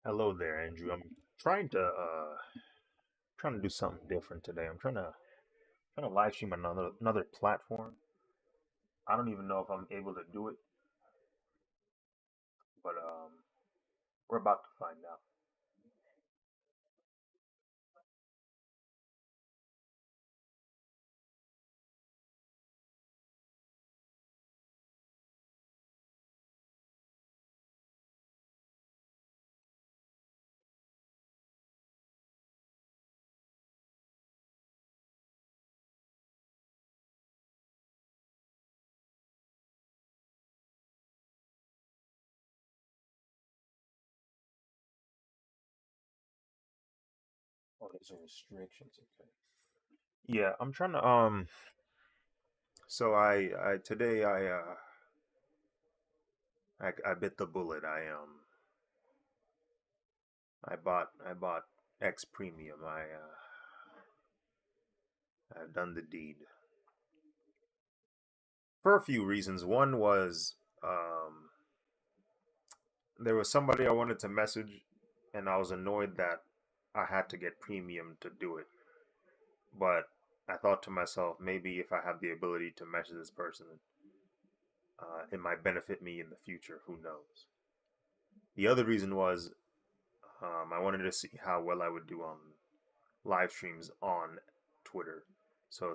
Hello there, Andrew. I'm trying to do something different today. I'm trying to live stream another platform. I don't even know if I'm able to do it, but we're about to find out. Oh, there's a restrictions. Okay. Yeah, I'm trying to So I today I bit the bullet. I bought X Premium. I've done the deed for a few reasons. One was there was somebody I wanted to message, and I was annoyed that I had to get premium to do it. But I thought to myself, maybe if I have the ability to message this person, it might benefit me in the future. Who knows? The other reason was I wanted to see how well I would do on live streams on Twitter. So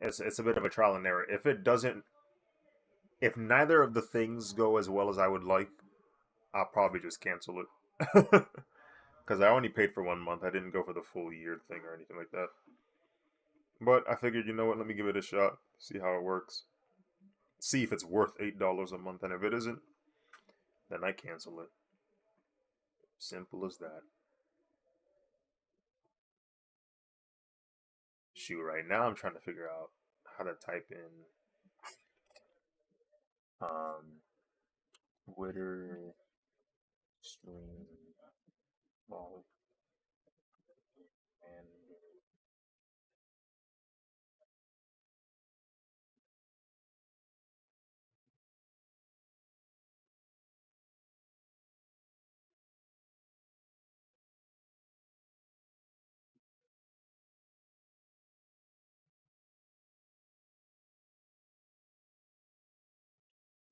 it's a bit of a trial and error. If neither of the things go as well as I would like, I'll probably just cancel it. Because I only paid for 1 month. I didn't go for the full year thing or anything like that. But I figured, you know what? Let me give it a shot. See how it works. See if it's worth $8 a month. And if it isn't, then I cancel it. Simple as that. Shoot, right now I'm trying to figure out how to type in um, Twitter stream volume and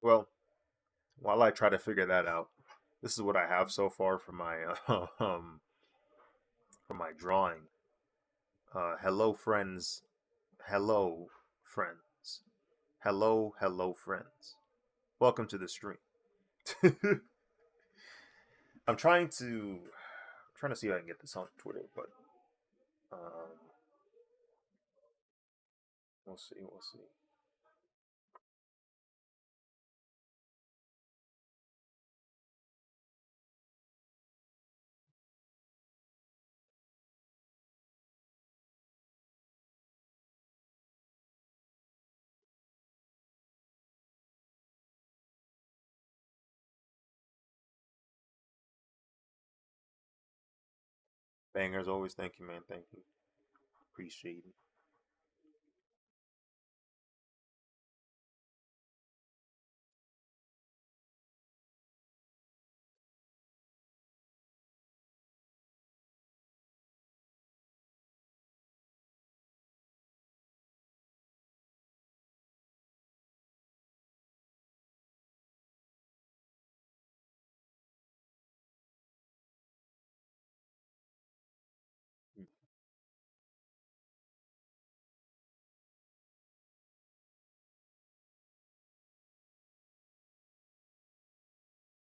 well, while I try to figure that out, this is what I have so far for my for my drawing. Hello friends, hello friends, hello friends. Welcome to the stream. I'm trying to see if I can get this on Twitter, but um, we'll see. We'll see. Bangers always. Thank you, man. Thank you. Appreciate it.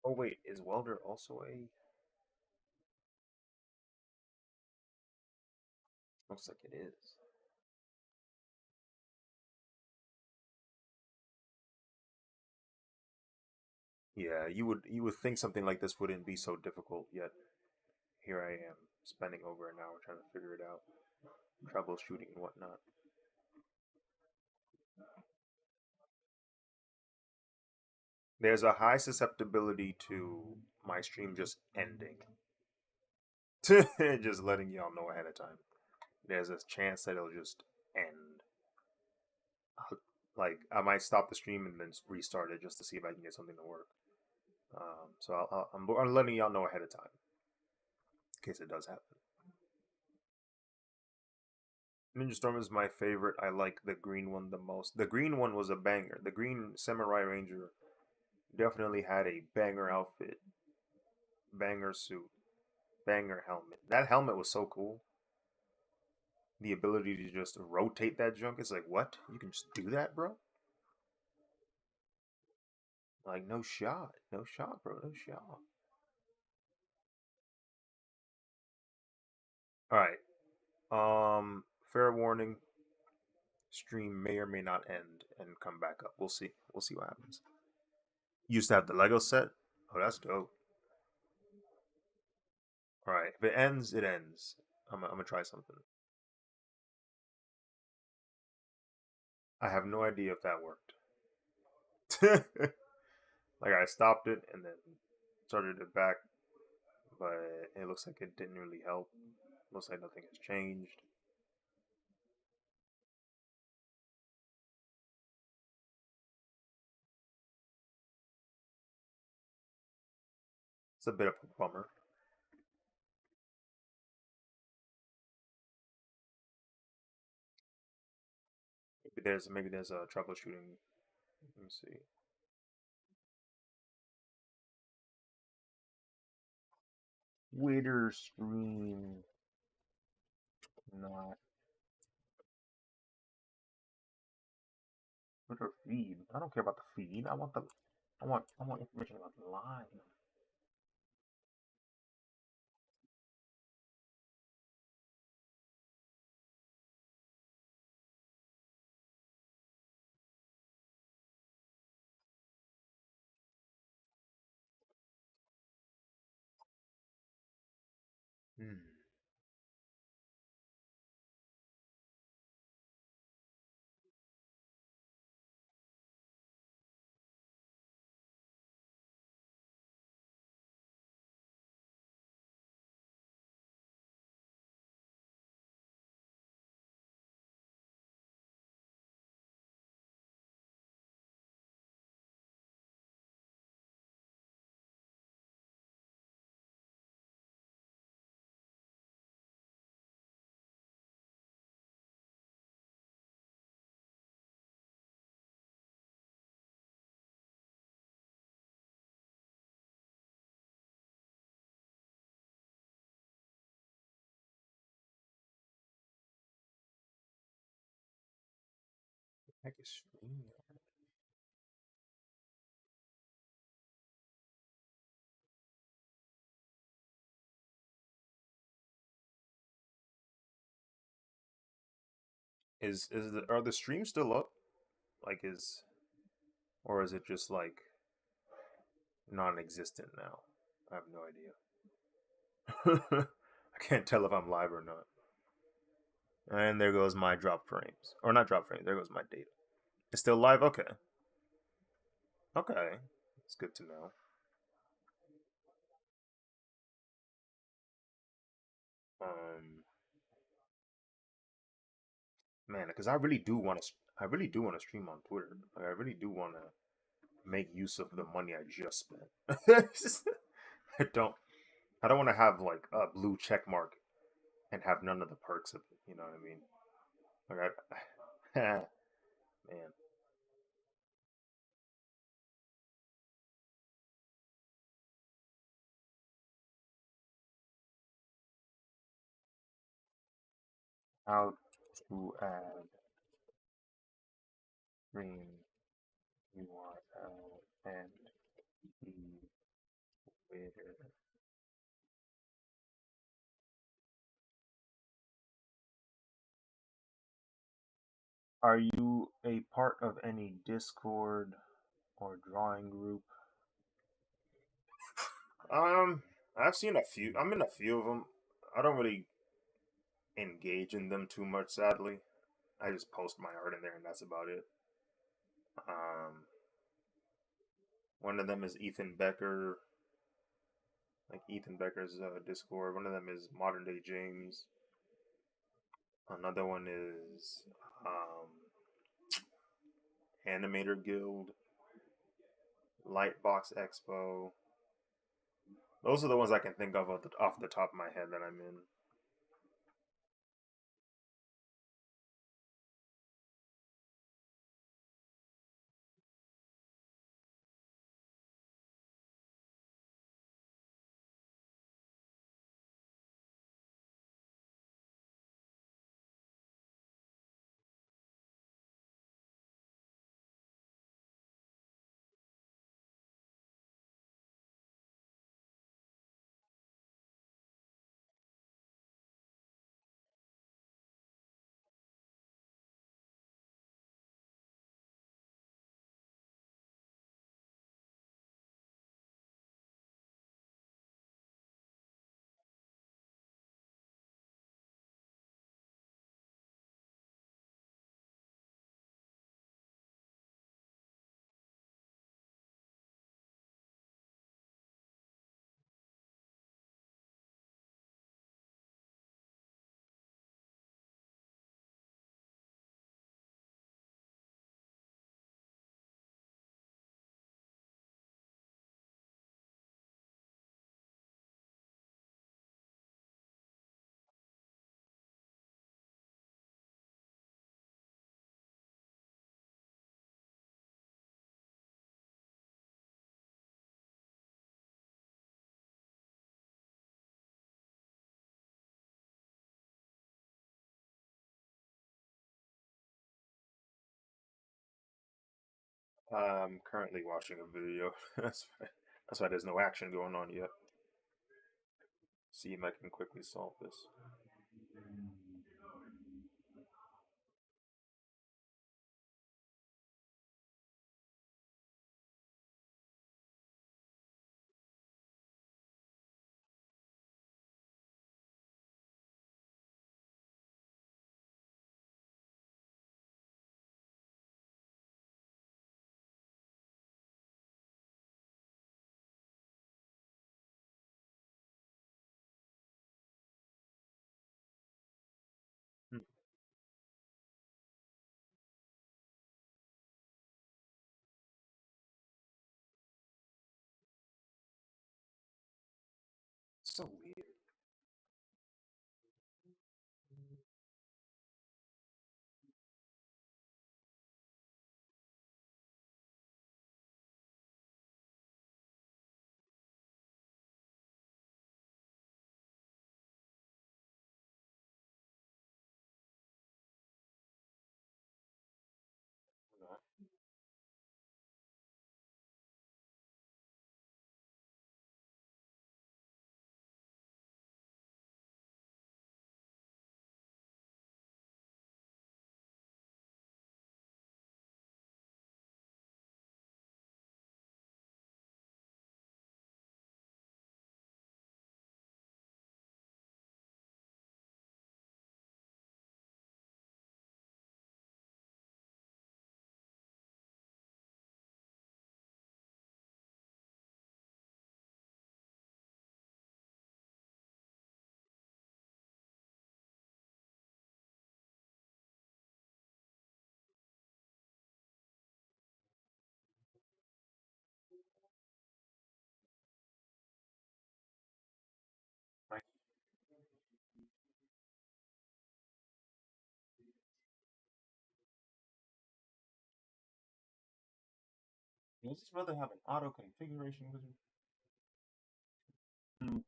Oh wait, is Welder also a? Looks like it is. Yeah, you would think something like this wouldn't be so difficult, yet here I am spending over an hour trying to figure it out, troubleshooting and whatnot. There's a high susceptibility to my stream just ending. Just letting y'all know ahead of time. There's a chance that it'll just end. Like I might stop the stream and then restart it just to see if I can get something to work. So I'm letting y'all know ahead of time in case it does happen. Ninja Storm is my favorite. I like the green one the most. The green one was a banger. The green Samurai Ranger definitely had a banger outfit, banger suit, banger helmet. That helmet was so cool. The ability to just rotate that junk is like, what? You can just do that, bro? Like, no shot. No shot, bro. No shot. All right. Fair warning. Stream may or may not end and come back up. We'll see. We'll see what happens. You used to have the Lego set. Oh, that's dope. All right. If it ends, it ends. I'm gonna try something. I have no idea if that worked. Like I stopped it and then started it back, but it looks like it didn't really help. Looks like nothing has changed. It's a bit of a bummer. Maybe there's a troubleshooting. Let me see. Twitter stream not Twitter feed. I don't care about the feed. I want information about the live. Hmm. Heck is stream? Are the streams still up? Like or is it just like non-existent now? I have no idea. I can't tell if I'm live or not. And there goes my drop frames, or not drop frames. There goes my data. It's still live. Okay. Okay. It's good to know. Um, Man, because I really do want to. I really do want to stream on Twitter. Like, I really do want to make use of the money I just spent. I don't. I don't want to have like a blue check mark and have none of the perks of it. You know what I mean? Like man, how to add stream URL and the Twitter. Are you a part of any Discord or drawing group? Um, I've seen a few. I'm in a few of them. I don't really engage in them too much, sadly. I just post my art in there, and that's about it. Um, One of them is Ethan Becker, like Ethan Becker's Discord. One of them is Modern Day James. Another one is Animator Guild, Lightbox Expo. Those are the ones I can think of off the top of my head that I'm in. I'm currently watching a video. That's why there's no action going on yet. See if I can quickly solve this. Hmm. So weird. Right. Does this brother have an auto configuration wizard? Hmm.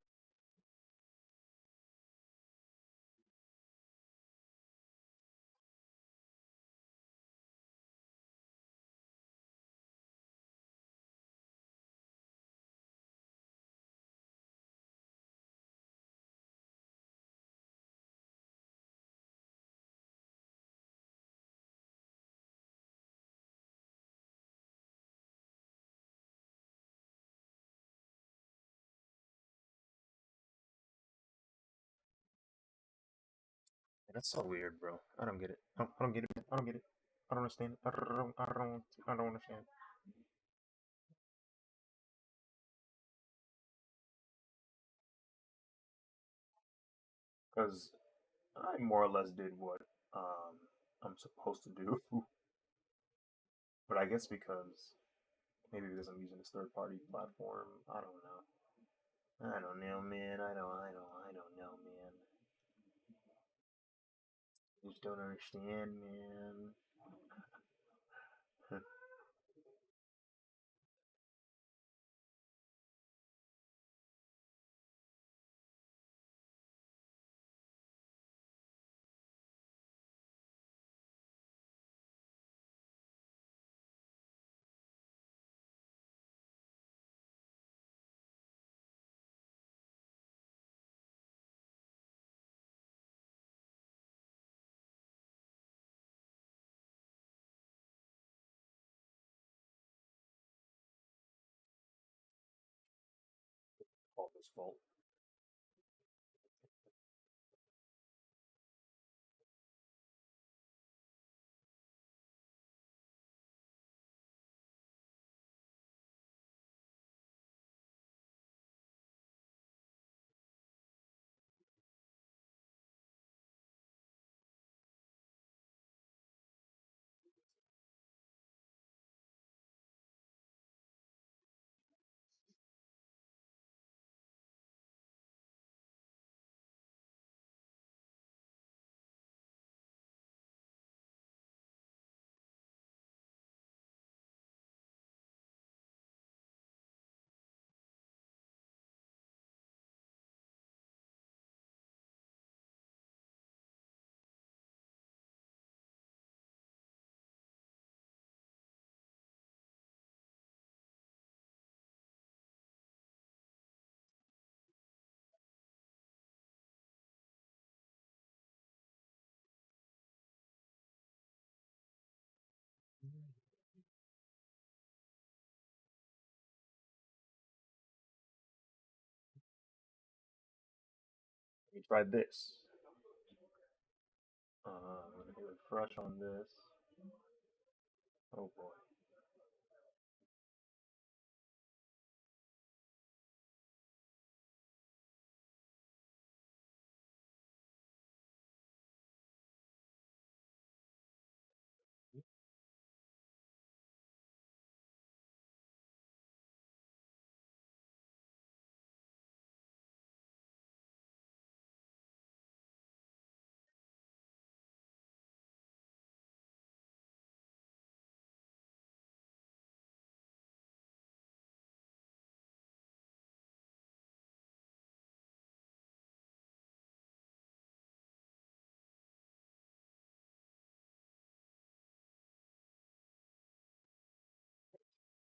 That's so weird, bro. I don't get it. I don't get it. I don't get it. I don't understand it. I don't understand. Because I more or less did what um, I'm supposed to do. But I guess because maybe because I'm using this third party platform, I don't know. I don't know, man. I don't know, man. I just don't understand, man. All his fault. Let me try this. I'm gonna do it fresh on this. Oh boy.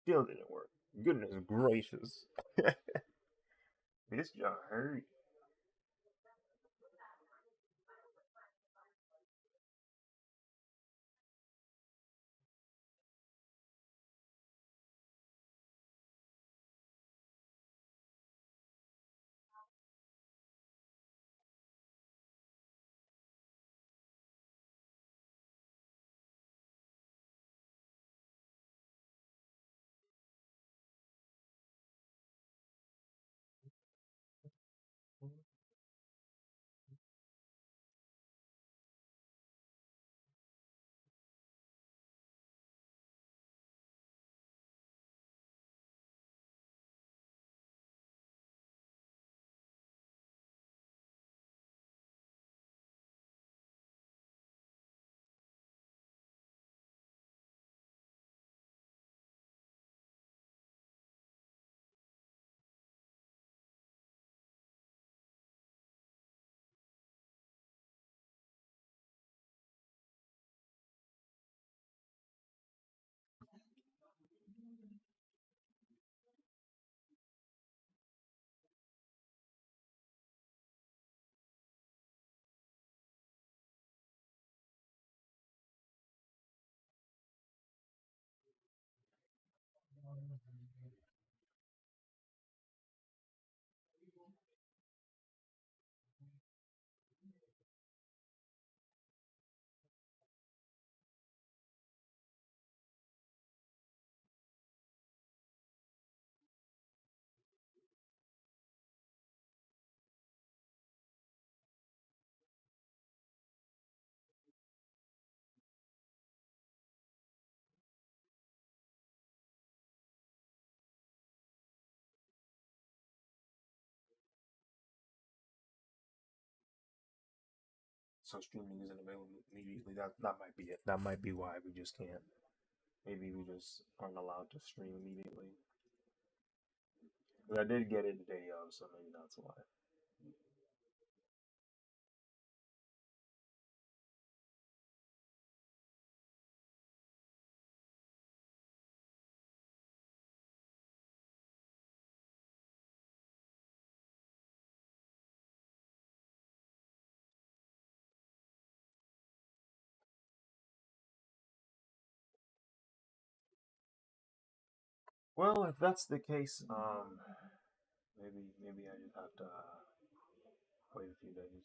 Still didn't work. Goodness gracious. This jaw hurt. So streaming isn't available immediately. That might be it. That might be why we just can't. Maybe we just aren't allowed to stream immediately. But I did get it the day of, so maybe that's why. Well, if that's the case, maybe I just have to wait a few days.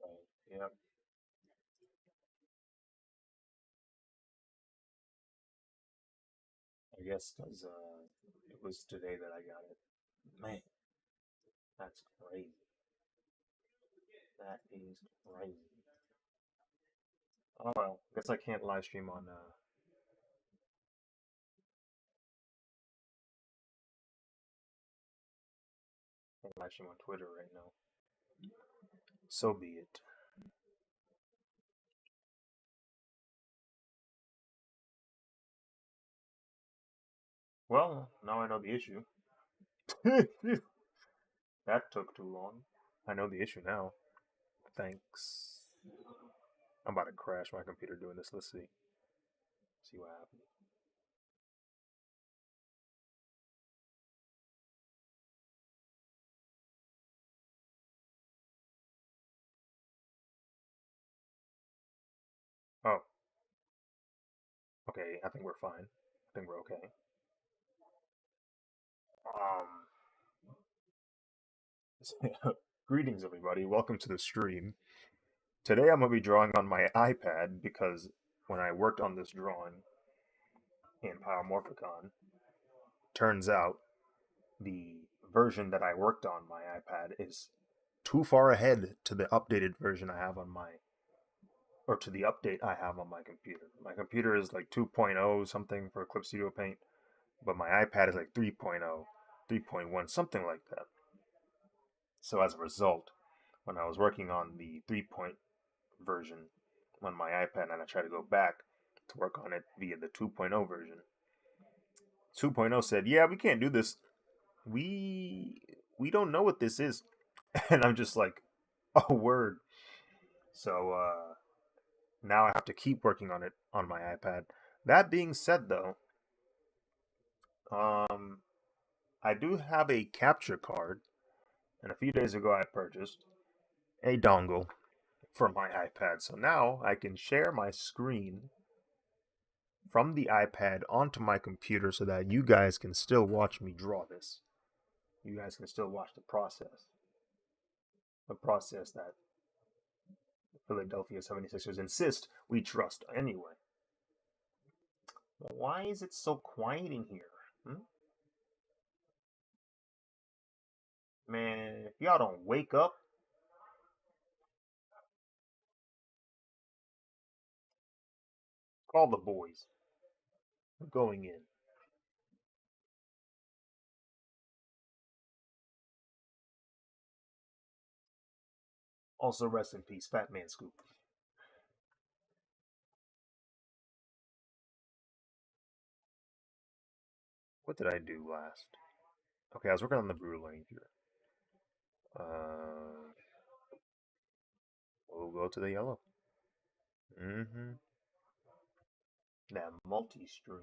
Right. Yep. I guess because it was today that I got it. Man, that's crazy. That is crazy. Oh well, guess I can't live stream on can't live stream on Twitter right now. So be it. Well, now I know the issue. That took too long. I know the issue now. Thanks. I'm about to crash my computer doing this. Let's see. See what happens. Oh, okay. I think we're fine. I think we're okay. Greetings, everybody. Welcome to the stream. Today I'm going to be drawing on my iPad because when I worked on this drawing in Morphicon, turns out the version that I worked on my iPad is too far ahead to the updated version I have on my or to the update I have on my computer. My computer is like 2.0 something for Clip Studio Paint, but my iPad is like 3.0, 3.1, something like that. So as a result, when I was working on the 3 version on my iPad and I tried to go back to work on it via the 2.0 version, 2.0 said, "Yeah, we can't do this. We we don't know what this is." And I'm just like, "Oh, word." So now I have to keep working on it on my iPad. That being said, though, um, I do have a capture card, and a few days ago I purchased a dongle for my iPad. So now I can share my screen from the iPad onto my computer so that you guys can still watch me draw this. You guys can still watch the process that Philadelphia 76ers insist we trust anyway. Why is it so quiet in here? Hmm? Man, if y'all don't wake up, call the boys. I'm going in. Also, rest in peace, Fat Man Scoop. What did I do last? Okay, I was working on the Brew Ranger. Uh, we'll go to the yellow. Mm-hmm. That multi-stream.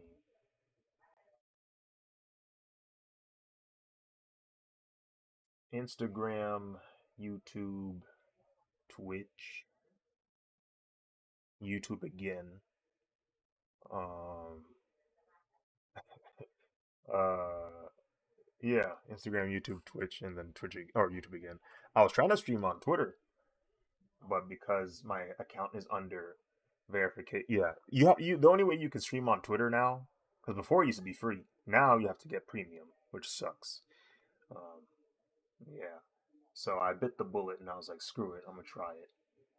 Instagram, YouTube, Twitch, YouTube again. Um, uh, yeah, Instagram, YouTube, Twitch, and then or YouTube again. I was trying to stream on Twitter, but because my account is under verification, yeah, you the only way you can stream on Twitter now, because before it used to be free. Now you have to get premium, which sucks. Um, yeah, so I bit the bullet and I was like, screw it, I'm gonna try it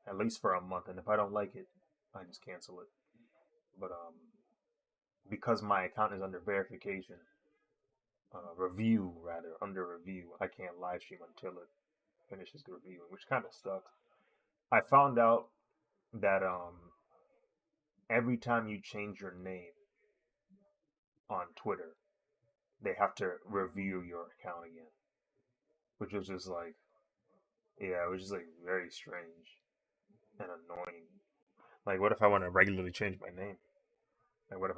at least for a month, and if I don't like it, I just cancel it. But because my account is under verification, review rather under review, I can't live stream until it finishes the reviewing, which kind of sucks. I found out that every time you change your name on Twitter, they have to review your account again, which was just like, yeah, it was just like very strange and annoying. Like, what if I want to regularly change my name? Like, what if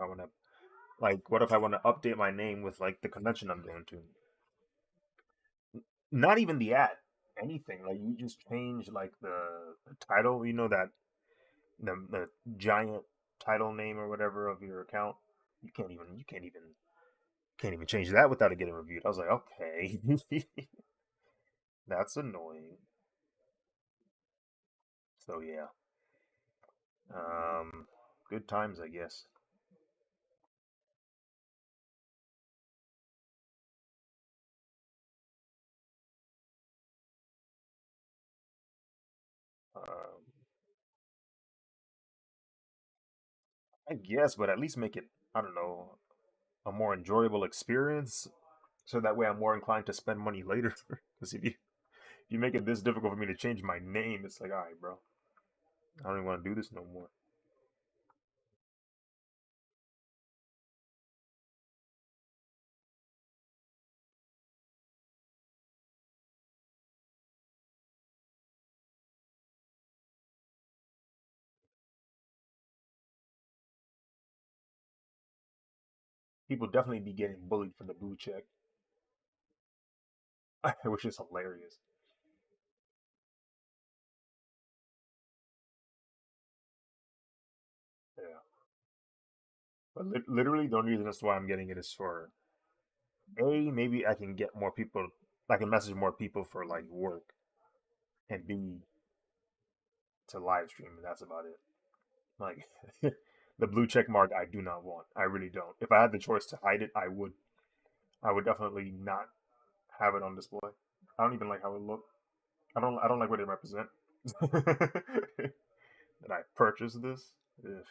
I want to update my name with like the convention I'm going to? Not even the ad, anything. Like, you just change like the title. You know that the giant title name or whatever of your account. You can't even change that without it getting reviewed. I was like, okay, that's annoying. So yeah, um, good times, I guess. Um, I guess, but at least make it, I don't know, a more enjoyable experience, so that way I'm more inclined to spend money later. Because if you make it this difficult for me to change my name, it's like, all right, bro, I don't even want to do this no more. People definitely be getting bullied for the blue check, which is hilarious. Yeah, but literally the only reason that's why I'm getting it is for a, maybe I can get more people, I can message more people for like work, and B, to live stream, and that's about it. Like, the blue check mark, I do not want. I really don't. If I had the choice to hide it, I would. I would definitely not have it on display. I don't even like how it look. I don't. I don't like what it represent. That I purchased this. Ugh.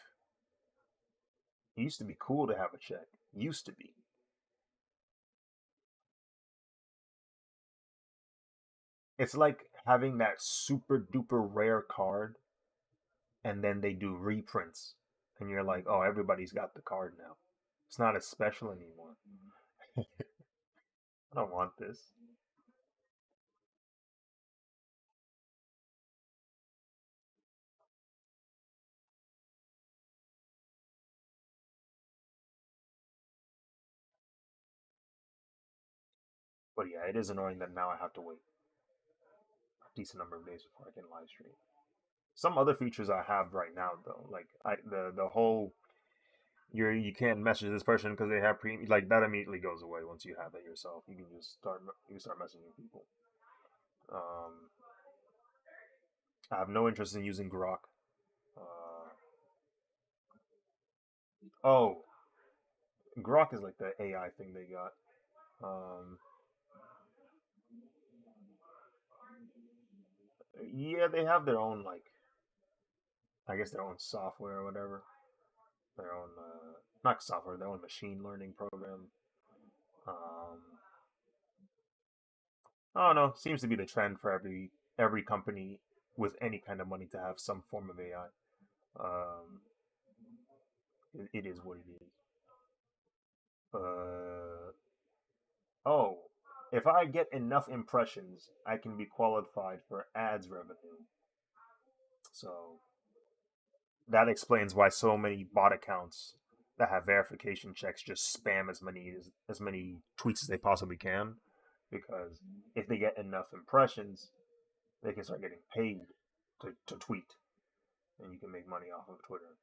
It used to be cool to have a check. Used to be. It's like having that super duper rare card, and then they do reprints, and you're like, oh, everybody's got the card now. It's not as special anymore. I don't want this. But yeah, it is annoying that now I have to wait a decent number of days before I can live stream. Some other features I have right now though, like the whole you can't message this person because they have pre, like that immediately goes away once you have it yourself. You can start messaging people. Um, I have no interest in using Grok. Uh, oh, Grok is like the AI thing they got. Um, yeah, they have their own like, I guess their own software or whatever. Their own not software, their own machine learning program. Um, I don't know. Seems to be the trend for every company with any kind of money to have some form of AI. It is what it is. Uh, oh, if I get enough impressions, I can be qualified for ads revenue. So that explains why so many bot accounts that have verification checks just spam as many tweets as they possibly can, because if they get enough impressions, they can start getting paid to tweet, and you can make money off of Twitter.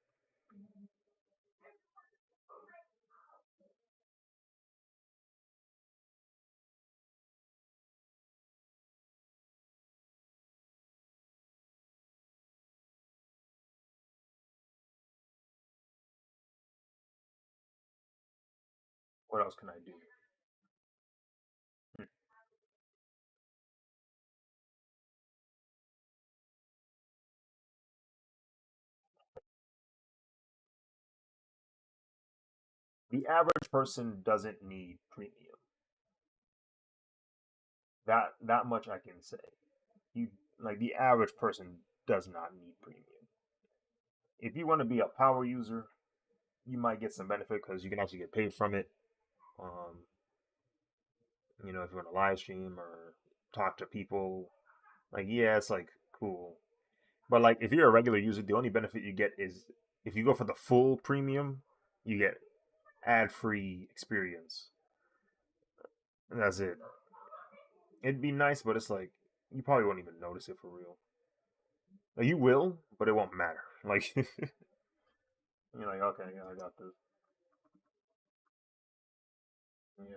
What else can I do? Hmm. The average person doesn't need premium. That much I can say. You like the average person does not need premium. If you want to be a power user, you might get some benefit because you can actually get paid from it. Um, if you want to live stream or talk to people, like yeah, it's like cool. But like if you're a regular user, the only benefit you get is if you go for the full premium, you get ad-free experience. And that's it. It'd be nice, but it's like you probably won't even notice it for real. Like, you will, but it won't matter. Like you're like, okay, yeah, I got this. And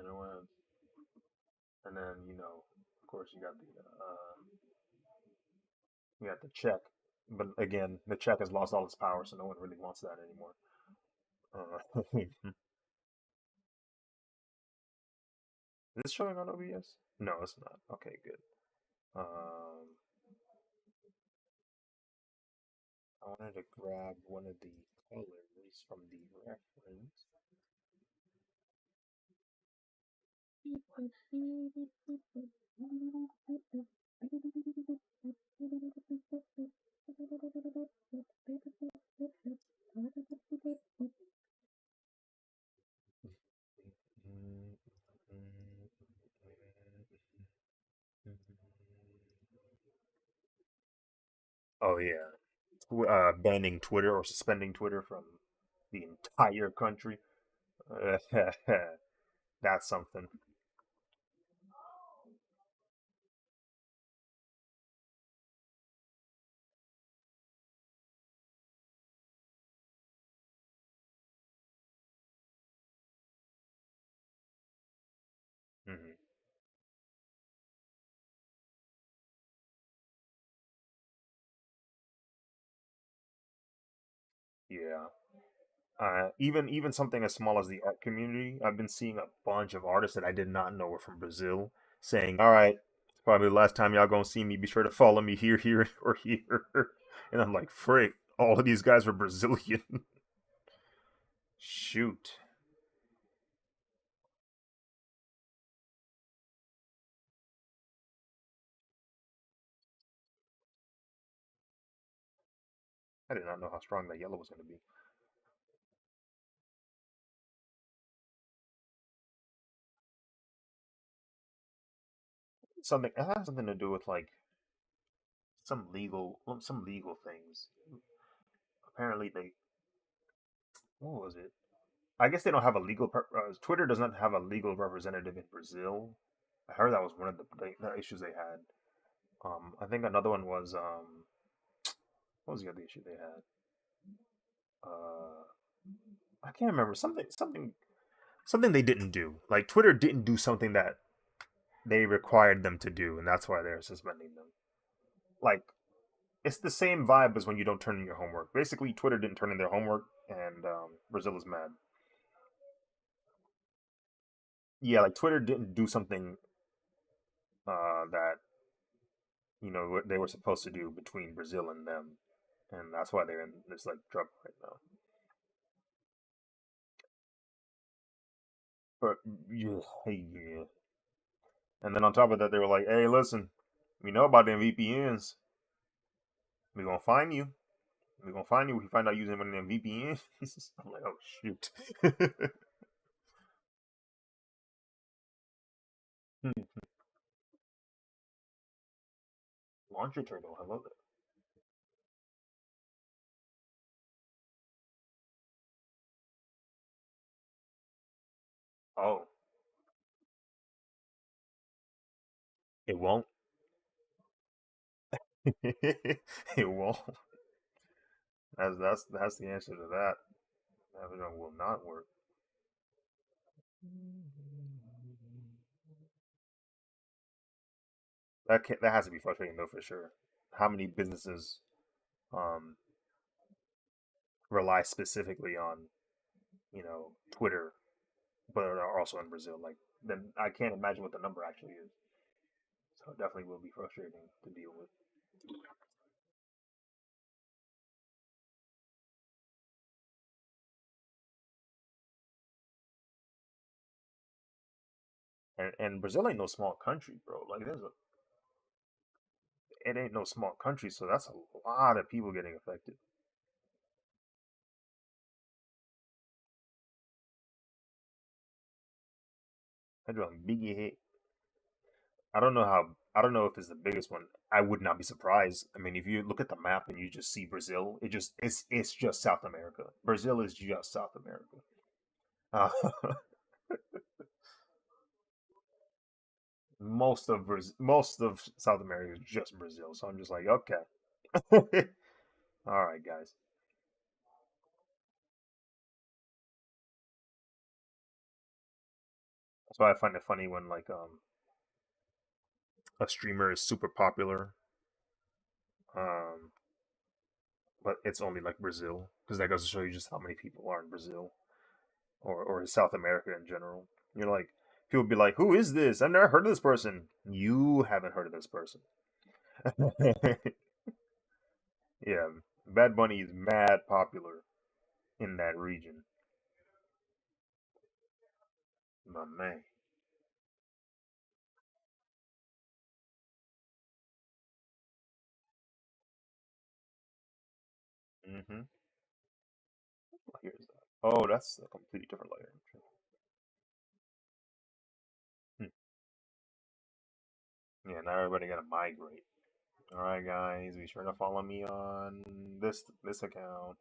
and then of course, you got the check, but again, the check has lost all its power, so no one really wants that anymore. Is this showing on OBS? No, it's not. Okay, good. Um, I wanted to grab one of the colors from the reference. Oh yeah, banning Twitter or suspending Twitter from the entire country. That's something. Hmm. Yeah. Even something as small as the art community, I've been seeing a bunch of artists that I did not know were from Brazil saying, "All right, it's probably the last time y'all gonna see me. Be sure to follow me here, here, or here." And I'm like, "Frick! All of these guys were Brazilian." Shoot, I did not know how strong that yellow was gonna be. Something it has something to do with like some legal things. Apparently, what was it? I guess they don't have a Twitter does not have a legal representative in Brazil. I heard that was one of the issues they had. I think another one was what was the other issue they had? Uh, I can't remember something they didn't do. Like Twitter didn't do something that they required them to do, and that's why they're suspending them. Like it's the same vibe as when you don't turn in your homework. Basically, Twitter didn't turn in their homework, and Brazil is mad. Yeah, like Twitter didn't do something that what they were supposed to do between Brazil and them, and that's why they're in this like trouble right now. But yeah, yeah. And then on top of that, they were like, "Hey, listen, we know about them VPNs. We're gonna find you. We're gonna find you if you find out using one of them VPNs." I'm like, "Oh shoot." Launcher turtle, I love it. Oh, It won't. It won't. That's the answer to that. That will not work. That has to be frustrating though for sure. How many businesses um rely specifically on Twitter, but are also in Brazil? Like then I can't imagine what the number actually is. So it definitely will be frustrating to deal with. And Brazil ain't no small country, bro. Like it ain't no small country, so that's a lot of people getting affected. That's a big hit. I don't know if it's the biggest one. I would not be surprised. I mean, if you look at the map and you just see Brazil, it's just South America. Brazil is just South America. Uh, most of South America is just Brazil. So I'm just like, okay, all right, guys. That's why I find it funny when like a streamer is super popular, um, but it's only like Brazil because that goes to show you just how many people are in Brazil or South America in general. You're like, people be like, "Who is this? I've never heard of this person." You haven't heard of this person. Yeah, Bad Bunny is mad popular in that region. My man. Mm-hmm. Here's that. Oh, that's a completely different layer. Hmm. Yeah, now everybody gotta migrate. All right, guys, be sure to follow me on this account.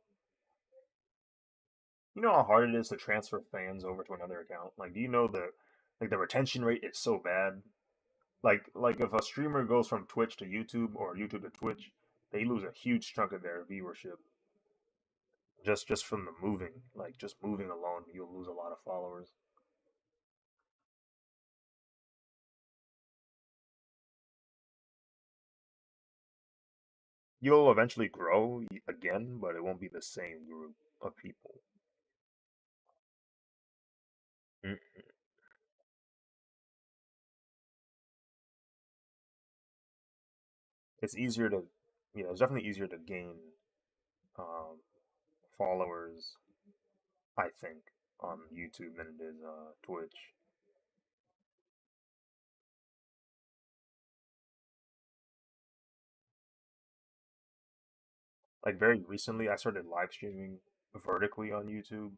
You know how hard it is to transfer fans over to another account? Like, do you know the retention rate is so bad? Like if a streamer goes from Twitch to YouTube or YouTube to Twitch, they lose a huge chunk of their viewership just from the moving. Like just moving alone, you'll lose a lot of followers. You'll eventually grow again, but it won't be the same group of people. Mm. It's easier to, yeah, it's definitely easier to gain um, followers, I think, on YouTube than it is Twitch. Like very recently, I started live streaming vertically on YouTube,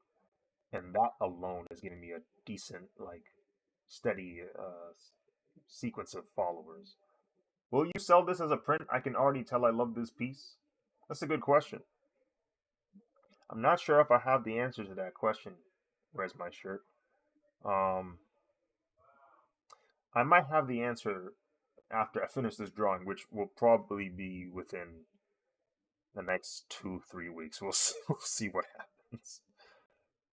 and that alone is giving me a decent, like, steady sequence of followers. Will you sell this as a print? I can already tell I love this piece. That's a good question. I'm not sure if I have the answer to that question. Where's my shirt? Um, I might have the answer after I finish this drawing, which will probably be within the next 2 3 weeks. We'll see, we'll see what happens.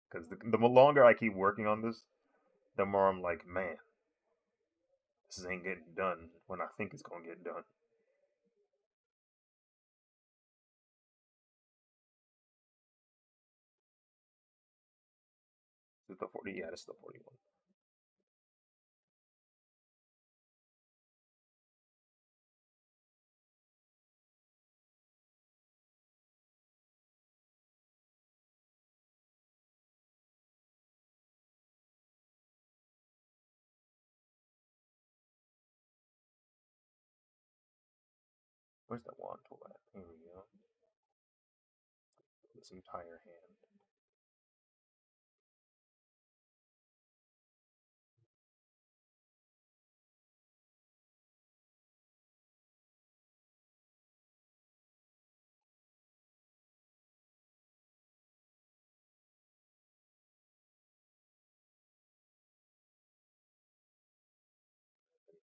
Because the longer I keep working on this, the more I'm like, man, this ain't getting done when I think it's gonna get done. Is it the 40? Yeah, it's the 41. Where's the wand tool at? Here we go. This entire hand.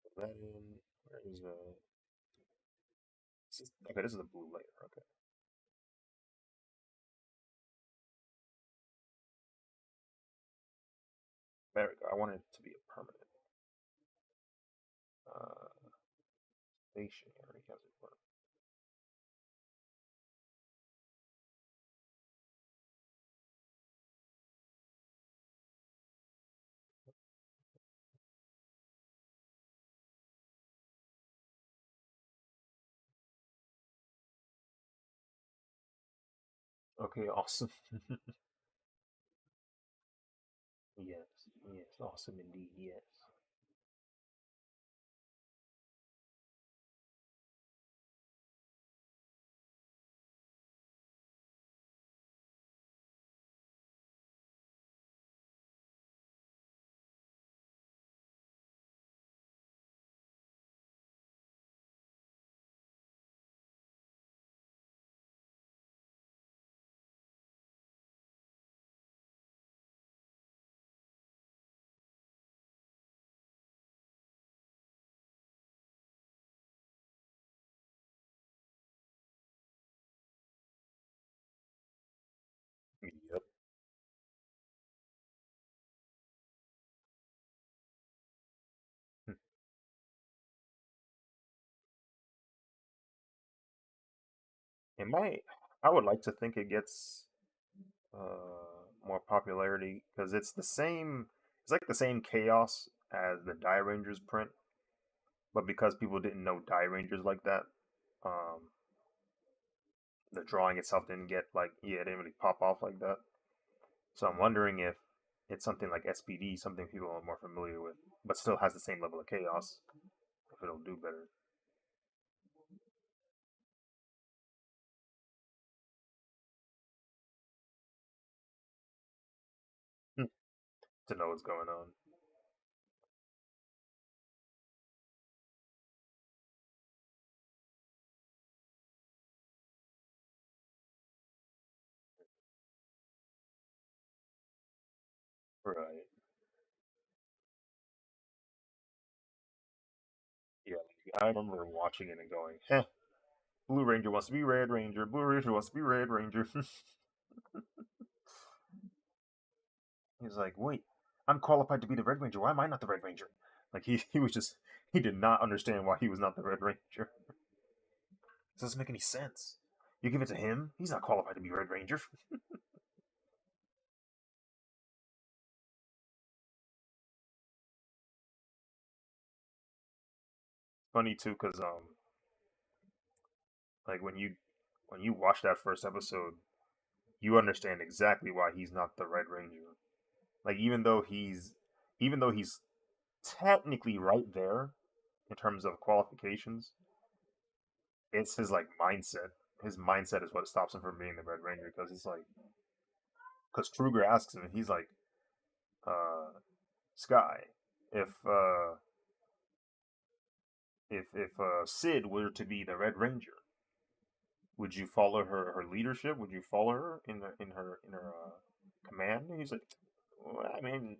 Put that in. There's okay, this is a blue layer. Okay, there we go. I want it to be a permanent stationary, as it were. Okay, awesome. Yes, yes, awesome indeed. Yes. Yep. Hmm. It might. I would like to think it gets more popularity because it's the same. It's like the same chaos as the Die Rangers print, but because people didn't know Die Rangers like that, um, the drawing itself didn't get like yeah, it didn't really pop off like that. So I'm wondering if it's something like SPD, something people are more familiar with, but still has the same level of chaos. If it'll do better. Hmm. To know what's going on. Right. Yeah. I remember watching it and going, "Heh, Blue Ranger wants to be Red Ranger. Blue Ranger wants to be Red Ranger." He's like, "Wait, I'm qualified to be the Red Ranger. Why am I not the Red Ranger?" Like he was just he did not understand why he was not the Red Ranger. It doesn't make any sense. You give it to him. He's not qualified to be Red Ranger. Funny too, cause like when you watch that first episode, you understand exactly why he's not the Red Ranger. Like even though he's technically right there in terms of qualifications, it's his like mindset. His mindset is what stops him from being the Red Ranger because it's like because Kruger asks him, he's like, uh, Sky, if uh, if Sid were to be the Red Ranger, would you follow her leadership? Would you follow her in her command? And he's like, well, I mean,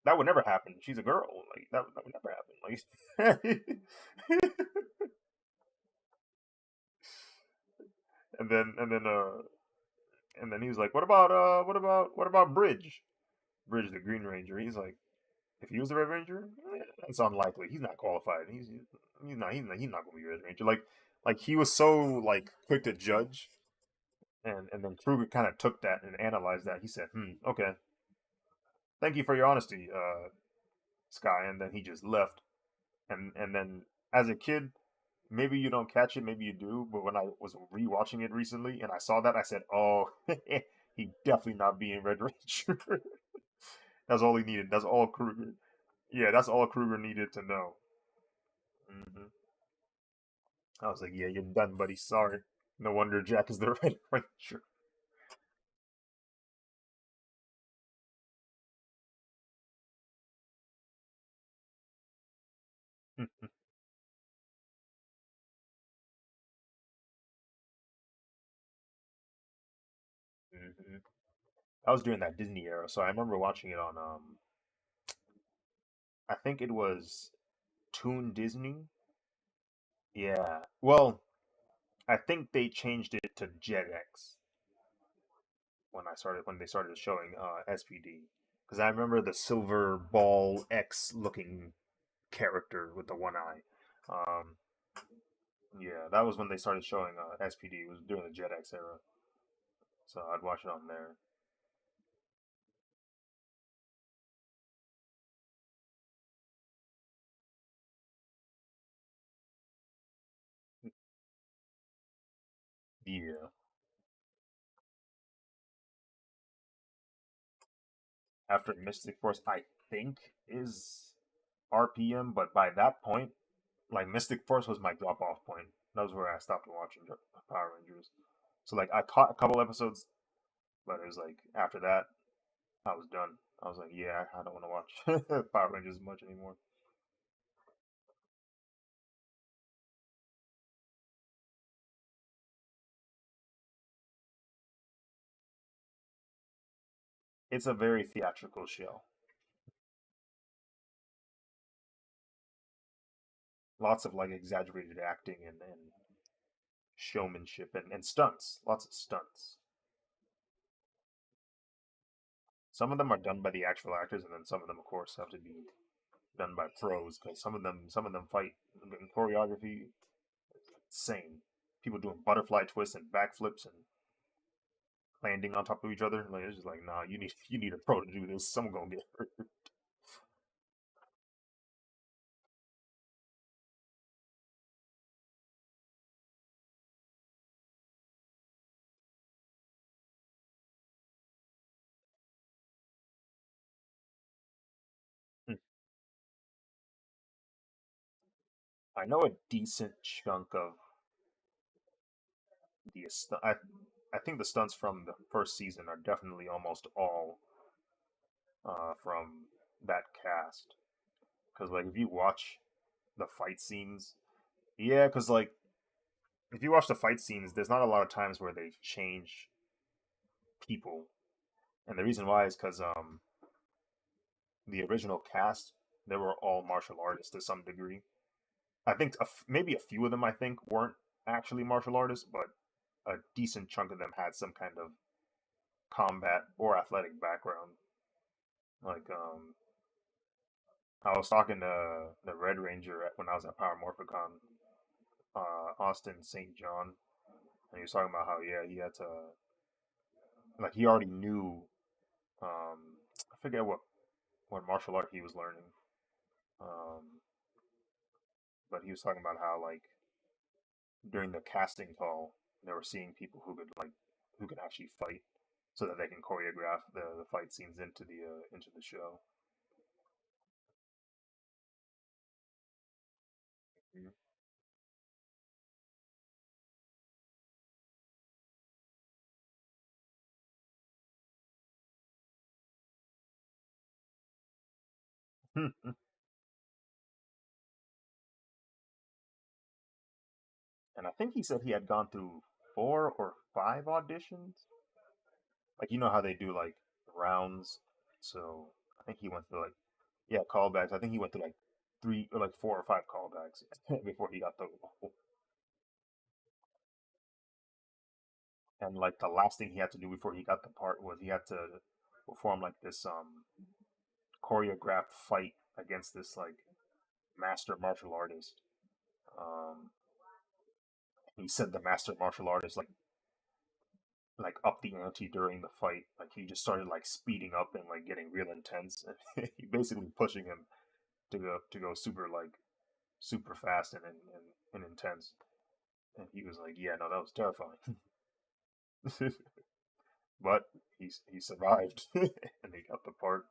that would never happen. She's a girl. Like that would never happen. Like, and then and then and then he was like, what about Bridge? Bridge the Green Ranger. He's like, if he was the Red Ranger, it's unlikely. He's not qualified. He's not going to be Red Ranger. Like he was so like quick to judge, and then Kruger kind of took that and analyzed that. He said, okay, thank you for your honesty, Sky, and then he just left. And then as a kid, maybe you don't catch it, maybe you do, but when I was rewatching it recently and I saw that, I said, "Oh, he definitely not being Red Ranger." That's all he needed. That's all Kruger. Yeah, that's all Kruger needed to know. Hmm. I was like, "Yeah, you're done, buddy. Sorry. No wonder Jack is the Red Ranger." Hmm. I was doing that Disney era, so I remember watching it on. I think it was Toon Disney. Yeah. Well, I think they changed it to JetX when they started showing SPD, because I remember the silver ball X looking character with the one eye. Um, yeah, that was when they started showing SPD. It was during the JetX era, so I'd watch it on there. Yeah. After Mystic Force, I think is RPM, but by that point, like Mystic Force was my drop off point. That was where I stopped watching Power Rangers. So like I caught a couple episodes, but it was like after that I was done. I was like, yeah, I don't want to watch Power Rangers much anymore. It's a very theatrical show. Lots of like exaggerated acting and showmanship and stunts. Lots of stunts. Some of them are done by the actual actors, and then some of them, of course, have to be done by pros because some of them fight in choreography insane. People doing butterfly twists and backflips and landing on top of each other. Like it's just like, nah, you need a pro to do this. Someone gonna get hurt. I know a decent chunk of the I think the stunts from the first season are definitely almost all from that cast. Because like if you watch the fight scenes, yeah, because like if you watch the fight scenes, there's not a lot of times where they change people, and the reason why is because the original cast they were all martial artists to some degree. I think maybe a few of them I think weren't actually martial artists, but a decent chunk of them had some kind of combat or athletic background. Like I was talking to the Red Ranger when I was at Power Morphicon, Austin St. John, and he was talking about how yeah he had to like he already knew I forget what martial art he was learning, um, but he was talking about how like during the casting call they were seeing people who could actually fight so that they can choreograph the fight scenes into the show. Mhm. And I think he said he had gone through 4 or 5 auditions. Like you know how they do like rounds. So I think he went through like yeah callbacks. I think he went through like 4 or 5 callbacks before he got the role. And like the last thing he had to do before he got the part was he had to perform like this choreographed fight against this like master martial artist. Um, he said the master martial artist like up the ante during the fight. Like he just started like speeding up and like getting real intense, and he basically pushing him to go super fast and intense. And he was like, "Yeah, no, that was terrifying," but he survived and he got the part.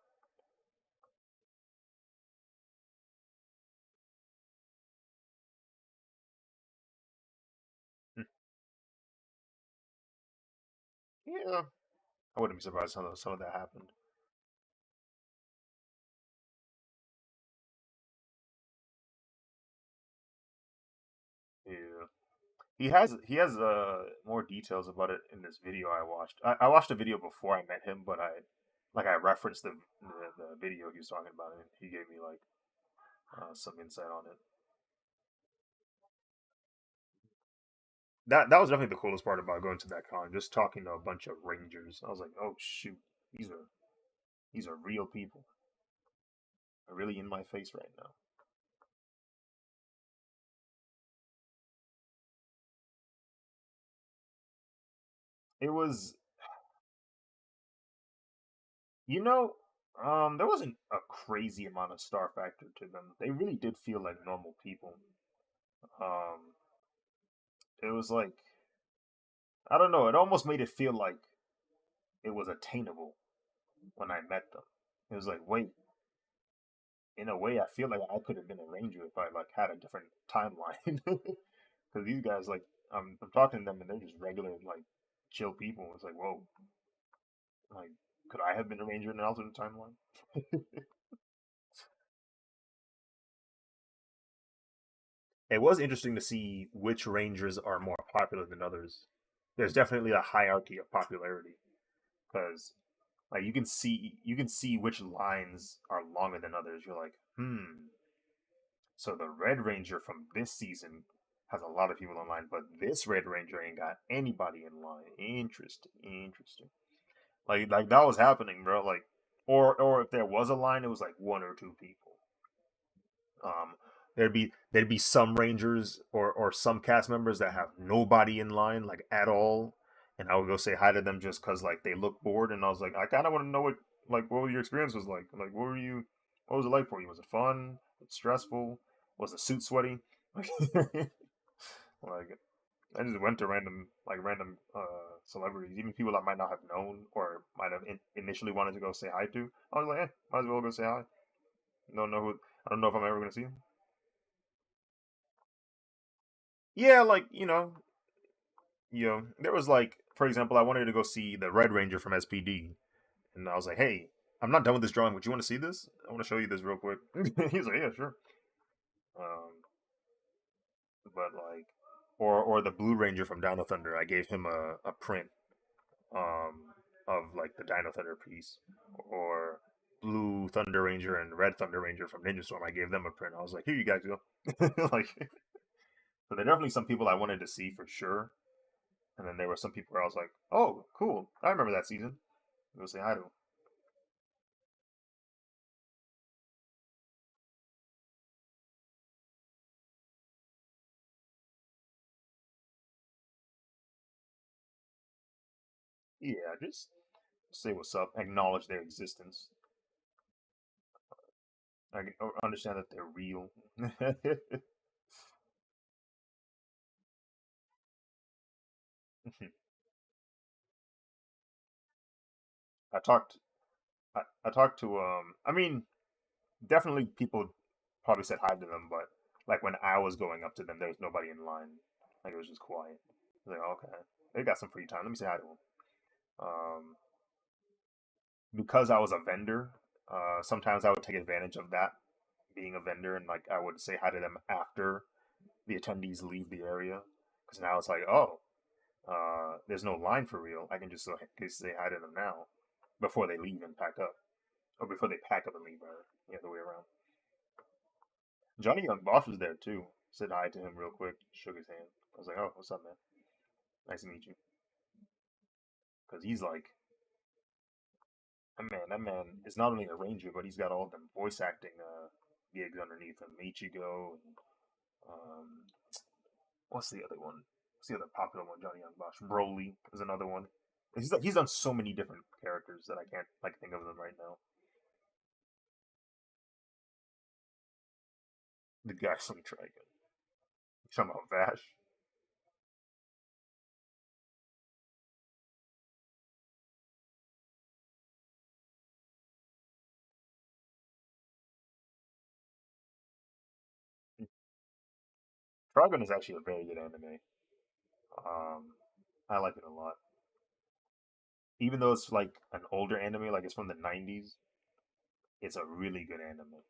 Hmm. Yeah, I wouldn't be surprised some of that happened. Yeah. He has more details about it in this video I watched. I watched the video before I met him, but I referenced the video he was talking about, and he gave me like some insight on it. That was definitely the coolest part about going to that con. Just talking to a bunch of rangers. I was like, oh shoot, these are these are real people. They're really in my face right now. It was, you know, there wasn't a crazy amount of star factor to them. They really did feel like normal people. Um, it was like, I don't know. It almost made it feel like it was attainable when I met them. It was like, wait, in a way, I feel like I could have been a ranger if I like had a different timeline. Because these guys, like, I'm talking to them and they're just regular, like, chill people. It's like, whoa, like, could I have been a ranger in an alternate timeline? It was interesting to see which rangers are more popular than others. There's definitely a hierarchy of popularity because, like, you can see which lines are longer than others. You're like, so the Red Ranger from this season has a lot of people online, but this Red Ranger ain't got anybody in line. Interesting, interesting. Like that was happening, bro. Like, or if there was a line, it was like one or two people. Um, there'd be some Rangers or some cast members that have nobody in line like at all, and I would go say hi to them just because like they look bored, and I was like, I kind of want to know what your experience was like. Like, what was it like for you? Was it fun? Was it stressful? Was the suit sweaty? Like, I just went to random celebrities, even people I might not have known or might have initially wanted to go say hi to. I was like, might as well go say hi. Don't know who. I don't know if I'm ever gonna see him. Yeah, like there was like, for example, I wanted to go see the Red Ranger from S.P.D. and I was like, hey, I'm not done with this drawing. Would you want to see this? I want to show you this real quick. He's like, yeah, sure. Um, but like, or the Blue Ranger from Dino Thunder, I gave him a print of like the Dino Thunder piece, or Blue Thunder Ranger and Red Thunder Ranger from Ninja Storm. I gave them a print. I was like, here you guys go. Like, so there are definitely some people I wanted to see for sure, and then there were some people where I was like, oh, cool, I remember that season. Go say hi to him. Yeah, just say what's up, acknowledge their existence. I understand that they're real. I talked. I talked to. I mean, definitely people probably said hi to them, but like when I was going up to them, there was nobody in line. Like it was just quiet. I was like, okay, they got some free time. Let me say hi to them. Um, because I was a vendor, sometimes I would take advantage of that being a vendor, and like I would say hi to them after the attendees leave the area. Because now it's like, oh, there's no line for real. I can just say hi to them now before they leave and pack up, or before they pack up and leave, rather, the other way around. Johnny Young Bosch was there too. Said hi to him real quick, shook his hand. I was like, "Oh, what's up, man? Nice to meet you." Because he's like, that man is not only a ranger, but he's got all them voice acting gigs underneath him. Ichigo and um, what's the other one? What's the other popular one? Johnny Young Bosch. Broly is another one. He's done so many different characters that I can't like think of them right now. The guy from Trigun. You talking about Vash? Trigun is actually a very good anime. Um, I like it a lot. Even though it's like an older anime, like it's from the '90s, it's a really good anime.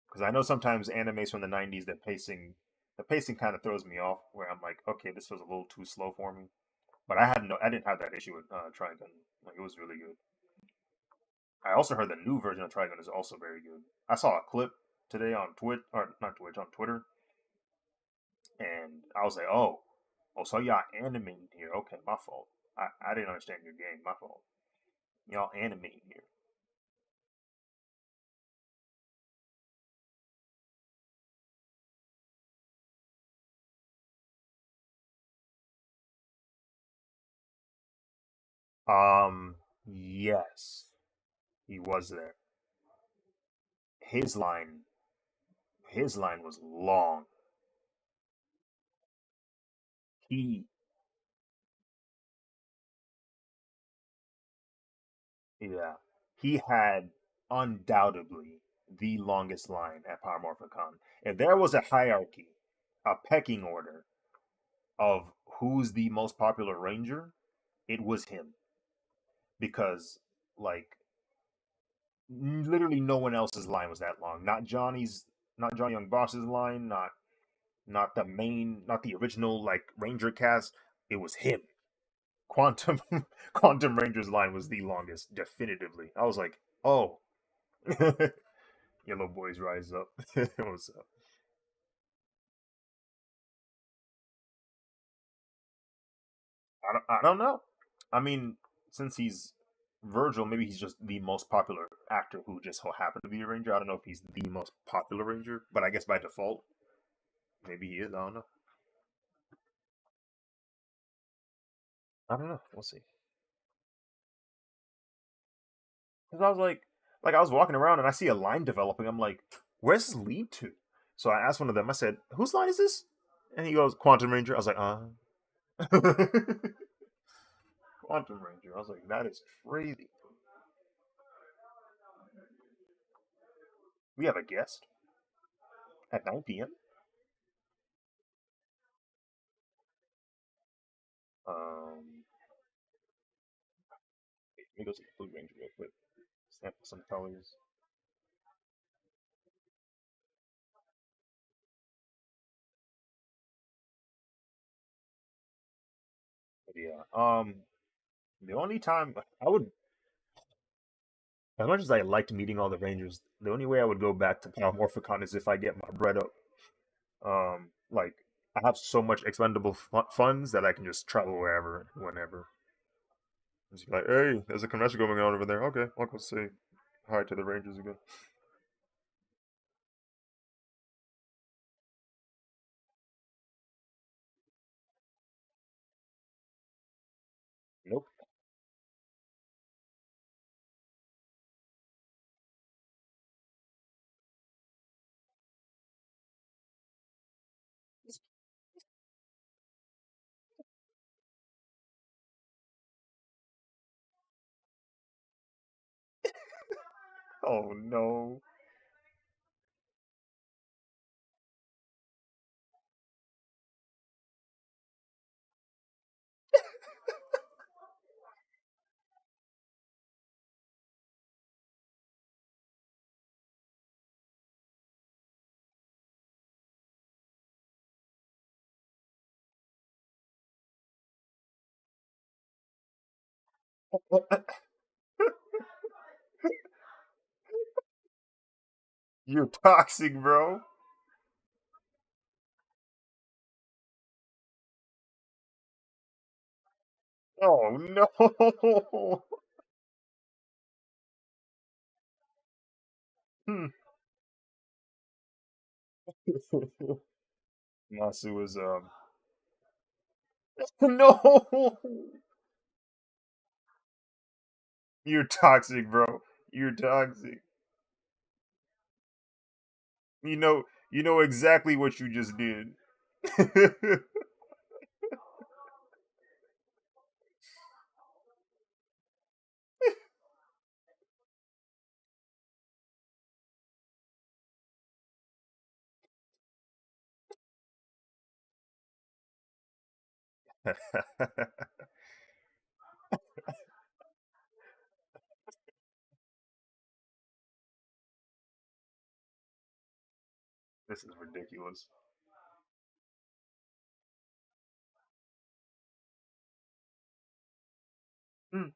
Because I know sometimes animes from the '90s, the pacing kind of throws me off. Where I'm like, okay, this was a little too slow for me. But I didn't have that issue with Trigun. Like it was really good. I also heard the new version of Trigun is also very good. I saw a clip. today on Twitch or not Twitch on Twitter, and I was like, oh, so y'all animating here? Okay, my fault. I didn't understand your game. My fault. Y'all animating here. Yes, he was there. His line, his line was long. He, yeah, he had undoubtedly the longest line at Power Morphicon. If there was a hierarchy, a pecking order of who's the most popular ranger, it was him because like literally no one else's line was that long. Not Johnny's, not Johnny Young Boss's line, not the main, not the original like Ranger cast. It was him. Quantum Quantum Ranger's line was the longest, definitively. I was like, oh, Yellow Boys rise up. What's up? I don't know. I mean, since he's Virgil, maybe he's just the most popular actor who just so happened to be a ranger. I don't know if he's the most popular ranger, but I guess by default, maybe he is. I don't know. I don't know. We'll see. Because I was like I was walking around and I see a line developing. I'm like, where's this lead to? So I asked one of them. I said, whose line is this? And he goes, Quantum Ranger. I was like, Quantum Ranger. I was like, that is crazy. We have a guest at 9 p.m. Um, Let me go to the Blue Ranger real quick. Sample some colors. But yeah. The only time I would, as much as I liked meeting all the Rangers, the only way I would go back to Power Morphicon is if I get my bread up. Like I have so much expendable funds that I can just travel wherever, whenever. Just be like, hey, there's a convention going on over there. Okay, I'll go say hi to the Rangers again. Nope. Oh no. You're toxic, bro. Oh no. Hmm. Masu is no. You're toxic, bro. You're toxic. You know exactly what you just did. This is ridiculous. Hmm.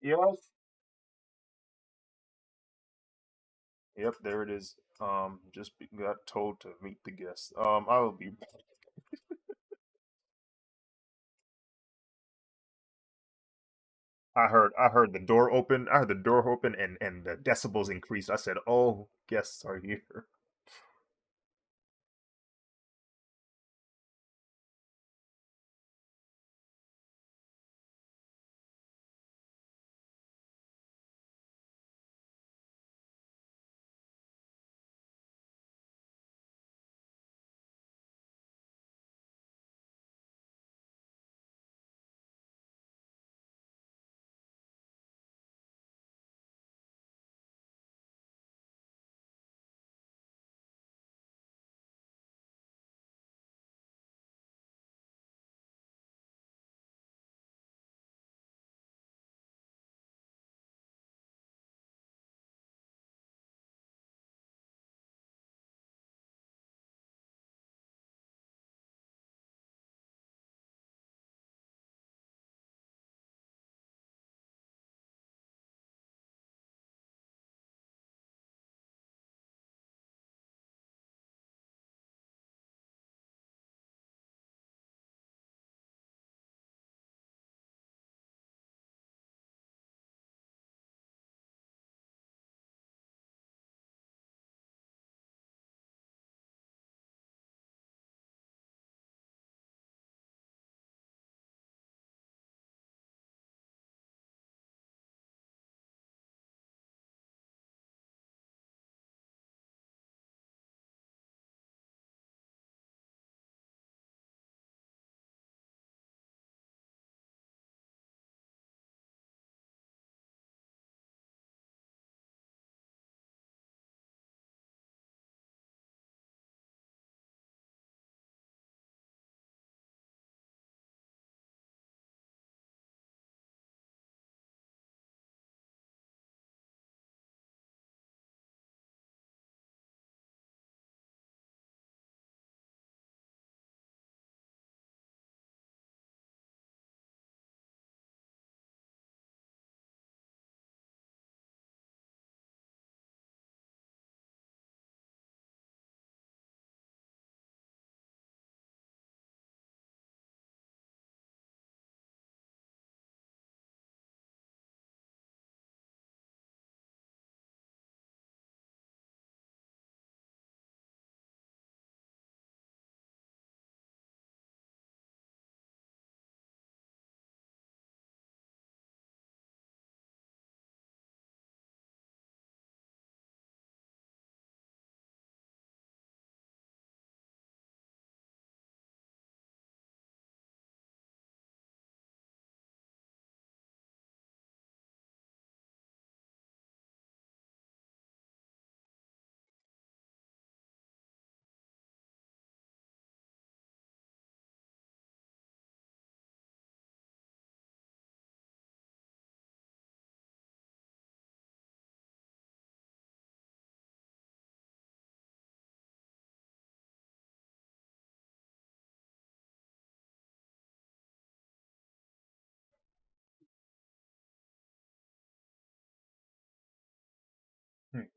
Yes. Yep, there it is. Got told to meet the guest. I will be. I heard the door open. I heard the door open and the decibels increased. I said, "Oh, guests are here."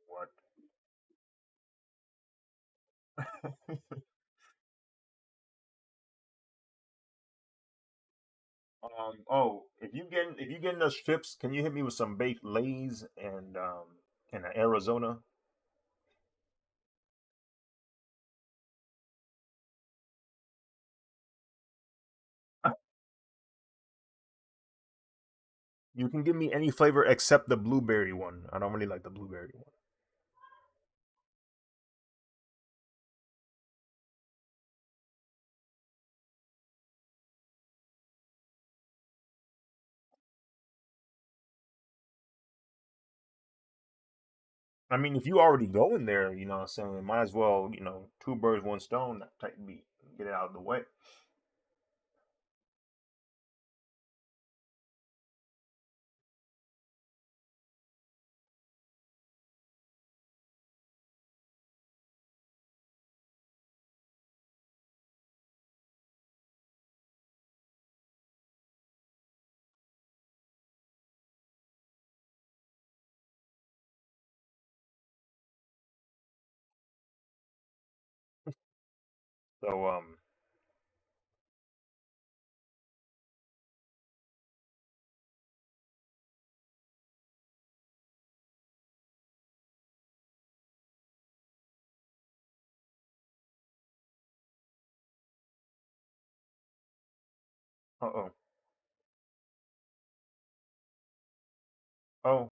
What? If you getting those strips, can you hit me with some baked Lay's and an Arizona? You can give me any flavor except the blueberry one. I don't really like the blueberry one. I mean, if you already go in there, you know what I'm saying, might as well, two birds, one stone, that type beat. Get it out of the way. So oh. Oh.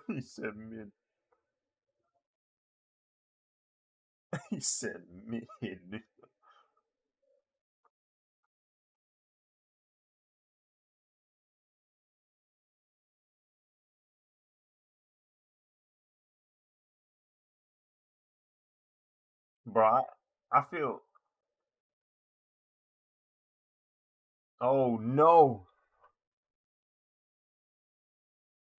He said mid. He said mid. Bro, I feel. Oh no!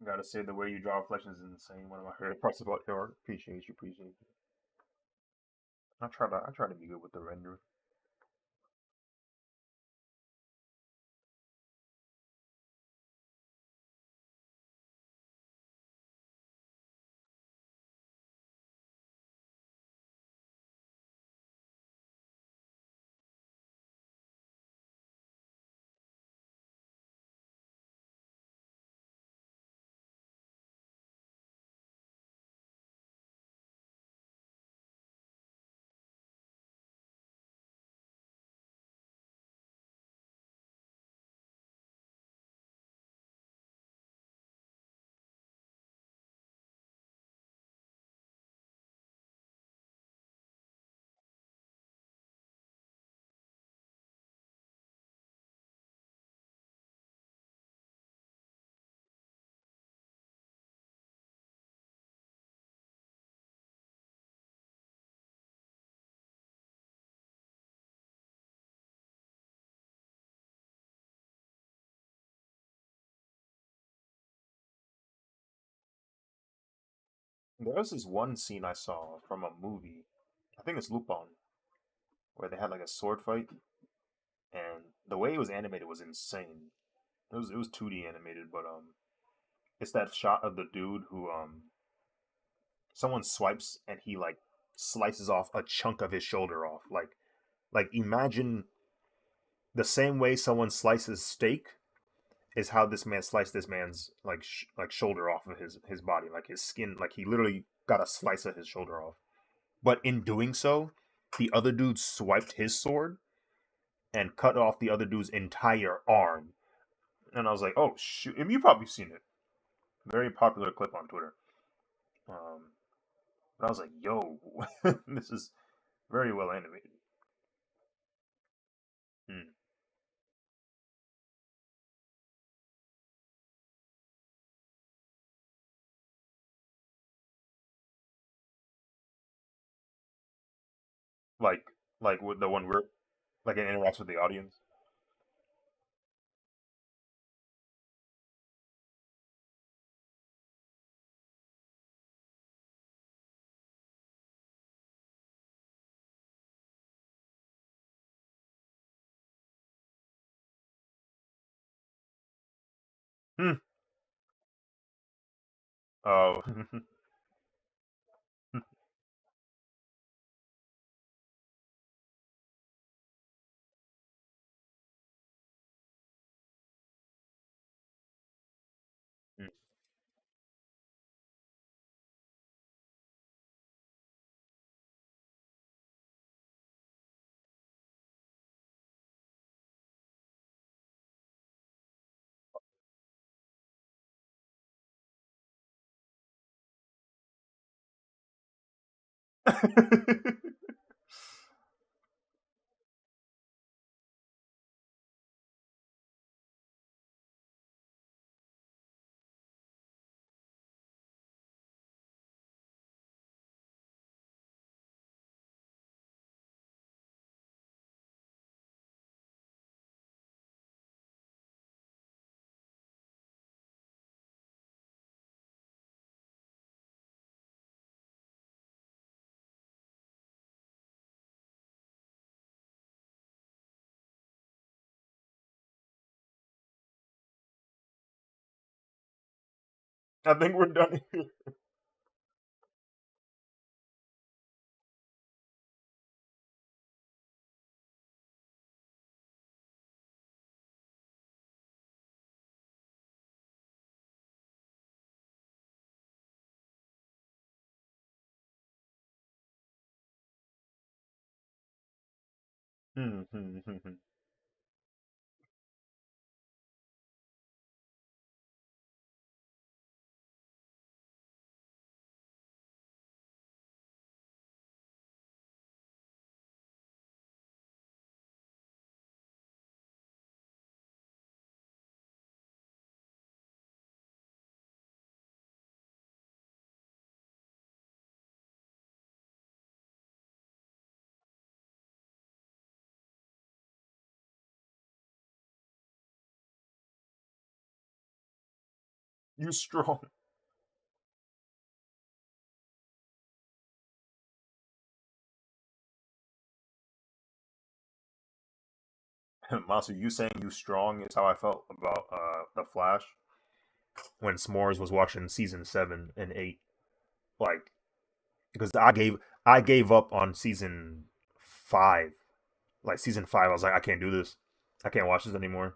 Gotta say, the way you draw reflections is insane. One of my favorite parts about your art. Appreciate you. Appreciate you. I try to be good with the render. There was this one scene I saw from a movie. I think it's Lupin, where they had like a sword fight, and the way it was animated was insane. It was 2D animated, but it's that shot of the dude who someone swipes and he like slices off a chunk of his shoulder off. Like imagine the same way someone slices steak is how this man sliced this man's like shoulder off of his body, like his skin, like he literally got a slice of his shoulder off. But in doing so, the other dude swiped his sword and cut off the other dude's entire arm. And I was like, oh shoot! I mean, you've probably seen it. Very popular clip on Twitter. Um, but I was like, yo, this is very well animated. Hmm. Like like with the one where like it interacts with the audience. Hmm. Oh, I think we're done here. You strong. Masu, you saying you strong is how I felt about the Flash when S'mores was watching season 7 and 8. Like, because I gave up on season 5. Like season 5, I was like, I can't do this. I can't watch this anymore.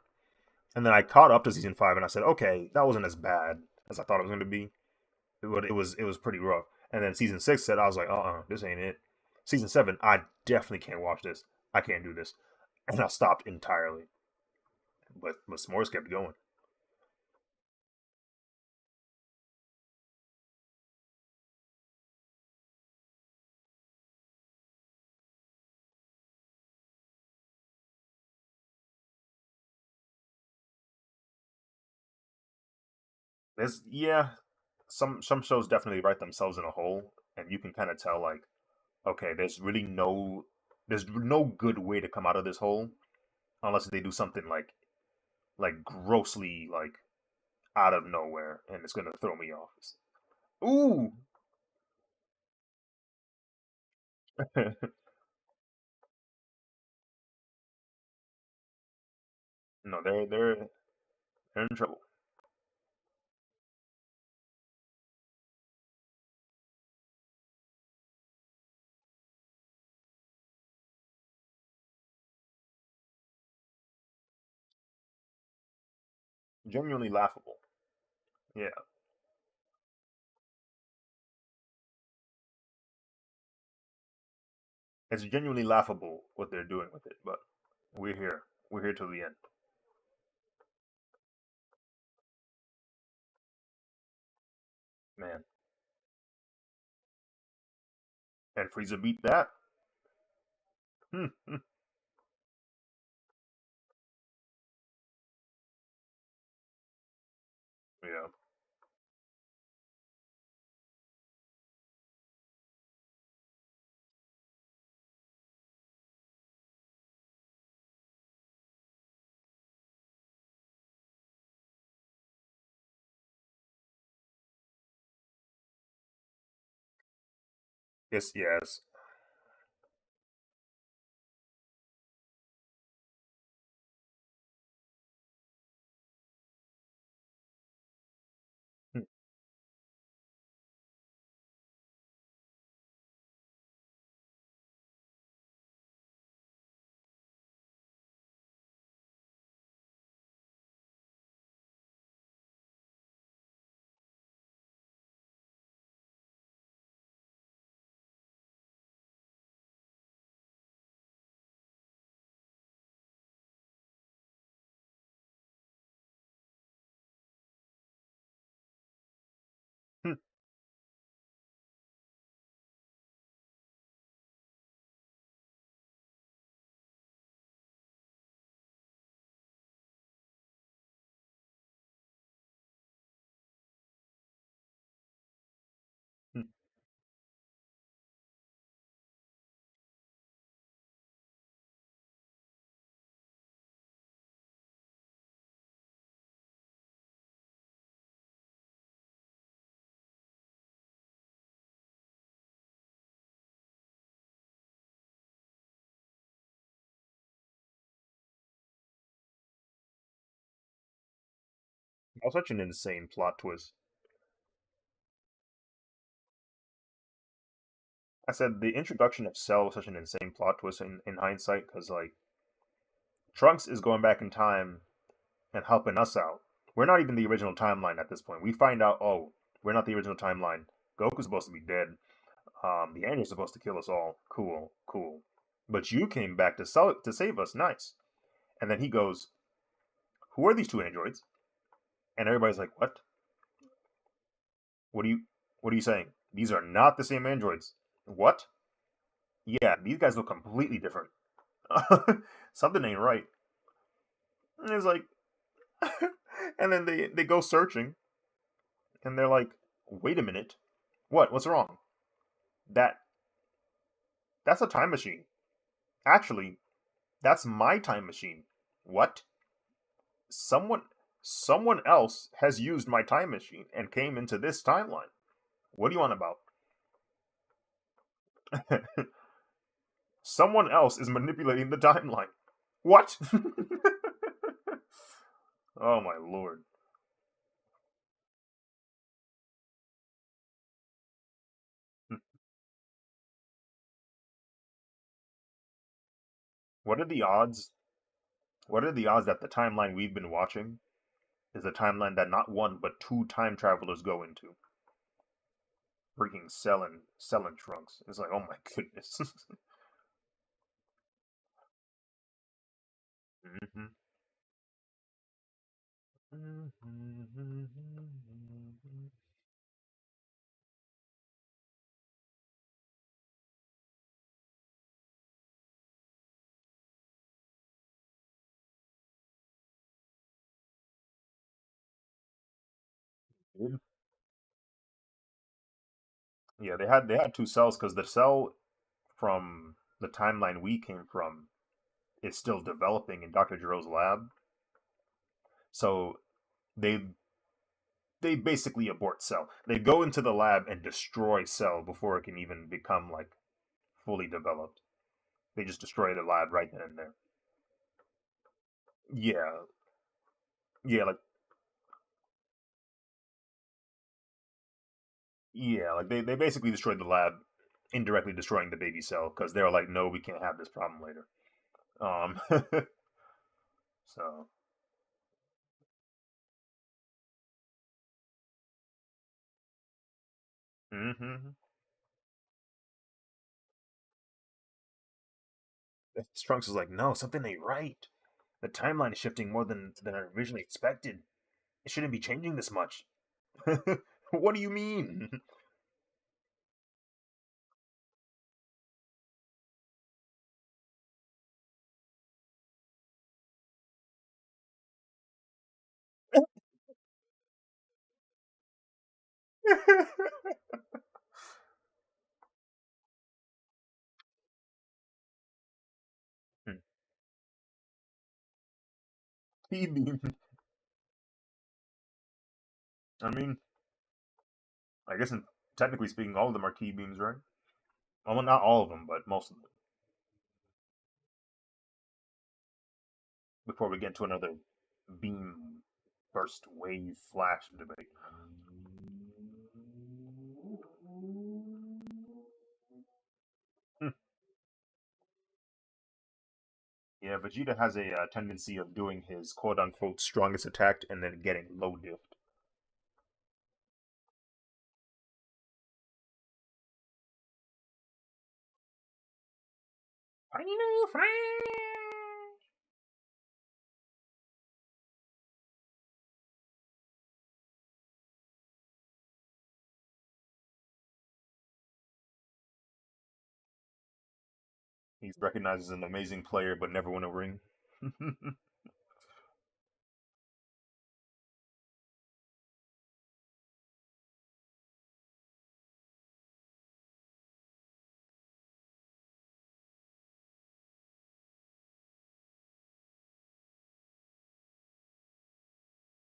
And then I caught up to season 5, and I said, okay, that wasn't as bad as I thought it was going to be. It was pretty rough. And then season 6 said, I was like, this ain't it. Season 7, I definitely can't watch this. I can't do this, and I stopped entirely. But S'mores kept going. There's yeah, some shows definitely write themselves in a hole, and you can kind of tell like, okay, there's no good way to come out of this hole unless they do something like grossly like out of nowhere, and it's gonna throw me off. Ooh, no, they're in trouble. Genuinely laughable. Yeah, it's genuinely laughable what they're doing with it. But we're here. We're here till the end, man. And Frieza beat that. Hmm, hmm, yeah. Yes, yes. Hmm. was such an insane plot twist. I said the introduction of Cell was such an insane plot twist in hindsight because like Trunks is going back in time and helping us out. We're not even the original timeline at this point. We find out, oh, we're not the original timeline. Goku's supposed to be dead. The android's supposed to kill us all. Cool, cool. But you came back to save us. Nice. And then he goes, "Who are these two androids?" And everybody's like, "What? What are you? What are you saying? These are not the same androids." What? Yeah, these guys look completely different. Something ain't right. And it's like, and then they go searching, and they're like, "Wait a minute, what? What's wrong? That that's a time machine. Actually, that's my time machine. What? Someone someone else has used my time machine and came into this timeline. What do you want about?" Someone else is manipulating the timeline. What? Oh my lord. What are the odds? What are the odds that the timeline we've been watching is a timeline that not one but two time travelers go into? Freaking selling Trunks. It's like, oh my goodness. Hmm. Yeah, they had two cells because the cell from the timeline we came from is still developing in Dr. Jiro's lab. So they they basically abort Cell. They go into the lab and destroy Cell before it can even become like fully developed. They just destroy the lab right then and there. Yeah, yeah, like they basically destroyed the lab, indirectly destroying the baby Cell because they were like, no, we can't have this problem later. Um, so mm-hmm. Trunks is like, no, something ain't right. The timeline is shifting more than I originally expected. It shouldn't be changing this much. What do you mean? He beam. I mean, I guess technically speaking, all of them are key beams, right? Well, not all of them, but most of them. Before we get to another beam burst wave flash debate. Hmm. Yeah, Vegeta has a tendency of doing his quote unquote strongest attack and then getting low diffed. Final flash! He's recognized as an amazing player, but never won a ring.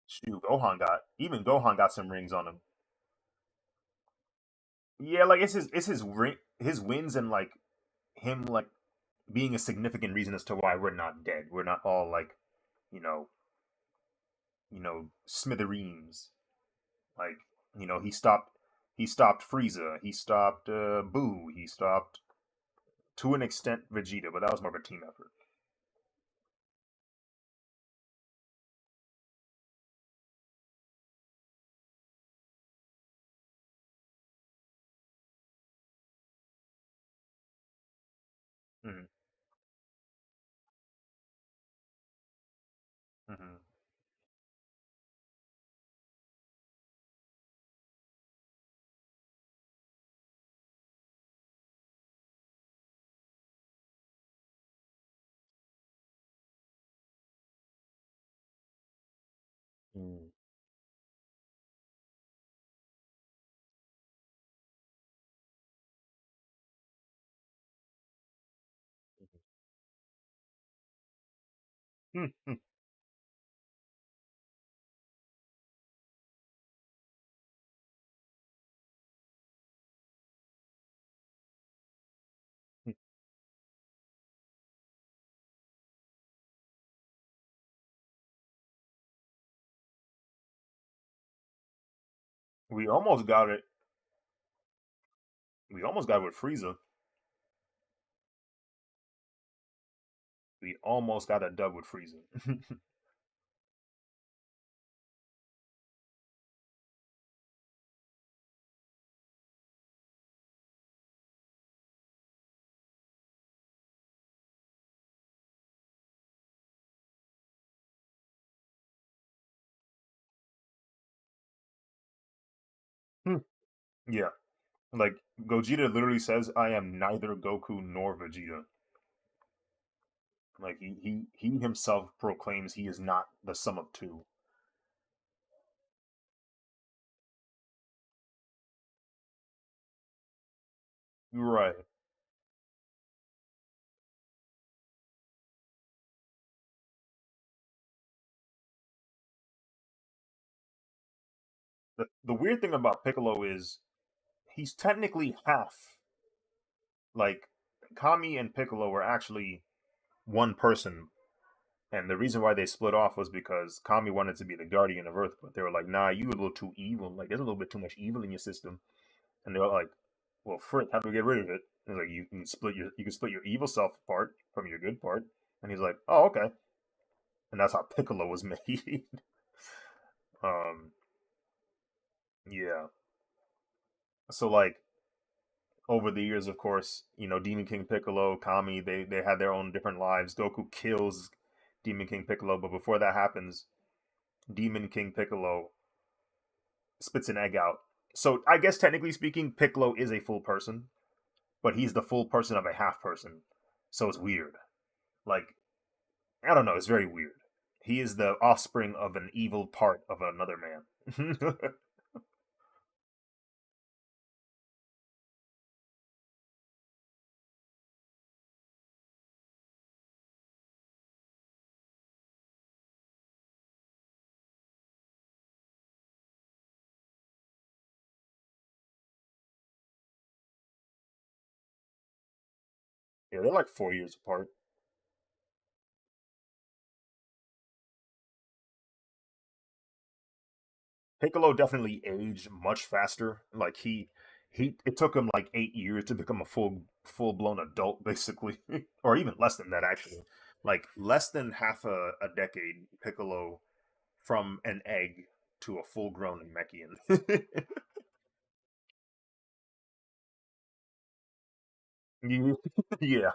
Shoot, Gohan got some rings on him. Yeah, like it's his ring, his wins, and like him like being a significant reason as to why we're not dead. We're not all like, you know, smithereens. Like, he stopped Frieza, he stopped Boo, he stopped to an extent Vegeta, but that was more of a team effort. Hmm. Hmm. Mm. Hmm. We almost got it. We almost got it with Frieza. We almost got a dub with Frieza. Hmm. Yeah, like Gogeta literally says, "I am neither Goku nor Vegeta." Like he himself proclaims he is not the sum of two. Right. The weird thing about Piccolo is he's technically half. Like Kami and Piccolo were actually one person, and the reason why they split off was because Kami wanted to be the guardian of Earth, but they were like, "Nah, you a little too evil. Like, there's a little bit too much evil in your system." And they were like, "Well, frick, how do we get rid of it?" And like, "You can split your evil self apart from your good part." And he's like, "Oh, okay." And that's how Piccolo was made. um, yeah. So like over the years, of course, Demon King Piccolo, Kami, they had their own different lives. Goku kills Demon King Piccolo, but before that happens, Demon King Piccolo spits an egg out. So I guess technically speaking, Piccolo is a full person, but he's the full person of a half person. So it's weird. Like, I don't know, it's very weird. He is the offspring of an evil part of another man. Yeah, they're like 4 years apart. Piccolo definitely aged much faster. Like he it took him like 8 years to become a full blown adult, basically, or even less than that actually. Like less than half a decade, Piccolo from an egg to a full grown Namekian. Yeah.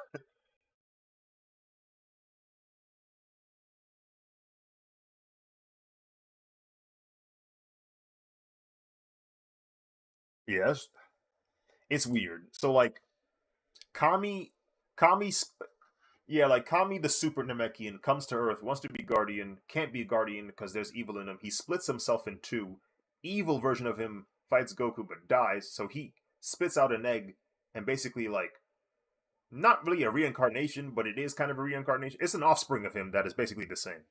Yes, it's weird. So like Kami, Kami, yeah, like Kami the Super Namekian comes to Earth, wants to be Guardian, can't be Guardian because there's evil in him. He splits himself in two. Evil version of him fights Goku but dies, so he spits out an egg and basically like not really a reincarnation, but it is kind of a reincarnation. It's an offspring of him that is basically the same.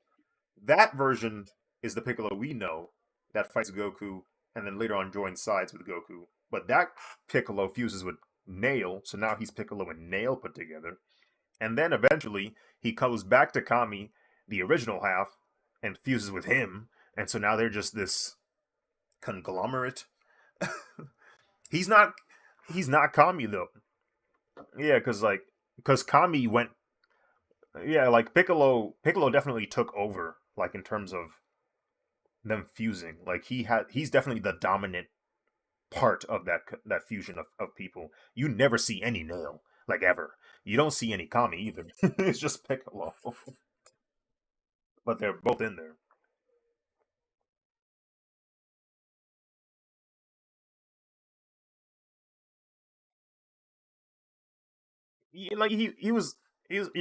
That version is the Piccolo we know that fights Goku and then later on joins sides with Goku. But that Piccolo fuses with Nail, so now he's Piccolo and Nail put together. And then eventually he comes back to Kami, the original half, and fuses with him. and so now they're just this conglomerate. he's not he's not Kami though. Yeah, because Kami went. Yeah, like Piccolo definitely took over, like in terms of them fusing. Like he's definitely the dominant part of that fusion of people. You never see any Nail, like ever. You don't see any Kami either. It's just Piccolo, but they're both in there. Like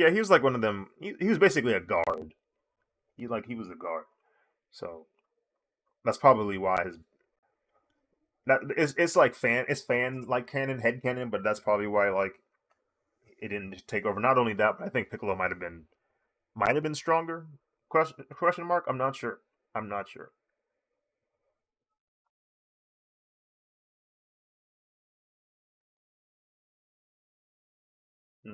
he was like one of them. He was basically a guard. He was a guard. So that's probably why his that it's like fan like canon head canon, but that's probably why like it didn't take over. Not only that, but I think Piccolo might have been stronger. Question mark? I'm not sure. I'm not sure. Hmm.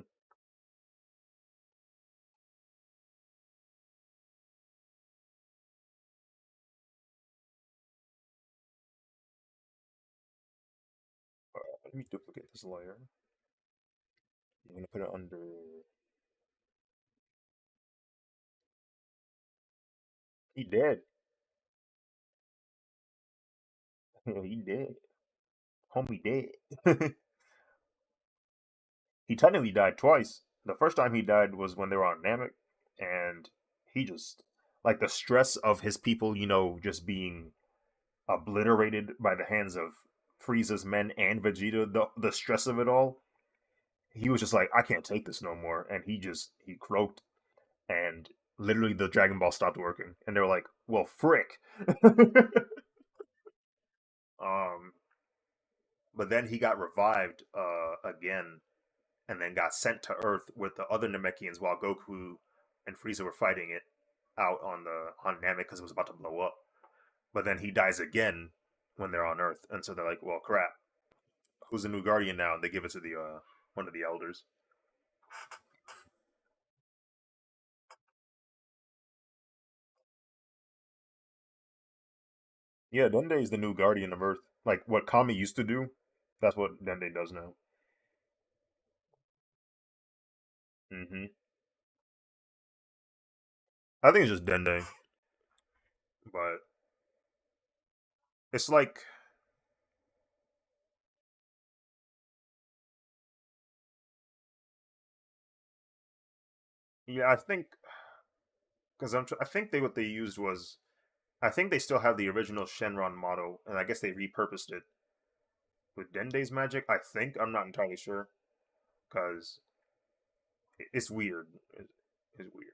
Let me duplicate this layer. I'm gonna put it under. He dead. He dead. Homie dead. He technically died twice. The first time he died was when they were on Namek, and he just like the stress of his people, just being obliterated by the hands of Frieza's men and Vegeta. The stress of it all, he was just like, I can't take this no more, and he croaked, and literally the Dragon Ball stopped working, and they were like, well, frick. um, but then he got revived again and then got sent to Earth with the other Namekians while Goku and Frieza were fighting it out on Namek because it was about to blow up. But then he dies again when they're on Earth, and so they're like, "Well, crap, who's the new Guardian now?" And they give it to the one of the elders. Yeah, Dende is the new Guardian of Earth. Like what Kami used to do, that's what Dende does now. hmm I think it's just Dende, but it's like, yeah, I think because I think what they used was I think they still have the original Shenron model, and I guess they repurposed it with Dende's magic. I think I'm not entirely sure because it's weird. It's weird.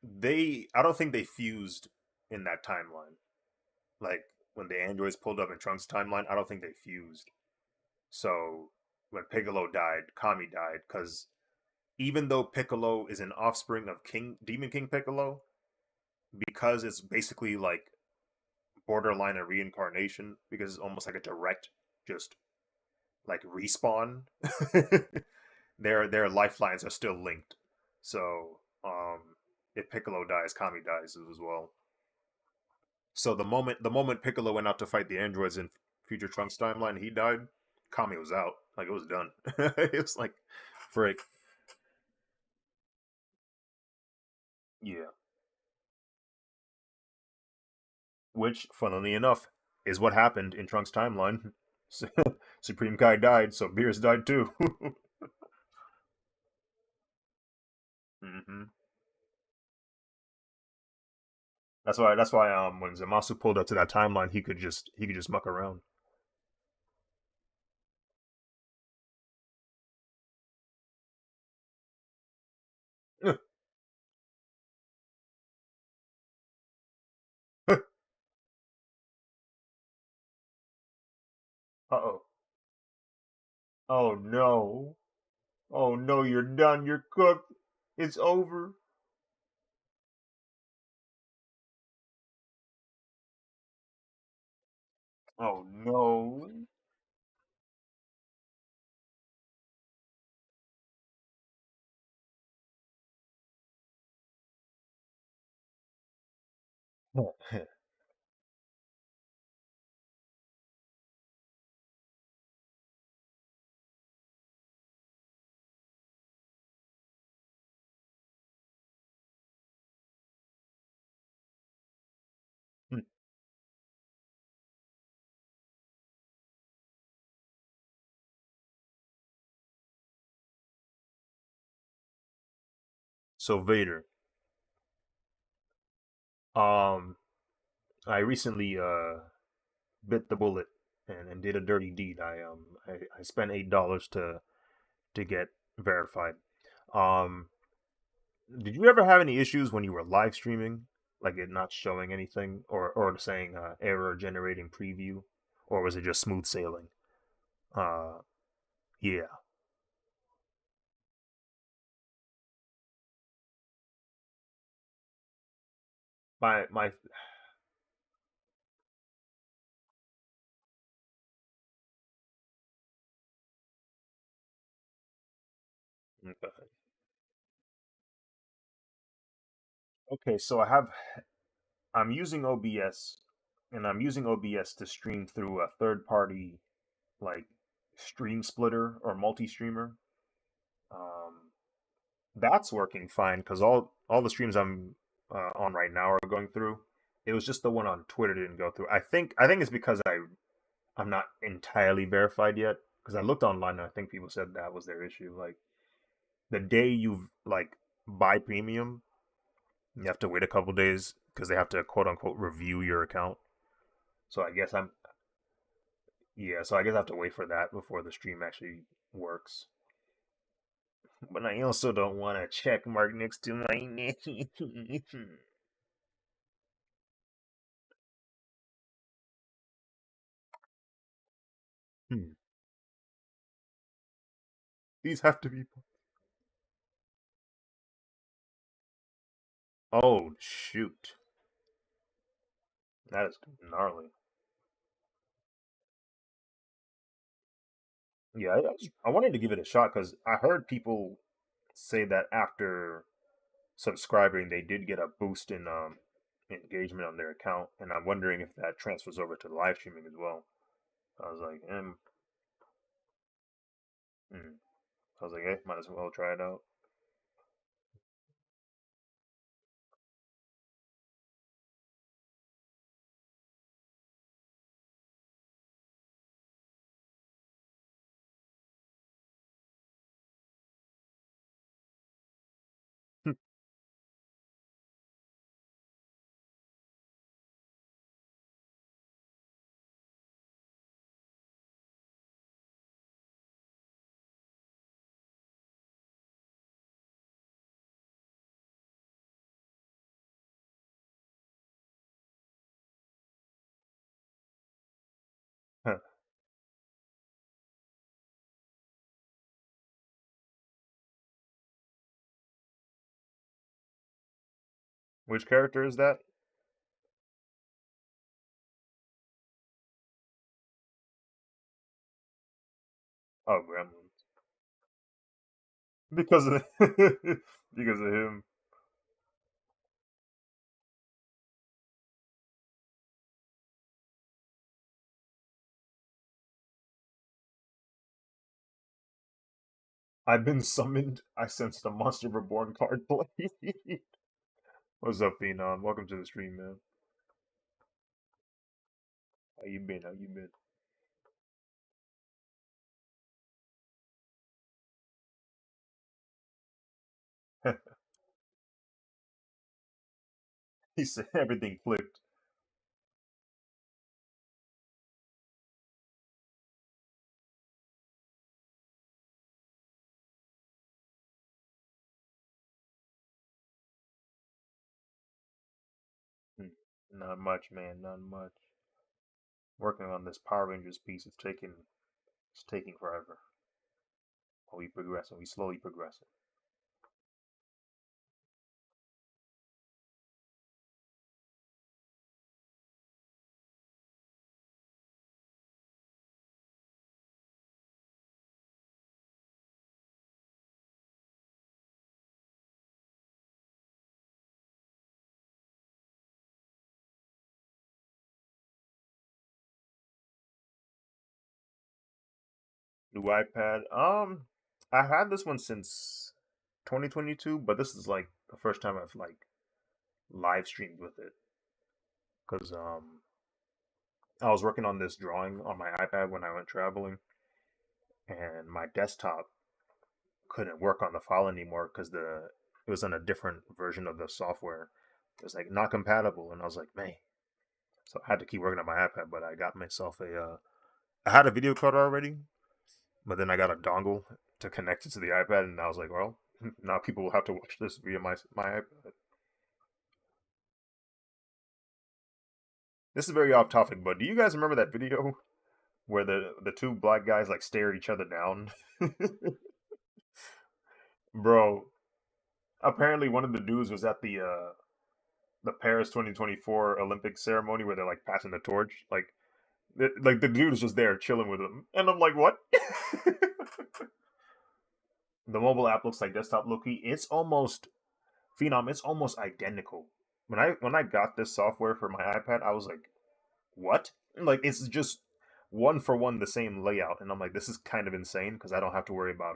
They I don't think they fused in that timeline. Like when the androids pulled up in Trunks' timeline, I don't think they fused. So when Piccolo died, Kami died because even though Piccolo is an offspring of Demon King Piccolo, because it's basically like borderline a reincarnation because it's almost like a direct just like respawn. Their lifelines are still linked. So if Piccolo dies, Kami dies as well. So the moment Piccolo went out to fight the androids in Future Trunks timeline, he died. Kami was out. Like it was done. It was like, frick. Yeah. Which, funnily enough, is what happened in Trunks timeline. Supreme Kai died, so Beerus died too. hmm That's why when Zamasu pulled up to that timeline, he could just muck around. Uh-oh. Oh no. Oh no, you're done. You're cooked. It's over. Oh no. So Vader, um, I recently bit the bullet and did a dirty deed. I spent $8 to get verified. Um, did you ever have any issues when you were live streaming, like it not showing anything, or saying error generating preview, or was it just smooth sailing? Uh, yeah. My okay. Okay, so I'm using OBS, and I'm using OBS to stream through a third party like stream splitter or multi-streamer. Um, that's working fine because all the streams I'm on right now are going through. It was just the one on Twitter didn't go through. I think it's because I'm not entirely verified yet because I looked online and I think people said that was their issue. Like the day you like buy premium, you have to wait a couple days because they have to quote unquote review your account. So I guess I'm yeah. So I guess I have to wait for that before the stream actually works. But I also don't want a check mark next to my name. Hmm. These have to be. Oh shoot, that is gnarly. Yeah, I wanted to give it a shot because I heard people say that after subscribing, they did get a boost in engagement on their account, and I'm wondering if that transfers over to live streaming as well. I was like, mm. I was like, hey, might as well try it out. Which character is that? Oh, Gremlins. Because of because of him. I've been summoned. I sensed a monster reborn card play. What's up, Phenom? Welcome to the stream, man. How you been? How you been? He said everything clicked. Hmm. Not much, man. Not much. Working on this Power Rangers piece. It's taking forever. But we progressing. We slowly progressing. New iPad. I've had this one since 2022, but this is like the first time I've like live streamed with it because I was working on this drawing on my iPad when I went traveling, and my desktop couldn't work on the file anymore because the it was on a different version of the software. It was like not compatible, and I was like, man. So I had to keep working on my iPad, but I got myself a. I had a video card already, but then I got a dongle to connect it to the iPad, and I was like, well, now people will have to watch this via my iPad. This is very off topic, but do you guys remember that video where the two black guys like stare each other down? Bro, apparently one of the dudes was at the Paris 2024 Olympic ceremony where they're like passing the torch. Like the dude is just there chilling with them, and I'm like, what? The mobile app looks like desktop Loki. It's almost Phenom. It's almost identical. When I got this software for my iPad, I was like, what? Like it's just one for one the same layout, and I'm like, this is kind of insane because I don't have to worry about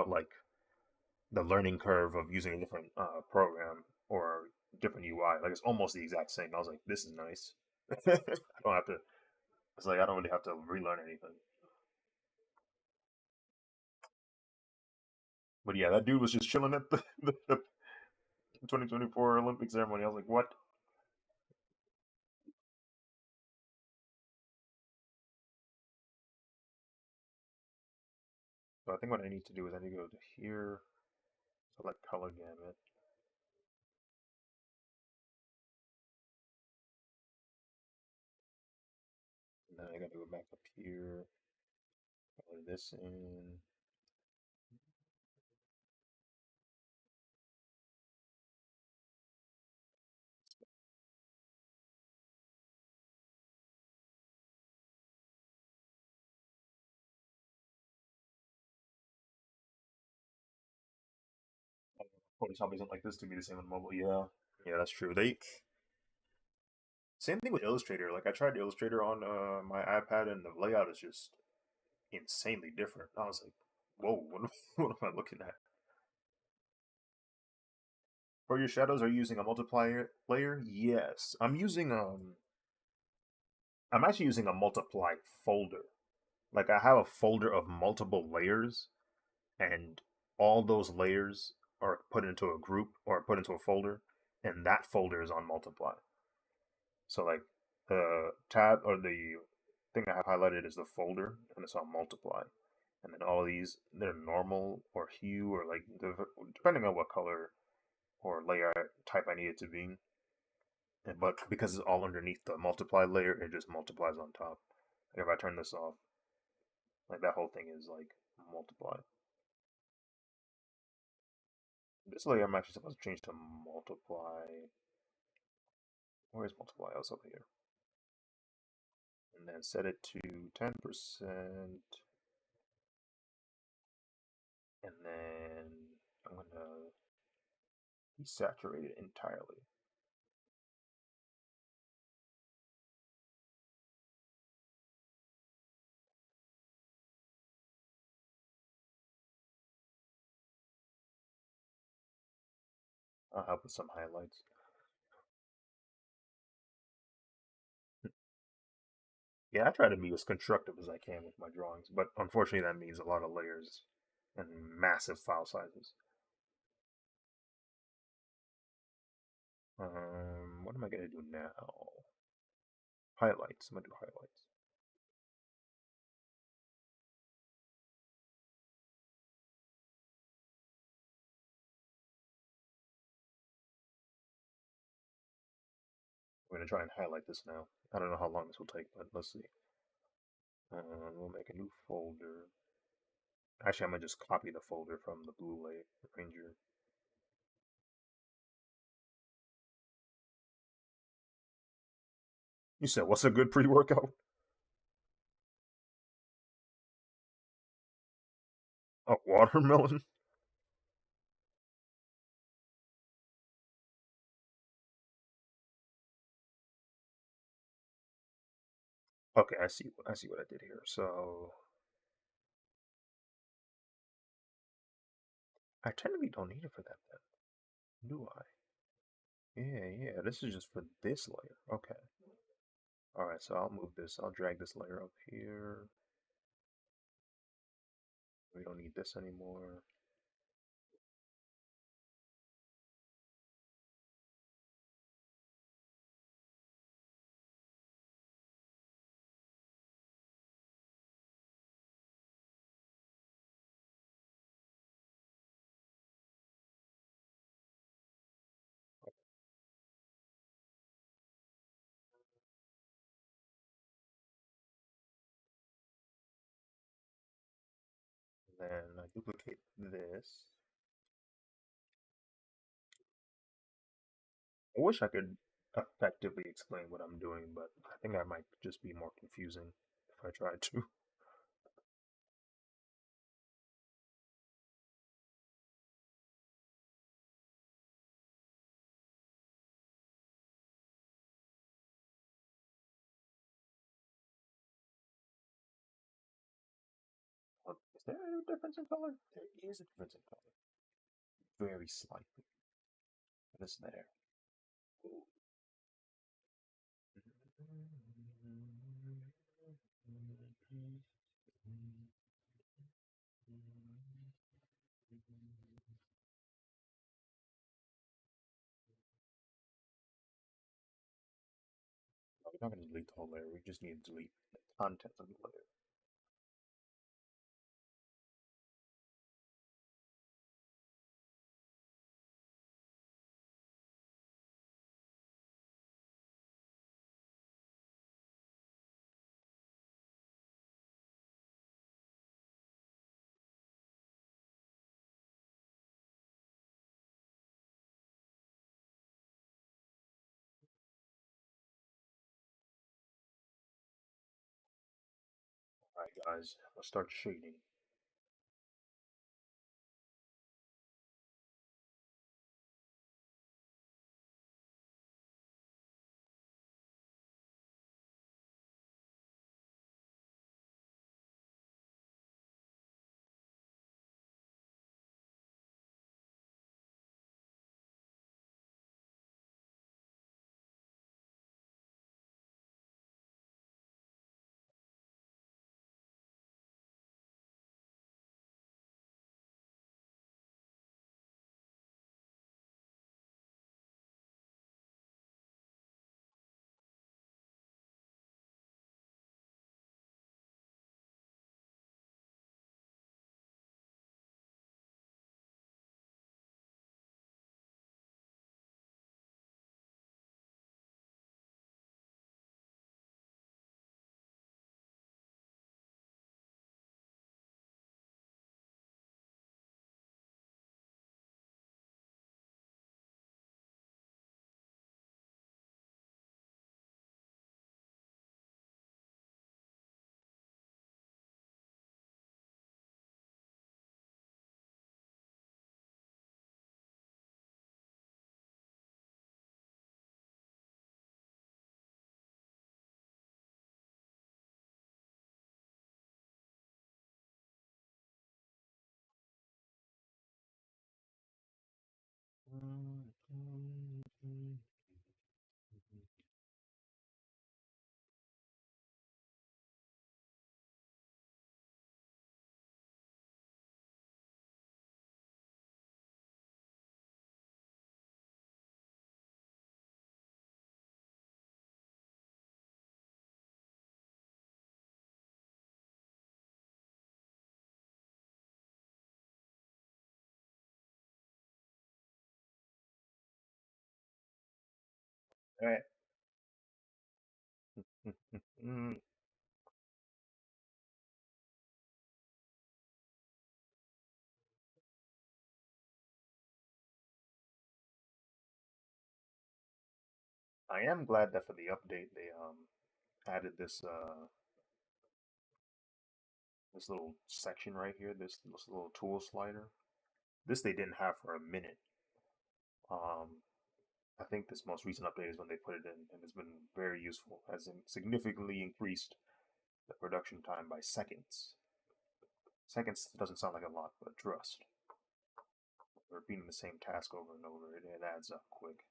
like the learning curve of using a different program or different UI. Like it's almost the exact same. I was like, this is nice. I don't have to. It's like I don't really have to relearn anything. But yeah, that dude was just chilling at the 2024 Olympic ceremony. I was like, what? So I think what I need to do is I need to go to here, select color gamut, and then I got to go back up here, color this in. Photoshop isn't like this to be the same on mobile. Yeah, yeah, that's true. They same thing with Illustrator. Like I tried Illustrator on my iPad, and the layout is just insanely different. I was like, whoa, what, what am I looking at? For your shadows, are you using a multiplier layer? Yes, I'm actually using a multiply folder. Like I have a folder of multiple layers, and all those layers are put into a group or put into a folder, and that folder is on multiply. So like the tab or the thing I have highlighted is the folder, and it's on multiply. And then all these they're normal or hue or like depending on what color or layer type I need it to be. And, but because it's all underneath the multiply layer, it just multiplies on top. Like if I turn this off, like that whole thing is like multiply. This layer I'm actually supposed to change to multiply. Where's multiply? I was over here. And then set it to 10%. And then I'm going to desaturate it entirely. I'll help with some highlights. Yeah, I try to be as constructive as I can with my drawings, but unfortunately that means a lot of layers and massive file sizes. What am I gonna do now? Highlights. I'm gonna do highlights. I'm gonna try and highlight this now. I don't know how long this will take, but let's see. We'll make a new folder. Actually, I'm gonna just copy the folder from the Blue Lake Ranger. You said, what's a good pre-workout? A watermelon? Okay, I see. I see what I did here. So I technically don't need it for that then, do I? Yeah, yeah. This is just for this layer. Okay. All right. So I'll move this. I'll drag this layer up here. We don't need this anymore. Then I duplicate this. I wish I could effectively explain what I'm doing, but I think I might just be more confusing if I tried to. Is there any difference in color? There is a difference in color. Very slightly. But it's there. Ooh. No, we're not going to delete the whole layer. We just need to delete the contents of the layer. Alright, guys, let's start shading. Alright. I am glad that for the update they added this little section right here, this little tool slider. This they didn't have for a minute. Um I think this most recent update is when they put it in, and it's been very useful, as in significantly increased the production time by seconds. Seconds doesn't sound like a lot, but trust. Repeating the same task over and over, it adds up quick.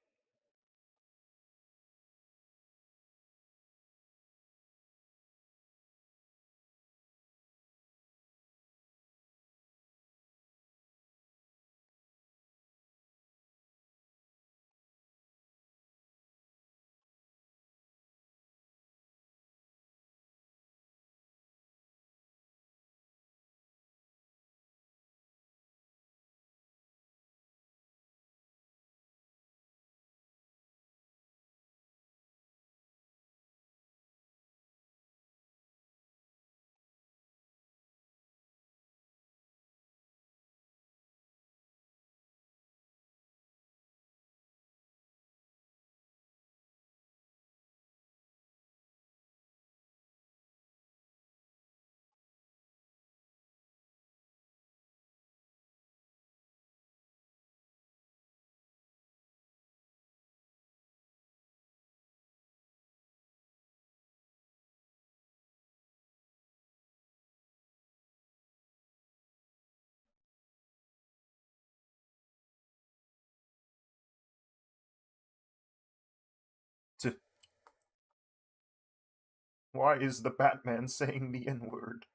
Why is the Batman saying the N word?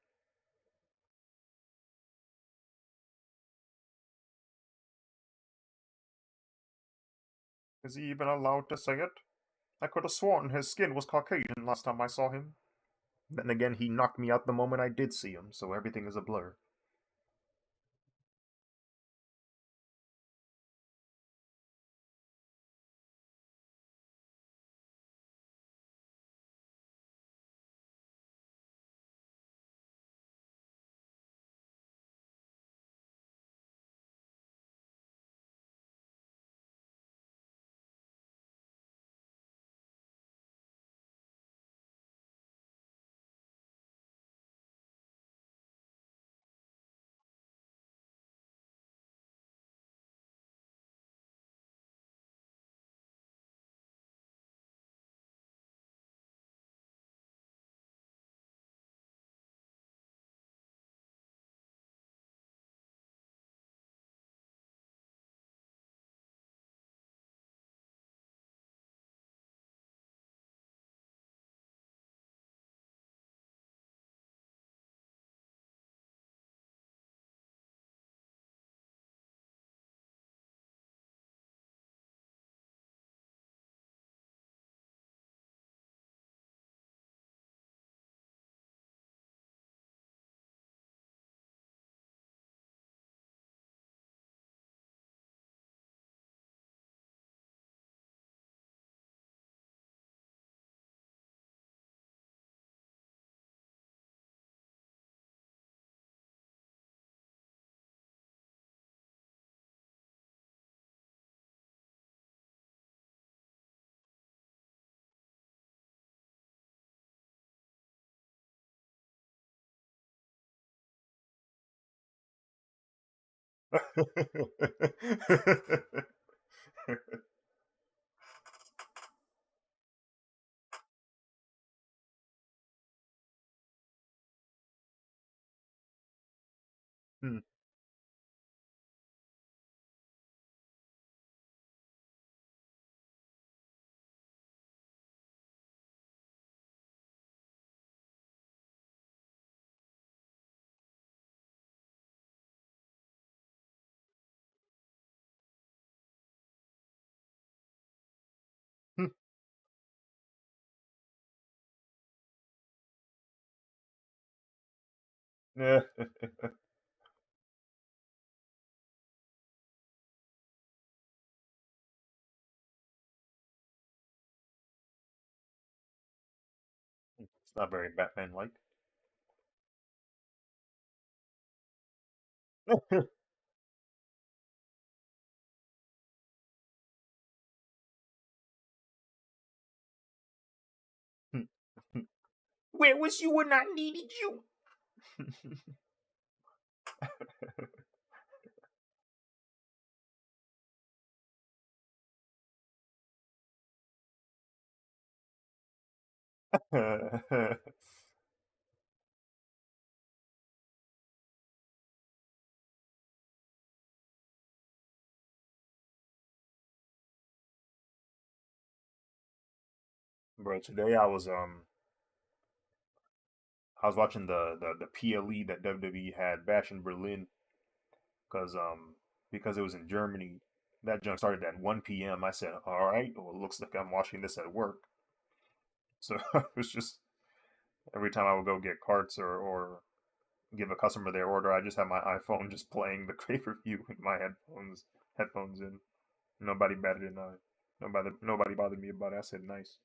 Is he even allowed to say it? I could have sworn his skin was Caucasian last time I saw him. Then again, he knocked me out the moment I did see him, so everything is a blur. Hmm. Hmm. Yeah. It's not very Batman-like. Where was you when I needed you? Bro, today I was watching the PLE that WWE had bash in Berlin because because it was in Germany. That junk started at 1 p.m. I said, all right, well, it looks like I'm watching this at work. So it was just every time I would go get carts or give a customer their order, I just have my iPhone just playing the pay-per-view with my headphones in. Nobody batted an eye. Nobody bothered me about it. I said nice.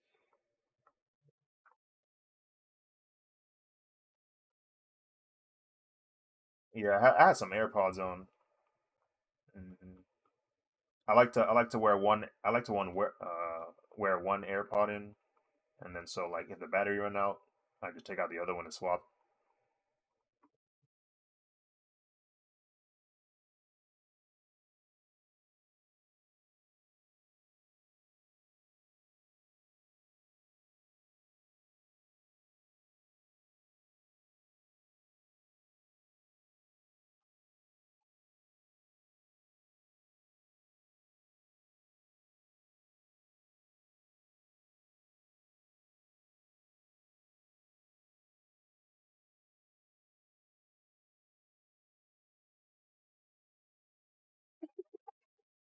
Yeah, I had some AirPods on. Hmm. I like to wear one. I like to wear one AirPod in, and then so like if the battery run out, I just take out the other one and swap.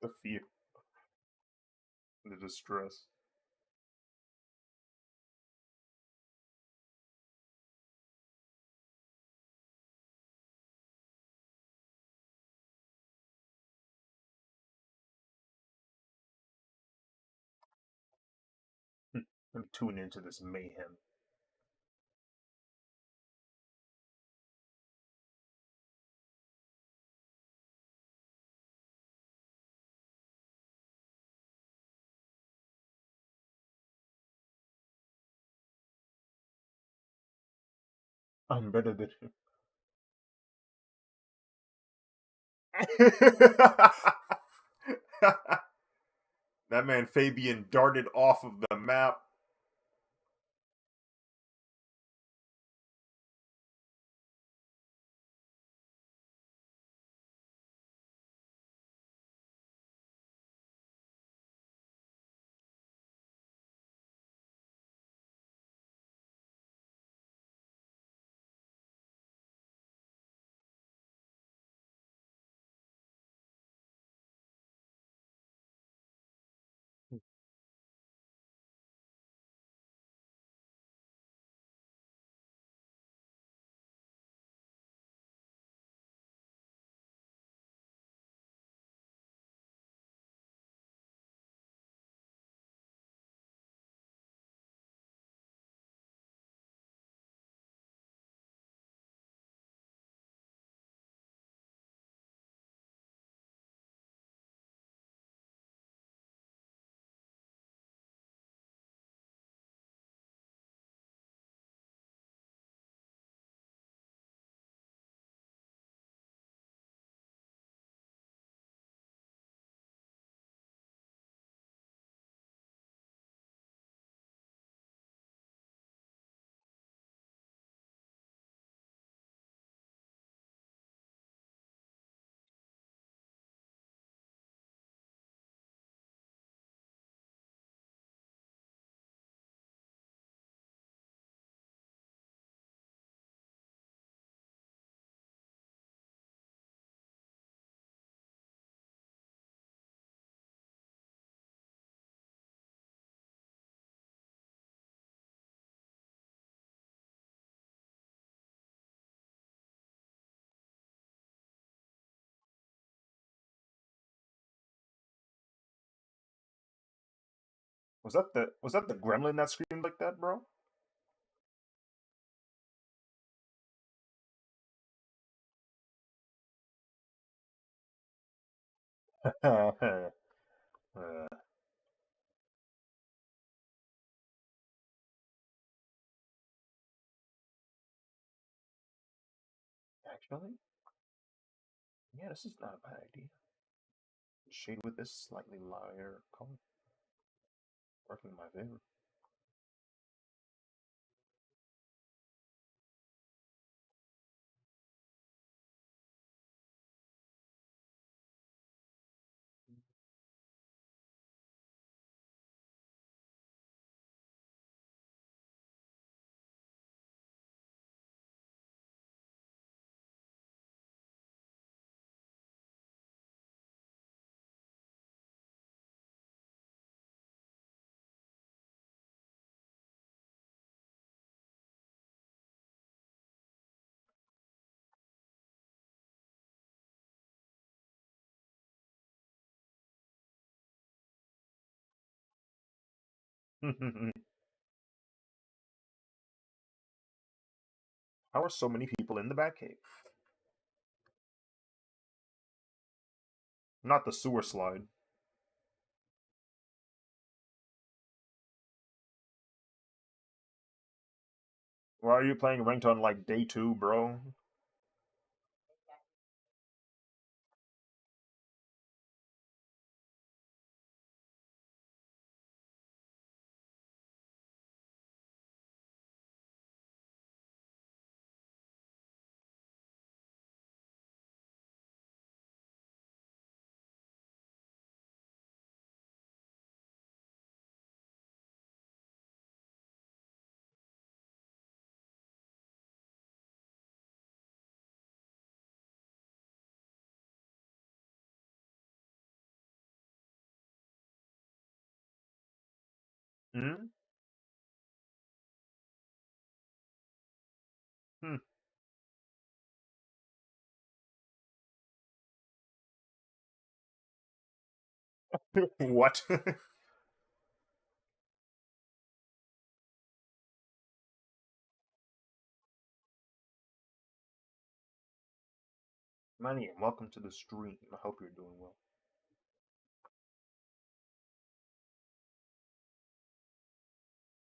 The fear, the distress. I'm tuning into this mayhem. I'm better than him. That man Fabian darted off of the map. Was that the gremlin that screamed like that, bro? Uh, actually, yeah, this is not a bad idea. Shade with this slightly lighter color, working in my favor. How are so many people in the Batcave? Not the sewer slide. Why are you playing ranked on like day two, bro? Hmm? Hmm. What? Manny, welcome to the stream. I hope you're doing well.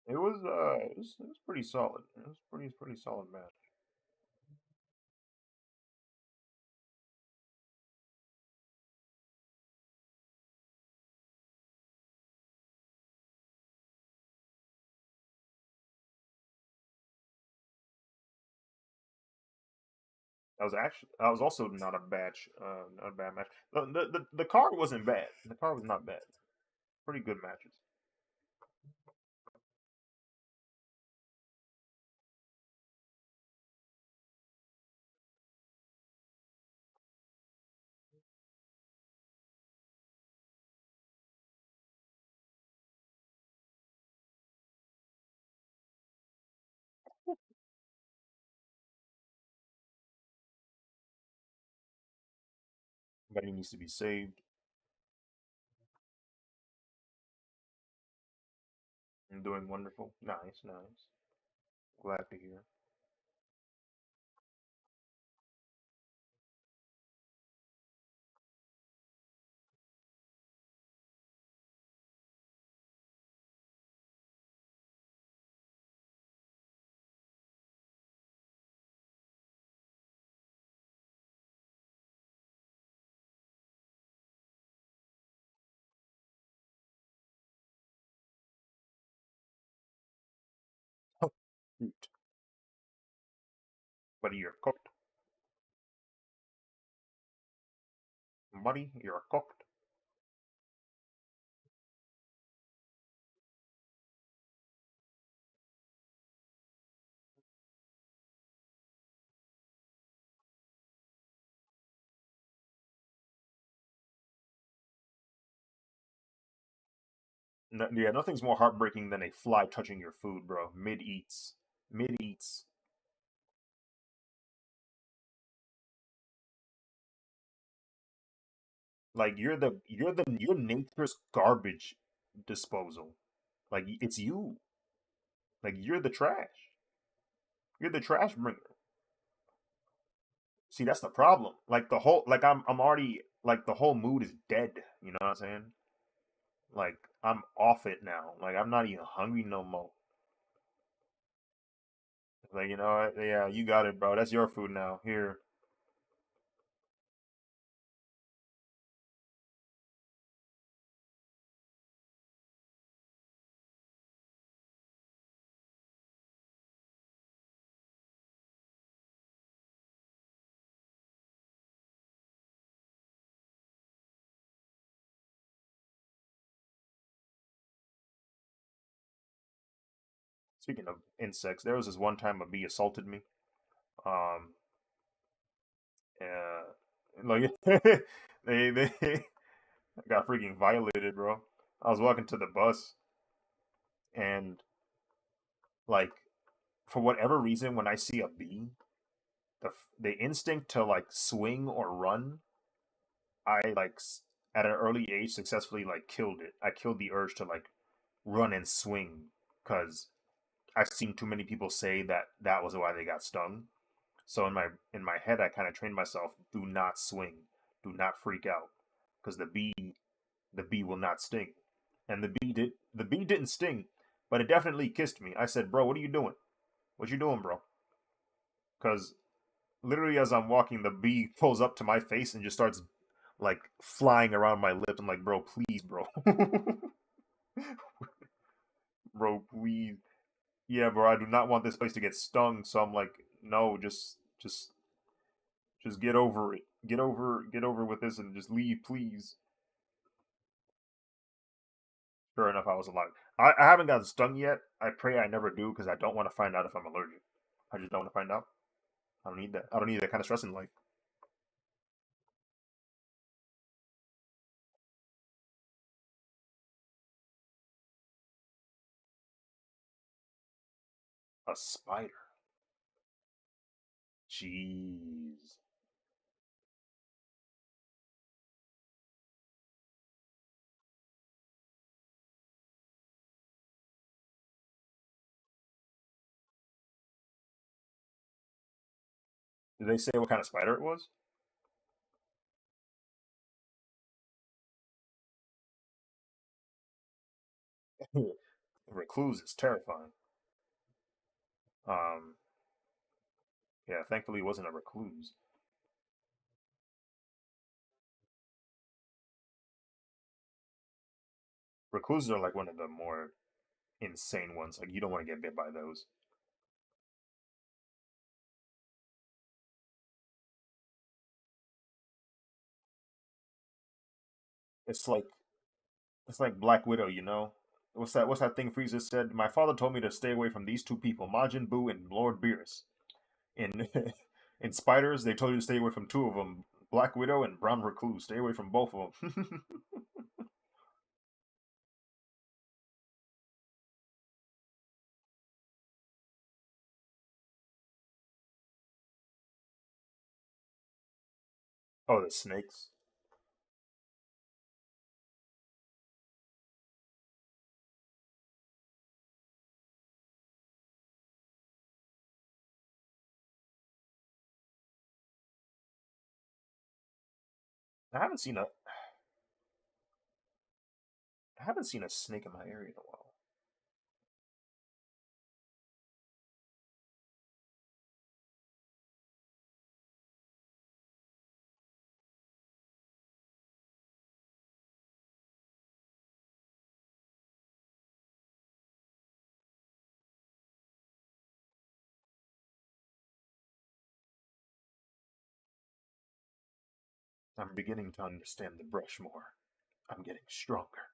It was pretty solid. It was pretty solid match. That was also not a bad match. The card wasn't bad. The card was not bad. Pretty good matches. But he needs to be saved. And doing wonderful. Nice, nice. Glad to hear. Shoot. Buddy, you're cooked. Buddy, you're cooked. No, yeah, nothing's more heartbreaking than a fly touching your food, bro. Mid eats. Mid eats. Like you're nature's garbage disposal. Like it's you. Like you're the trash. You're the trash bringer. See, that's the problem. Like the whole like I'm already like the whole mood is dead. You know what I'm saying? Like I'm off it now. Like I'm not even hungry no more. Like you know what? Yeah, you got it, bro. That's your food now. Here. Speaking of insects, there was this one time a bee assaulted me. Um, like they got freaking violated, bro. I was walking to the bus and like for whatever reason when I see a bee, the instinct to like swing or run, I like at an early age successfully like killed it. I killed the urge to like run and swing because I've seen too many people say that that was why they got stung. So in my head, I kind of trained myself: do not swing, do not freak out, because the bee will not sting, and the bee didn't sting, but it definitely kissed me. I said, "Bro, what are you doing? What you doing, bro?" Because literally as I'm walking, the bee pulls up to my face and just starts like flying around my lips. I'm like, "Bro, please, bro, bro, please." Yeah, bro, I do not want this place to get stung. So I'm like, no, just get over it. Get over with this and just leave, please. Sure enough, I was alive. I haven't gotten stung yet. I pray I never do because I don't want to find out if I'm allergic. I just don't want to find out. I don't need that. I don't need that kind of stress in life. A spider. Jeez. Did they say what kind of spider it was? Recluse is terrifying. Um, yeah, thankfully it wasn't a recluse. Recluses are like one of the more insane ones. Like you don't want to get bit by those. It's like it's like Black Widow, you know. What's that thing Frieza said? My father told me to stay away from these two people, Majin Buu and Lord Beerus. In in spiders, they told you to stay away from two of them, Black Widow and Brown Recluse. Stay away from both of them. Oh, the snakes. I haven't seen a I haven't seen a snake in my area in a while. I'm beginning to understand the brush more. I'm getting stronger.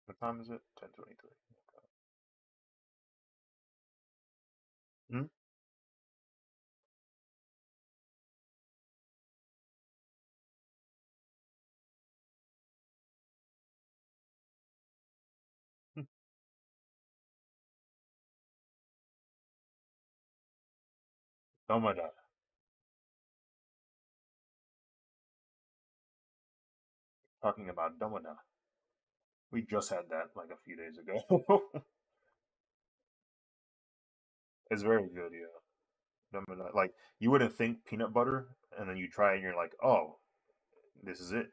What time is it? 10:23. Hmm? Oh my god. Talking about Domina. We just had that like a few days ago. It's very good, yeah. Domina, like you wouldn't think peanut butter, and then you try it and you're like, oh, this is it.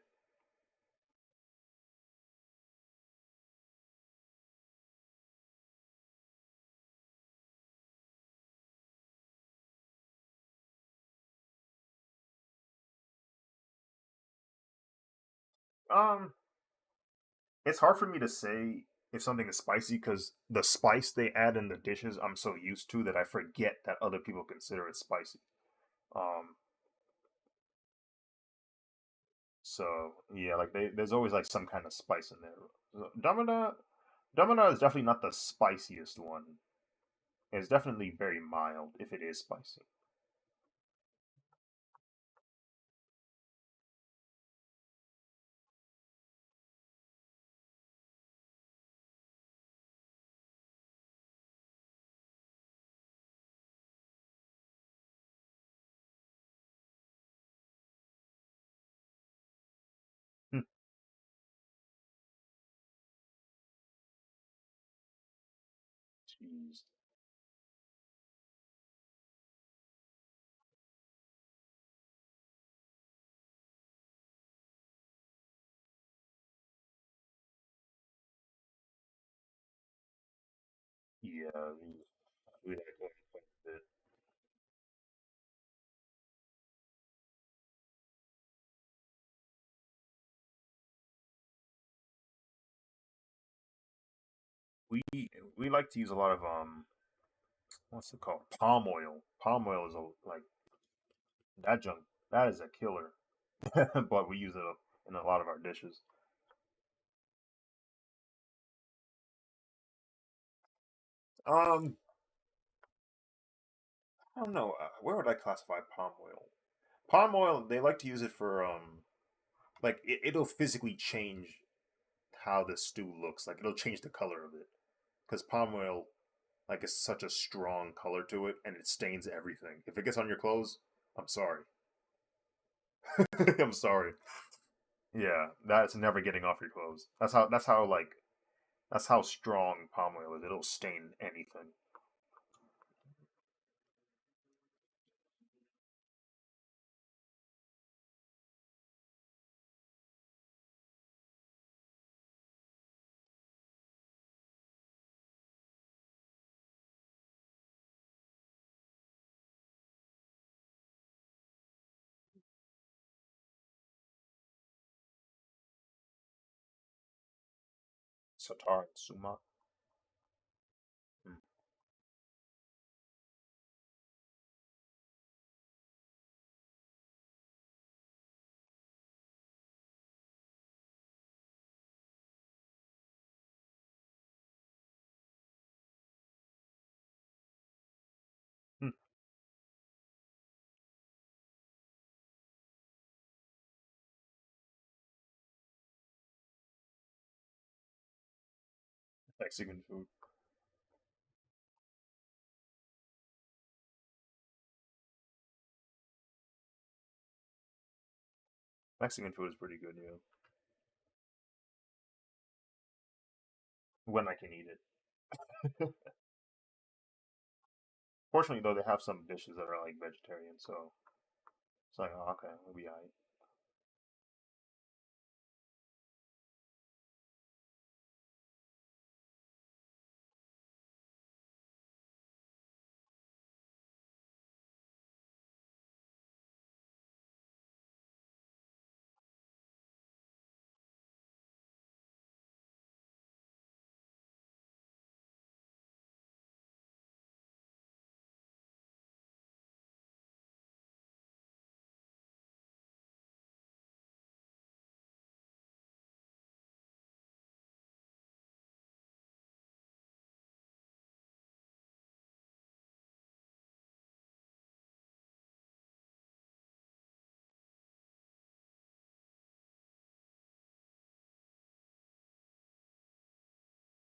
Um, it's hard for me to say if something is spicy because the spice they add in the dishes I'm so used to that I forget that other people consider it spicy. Um, so yeah, like there's always like some kind of spice in there. So, Domina is definitely not the spiciest one. It's definitely very mild if it is spicy. Hmm, jeez. Yeah, we had quite a bit. We we like to use a lot of what's it called? Palm oil. Palm oil is like that junk. That is a killer. But we use it in a lot of our dishes. Um, I don't know. Where would I classify palm oil? Palm oil. They like to use it for like it'll physically change how the stew looks. Like it'll change the color of it because palm oil like it's such a strong color to it, and it stains everything. If it gets on your clothes, I'm sorry. I'm sorry. Yeah, that's never getting off your clothes. That's how strong palm oil is. It'll stain anything. Satar and sumac. Mm. Mm. Mexican food. Mexican food is pretty good, yeah. When I can eat it. Fortunately, though, they have some dishes that are like vegetarian, so it's like, oh, okay, we'll be alright.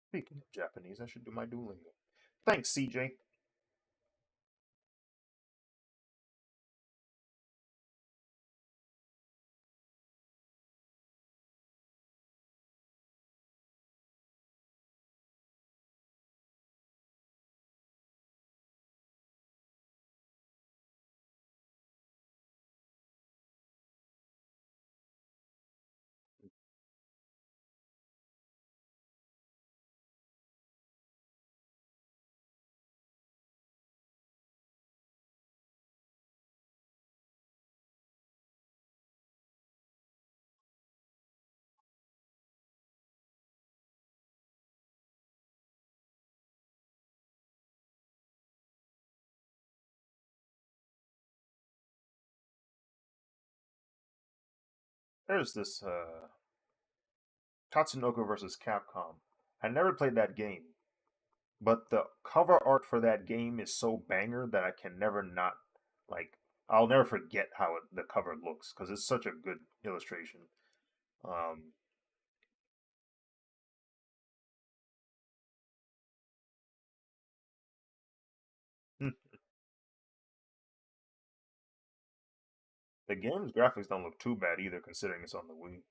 Speaking of Japanese, I should do my Duolingo. Thanks, CJ. There's this Tatsunoko versus Capcom. I never played that game, but the cover art for that game is so banger that I can never not like. I'll never forget how the cover looks because it's such a good illustration. Um, hmm, the game's graphics don't look too bad either, considering it's on the Wii.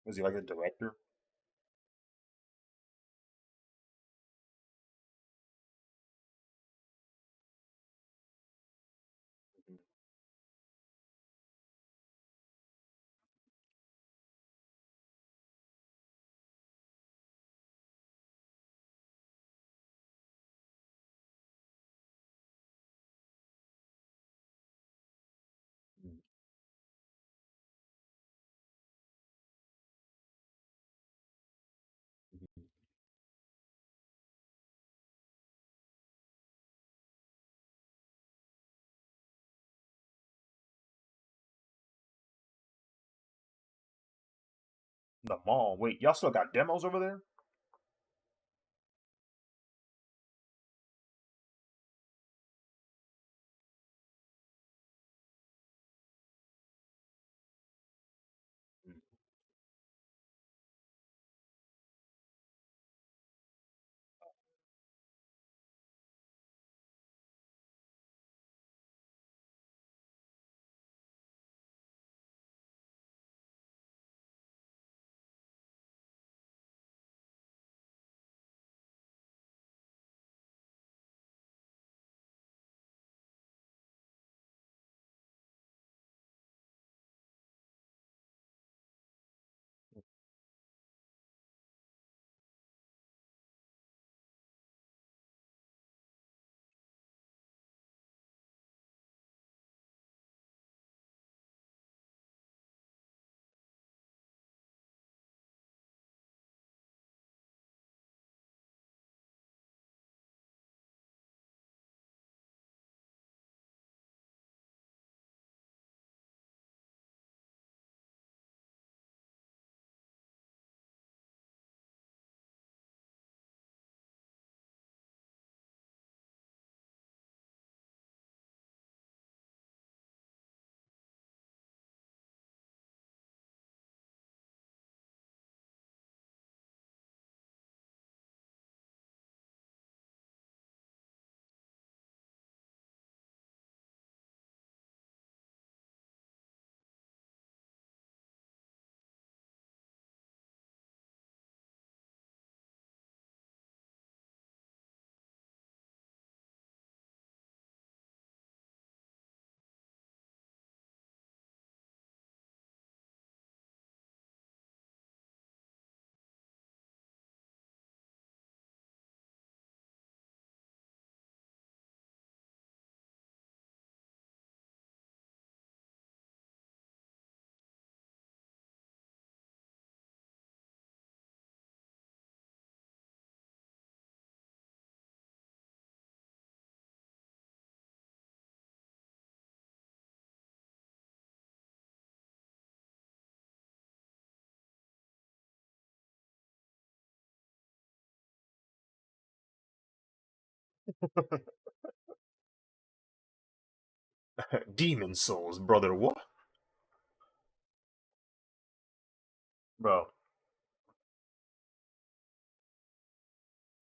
Was he like a director? The mall. Wait, y'all still got demos over there? Demon Souls, brother. What? Bro,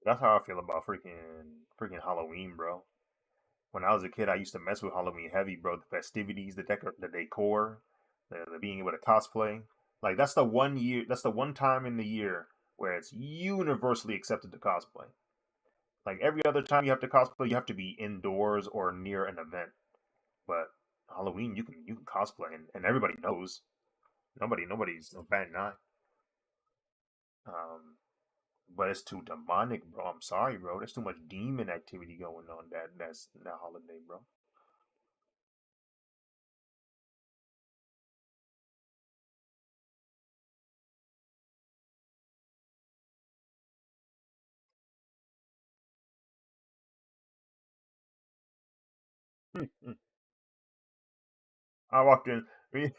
that's how I feel about freaking Halloween, bro. When I was a kid, I used to mess with Halloween heavy, bro. The festivities, the decor, the being able to cosplay. Like that's the one year, that's the one time in the year where it's universally accepted to cosplay. Like every other time you have to cosplay, you have to be indoors or near an event. But Halloween, you can cosplay, and everybody knows. Nobody's a bad night. Um, but it's too demonic, bro. I'm sorry, bro. There's too much demon activity going on that's that holiday, bro. I walked in.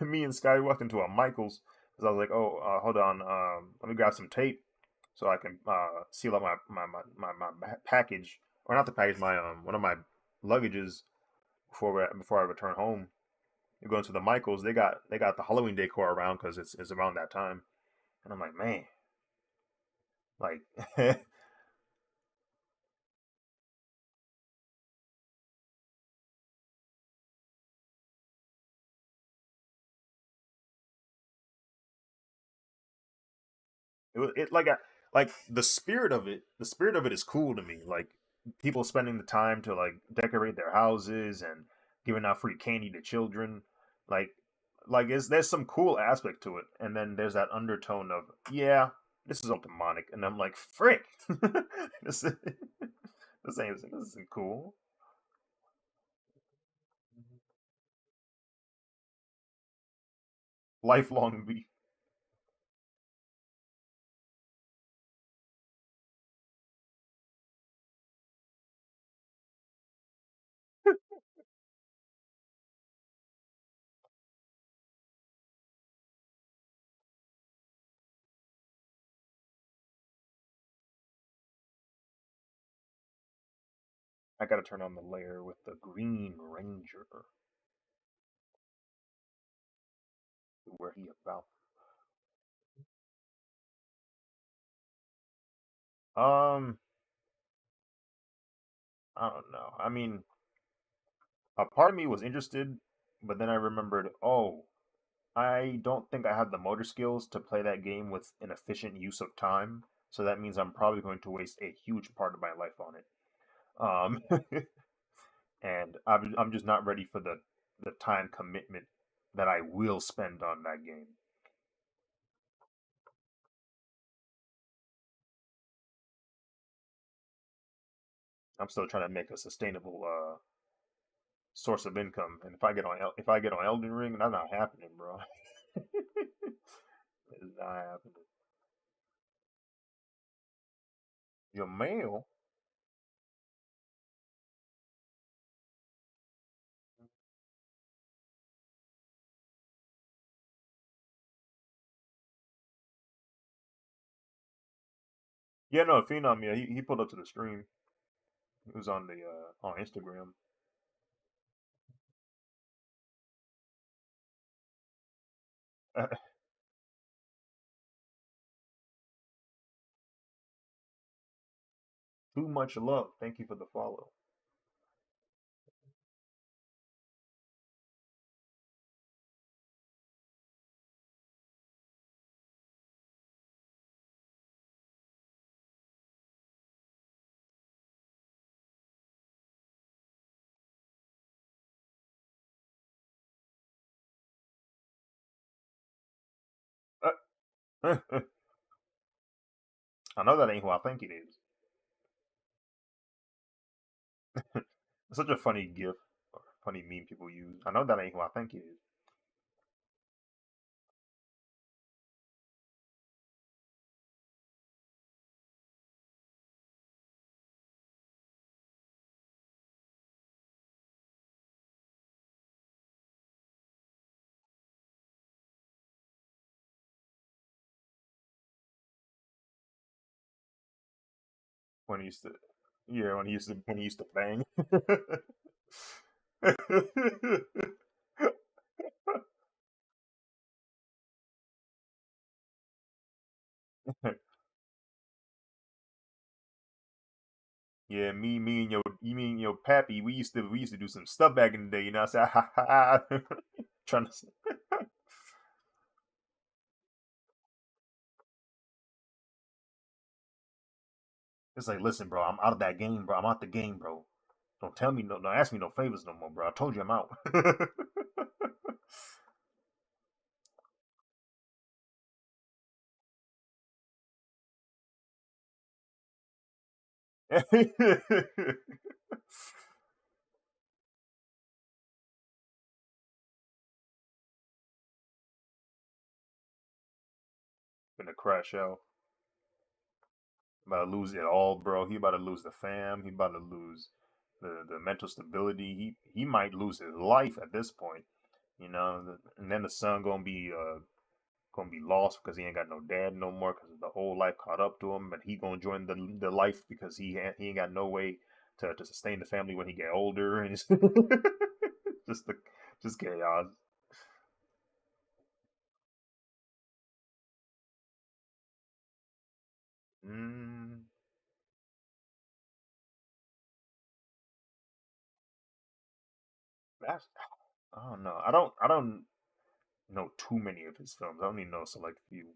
Me and Sky walked into a Michaels because I was like, "Oh, hold on. Let me grab some tape so I can seal up my package, or not the package, my one of my luggages before I return home." You go into the Michaels. They got the Halloween decor around because it's around that time, and I'm like, man, like it like the spirit of it is cool to me. Like people spending the time to like decorate their houses and giving out free candy to children. Like is there's some cool aspect to it, and then there's that undertone of yeah, this is all demonic, and I'm like frick, this is, this isn't cool. Lifelong beef. I gotta turn on the layer with the Green Ranger. Where he about? Um, I don't know. I mean, a part of me was interested, but then I remembered, oh, I don't think I have the motor skills to play that game with an efficient use of time. So that means I'm probably going to waste a huge part of my life on it. And I'm just not ready for the time commitment that I will spend on that game. I'm still trying to make a sustainable source of income, and if I get on Elden Ring, that's not happening, bro. It's not happening. Your mail? Yeah, no, Phenom. Yeah, he pulled up to the stream. It was on the on Instagram. Too much love. Thank you for the follow. I know that ain't who I think it is. It's such a funny gif, or funny meme people use. I know that ain't who I think it is. When he used to, yeah, when he used to bang. Yeah, me and your pappy, we used to do some stuff back in the day, you know. I said, ha ha ha, trying to. It's like, listen, bro, I'm out of that game, bro. I'm out the game, bro. Don't tell me no, don't ask me no favors no more, bro. I told you I'm out. Gonna crash out. About to lose it all, bro. He about to lose the fam. He about to lose the mental stability. He might lose his life at this point. You know, and then the son gonna be lost because he ain't got no dad no more because the old life caught up to him, and he gonna join the life because he ain't got no way to sustain the family when he get older, and it's just the just chaos. Mm, that's I don't know. I don't know too many of his films. I only know select few.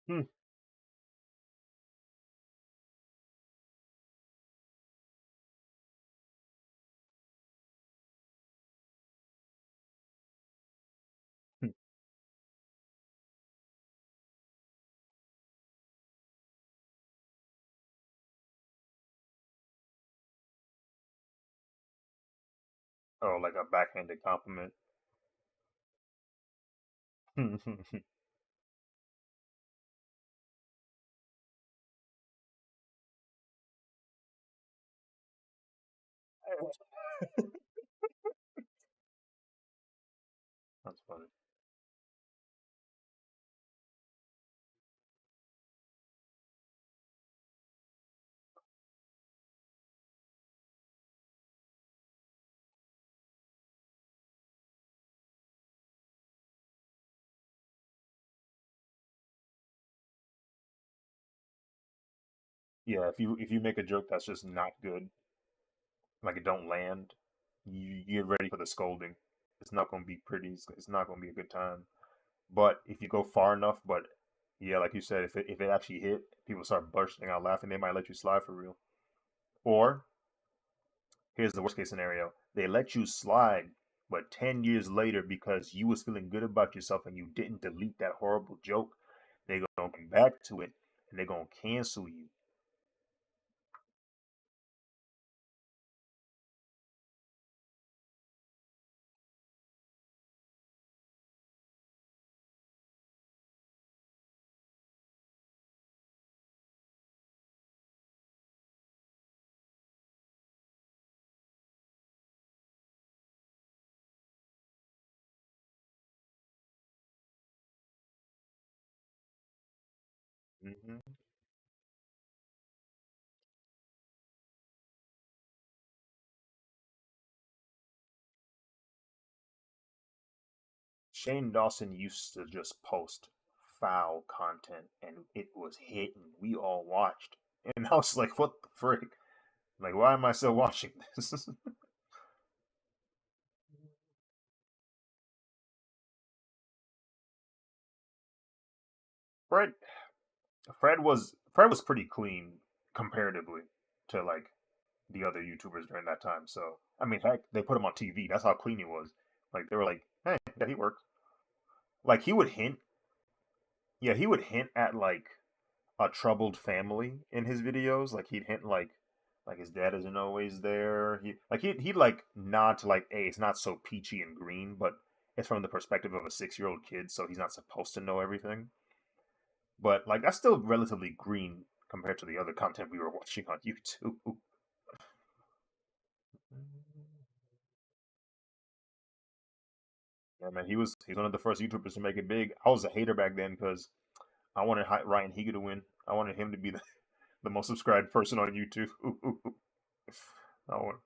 Hmm. Hmm. Oh, like a backhanded compliment. That's funny. Yeah, if you make a joke that's just not good, like it don't land, you get ready for the scolding. It's not gonna be pretty. It's not gonna be a good time. But if you go far enough, but yeah, like you said, if it actually hit, people start bursting out laughing. They might let you slide for real. Or here's the worst case scenario: they let you slide, but 10 years later, because you was feeling good about yourself and you didn't delete that horrible joke, they gonna come back to it and they're gonna cancel you. Hmm. Shane Dawson used to just post foul content and it was hitting. We all watched. And I was like, what the frick? Like, why am I still watching this? Fred Fred was pretty clean comparatively to like the other YouTubers during that time. So I mean, heck, they put him on TV. That's how clean he was. Like they were like, hey, yeah, he worked. Like he would hint, yeah, he would hint at like a troubled family in his videos. Like he'd hint like his dad isn't always there. He'd like nod to like, hey, it's not so peachy and green, but it's from the perspective of a 6-year-old kid, so he's not supposed to know everything. But like that's still relatively green compared to the other content we were watching on YouTube. Yeah, man, he's one of the first YouTubers to make it big. I was a hater back then because I wanted Ryan Higa to win. I wanted him to be the most subscribed person on YouTube. I want,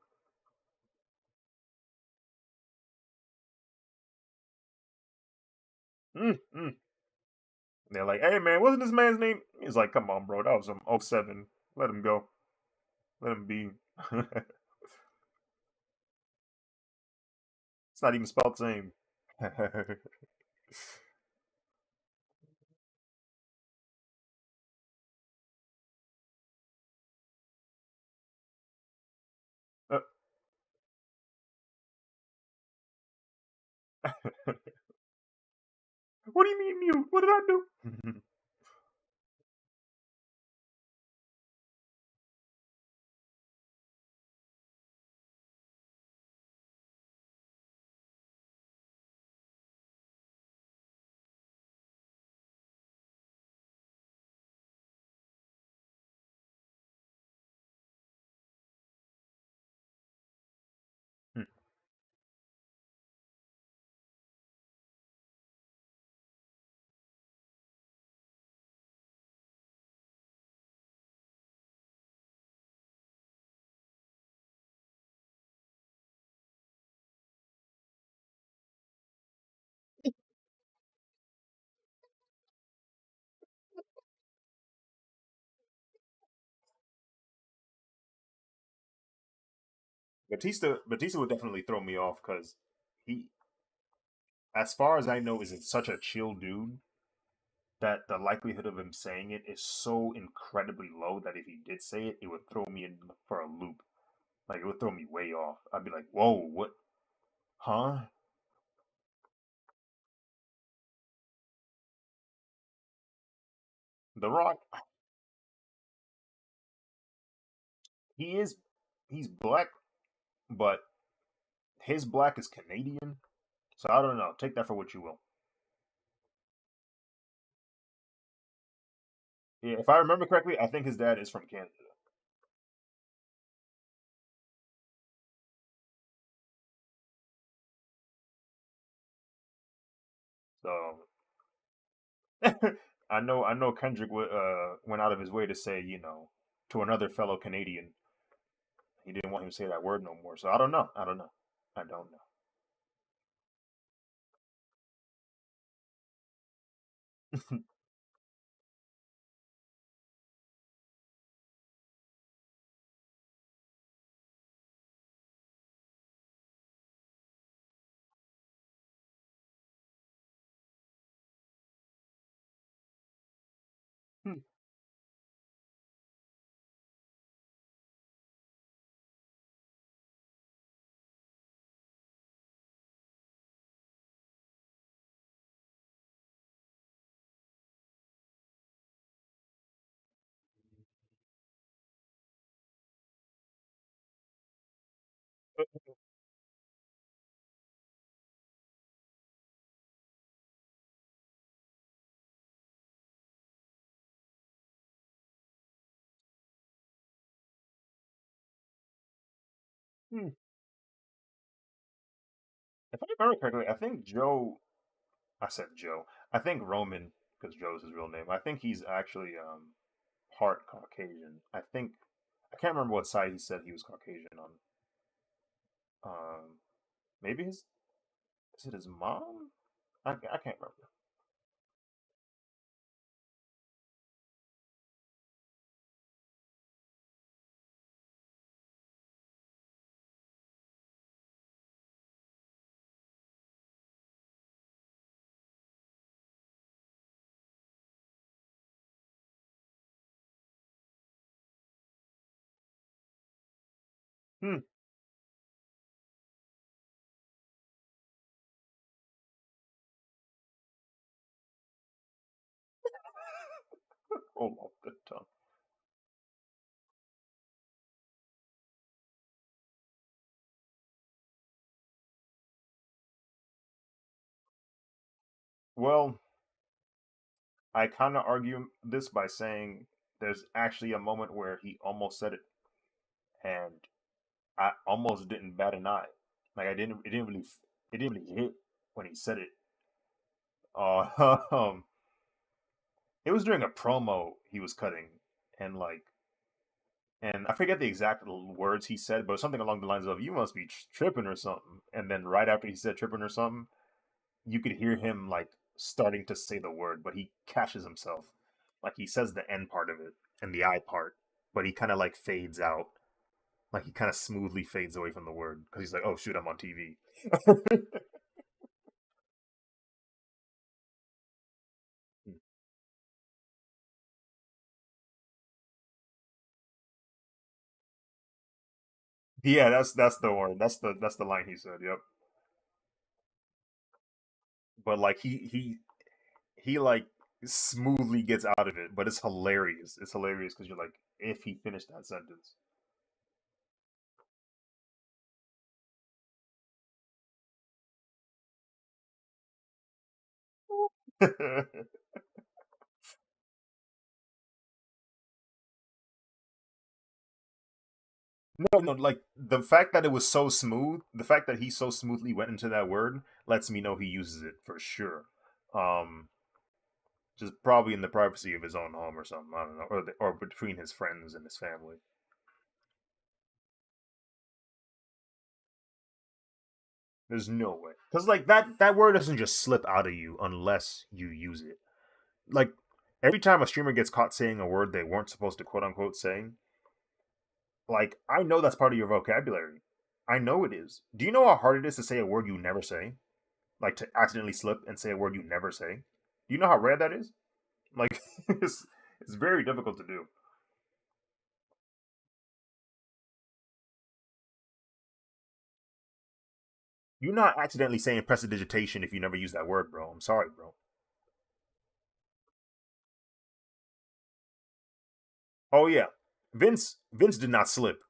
mm. They're like, "Hey man, wasn't this man's name?" He's like, "Come on, bro, that was some '07. Let him go. Let him be." It's not even spelled the same. Uh, what do you mean mute? What did I do? Batista would definitely throw me off because he, as far as I know, is such a chill dude that the likelihood of him saying it is so incredibly low that if he did say it, it would throw me in for a loop. Like it would throw me way off. I'd be like, "Whoa, what? Huh?" The Rock, he is, he's black, but his black is Canadian. So I don't know. Take that for what you will. Yeah, if I remember correctly, I think his dad is from Canada. So I know Kendrick went out of his way to say, to another fellow Canadian, he didn't want him to say that word no more. So I don't know. I don't know. I don't know. Hmm. If I remember correctly, I think Joe. I said Joe. I think Roman, because Joe's his real name. I think he's actually part Caucasian. I can't remember what side he said he was Caucasian on. Um, maybe his is it his mom? I can't remember. Hmm. Roll off the tongue. Well, I kind of argue this by saying there's actually a moment where he almost said it, and I almost didn't bat an eye. Like I didn't. It didn't really. It didn't really hit. when he said it. Uh, um, it was during a promo he was cutting, and and I forget the exact words he said, but something along the lines of "You must be tripping or something." And then right after he said "tripping" or something, you could hear him like starting to say the word, but he catches himself. Like he says the N part of it and the I part, but he kind of like fades out. Like he kind of smoothly fades away from the word because he's like, "Oh shoot, I'm on TV." Yeah, that's the word. That's the line he said. Yep. But like he like smoothly gets out of it, but it's hilarious. It's hilarious because you're like, if he finished that sentence. No, no, like the fact that it was so smooth, the fact that he so smoothly went into that word lets me know he uses it for sure. Um, just probably in the privacy of his own home or something. I don't know, or between his friends and his family. There's no way, because like that word doesn't just slip out of you unless you use it. Like every time a streamer gets caught saying a word they weren't supposed to quote unquote saying, like I know that's part of your vocabulary. I know it is. Do you know how hard it is to say a word you never say? Like to accidentally slip and say a word you never say. Do you know how rare that is? Like it's very difficult to do. You're not accidentally saying prestidigitation if you never use that word, bro. I'm sorry, bro. Oh yeah, Vince did not slip.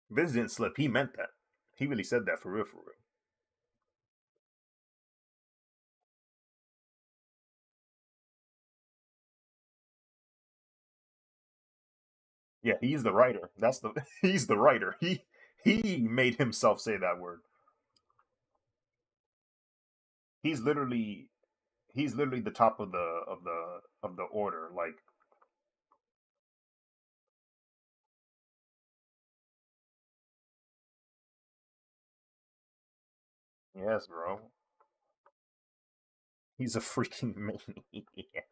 Vince didn't slip. He meant that. He really said that for real, for real. Yeah, he's the writer. That's the he's the writer. He made himself say that word. He's literally he's literally the top of the order. Like yes, bro. He's a freaking maniac.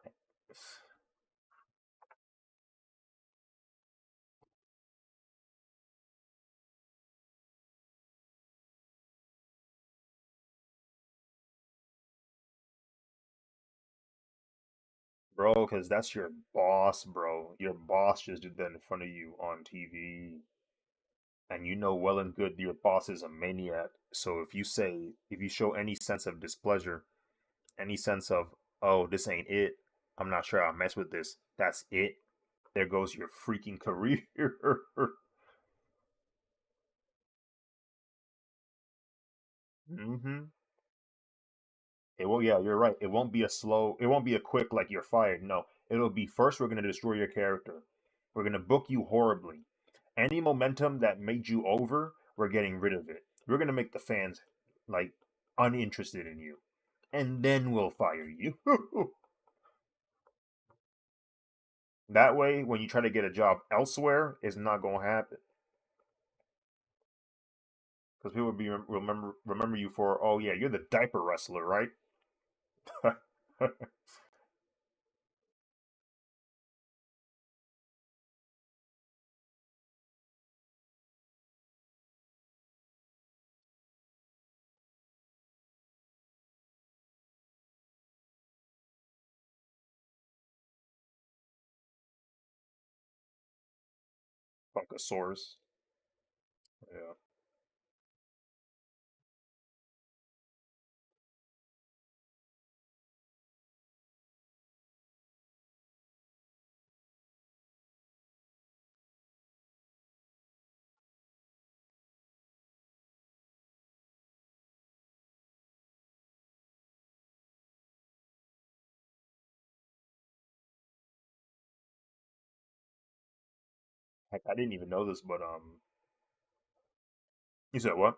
Bro, because that's your boss, bro. Your boss just did that in front of you on TV. And you know well and good your boss is a maniac. So if you show any sense of displeasure, any sense of, oh, this ain't it, I'm not sure I'll mess with this, that's it. There goes your freaking career. hmm It will, yeah, you're right. It won't be a slow, it won't be a quick, like you're fired. No, it'll be first, we're going to destroy your character. We're going to book you horribly. Any momentum that made you over, we're getting rid of it. We're going to make the fans, like, uninterested in you. And then we'll fire you. That way, when you try to get a job elsewhere, it's not going to happen. Because people will be remember you for, oh yeah, you're the diaper wrestler, right? Funkasaurus. Yeah. Heck, I didn't even know this, but you said what?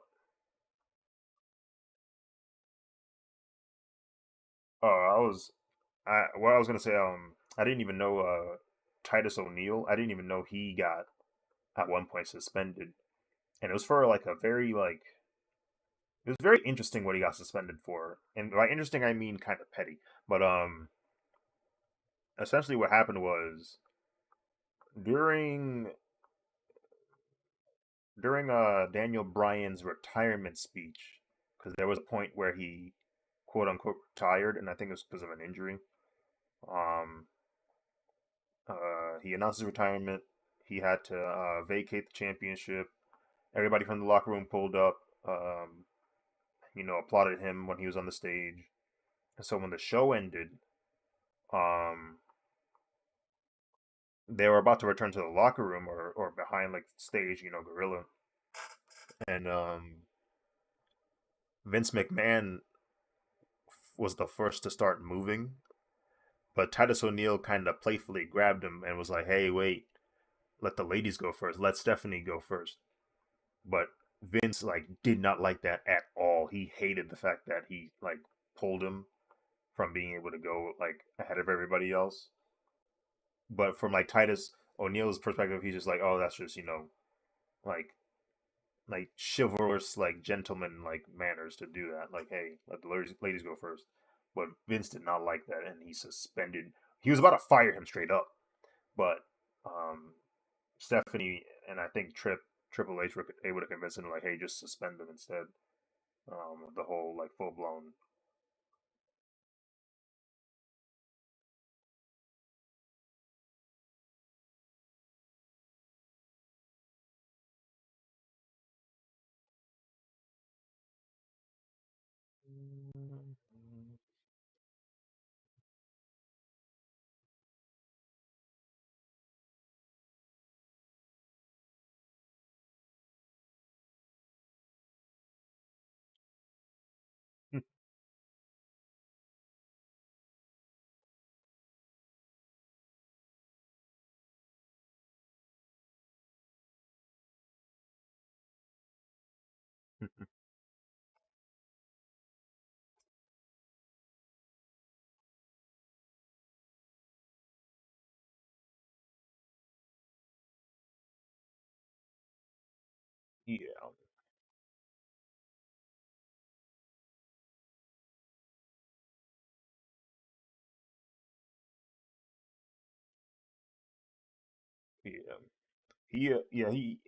I was, what I was gonna say. I didn't even know Titus O'Neil. I didn't even know he got at one point suspended, and it was for like a very like it was very interesting what he got suspended for, and by interesting I mean kind of petty. But essentially what happened was during Daniel Bryan's retirement speech, because there was a point where he quote unquote retired, and I think it was because of an injury. Um, he announced his retirement. He had to vacate the championship. Everybody from the locker room pulled up, applauded him when he was on the stage. And so when the show ended, um, they were about to return to the locker room or behind like stage, gorilla. And Vince McMahon was the first to start moving, but Titus O'Neil kind of playfully grabbed him and was like, "Hey, wait, let the ladies go first. Let Stephanie go first." But Vince like did not like that at all. He hated the fact that he like pulled him from being able to go like ahead of everybody else. But from like Titus O'Neil's perspective, he's just like, "Oh, that's just like chivalrous like gentleman like manners to do that. Like, hey, let the ladies go first." But Vince did not like that, and he suspended. He was about to fire him straight up, but um, Stephanie and I think Triple H were able to convince him like, hey, just suspend him instead. The whole like full blown. Yeah, yeah. He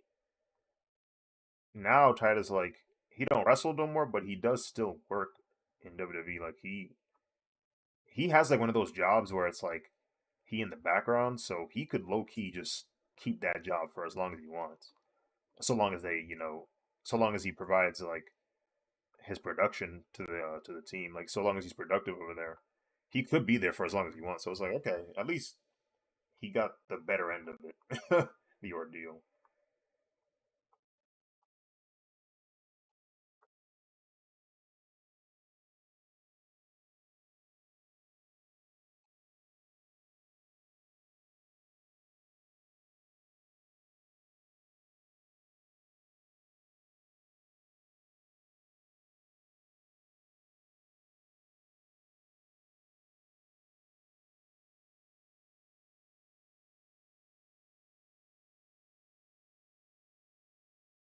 now Titus like he don't wrestle no more, but he does still work in WWE. Like he has like one of those jobs where it's like he in the background, so he could low key just keep that job for as long as he wants, so long as so long as he provides like his production to the team, like so long as he's productive over there, he could be there for as long as he wants. So it's like okay, at least he got the better end of it, the ordeal.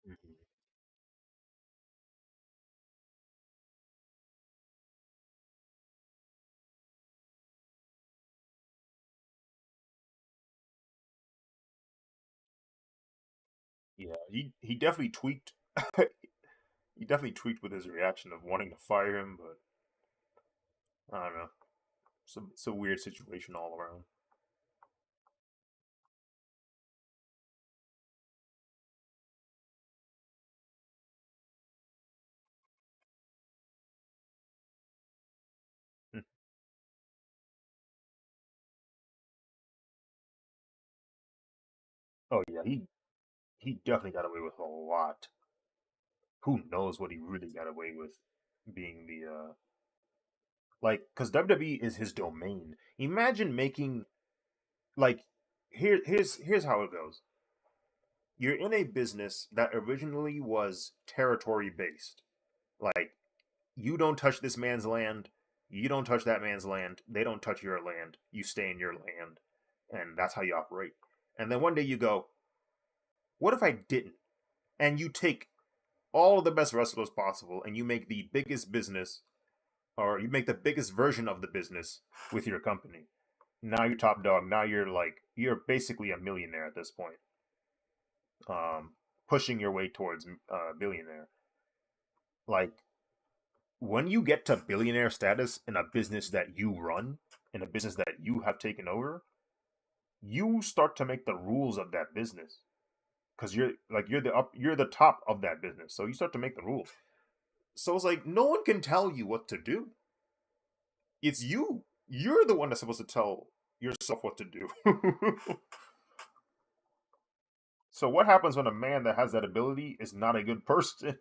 Mhm. Yeah, he definitely tweaked. He definitely tweaked with his reaction of wanting to fire him, but I don't know. It's a weird situation all around. Oh yeah, he definitely got away with a lot. Who knows what he really got away with being the like because WWE is his domain. Imagine making like here's how it goes. You're in a business that originally was territory based. Like you don't touch this man's land, You don't touch that man's land. They don't touch your land. You stay in your land, and that's how you operate. And then one day you go, what if I didn't? And you take all of the best wrestlers possible, and you make the biggest business, or you make the biggest version of the business with your company. Now you're top dog. Now you're basically a millionaire at this point, um, pushing your way towards billionaire. Like when you get to billionaire status in a business that you run, in a business that you have taken over, you start to make the rules of that business because you're the top of that business. So you start to make the rules. So it's like no one can tell you what to do. It's you. You're the one that's supposed to tell yourself what to do. So what happens when a man that has that ability is not a good person?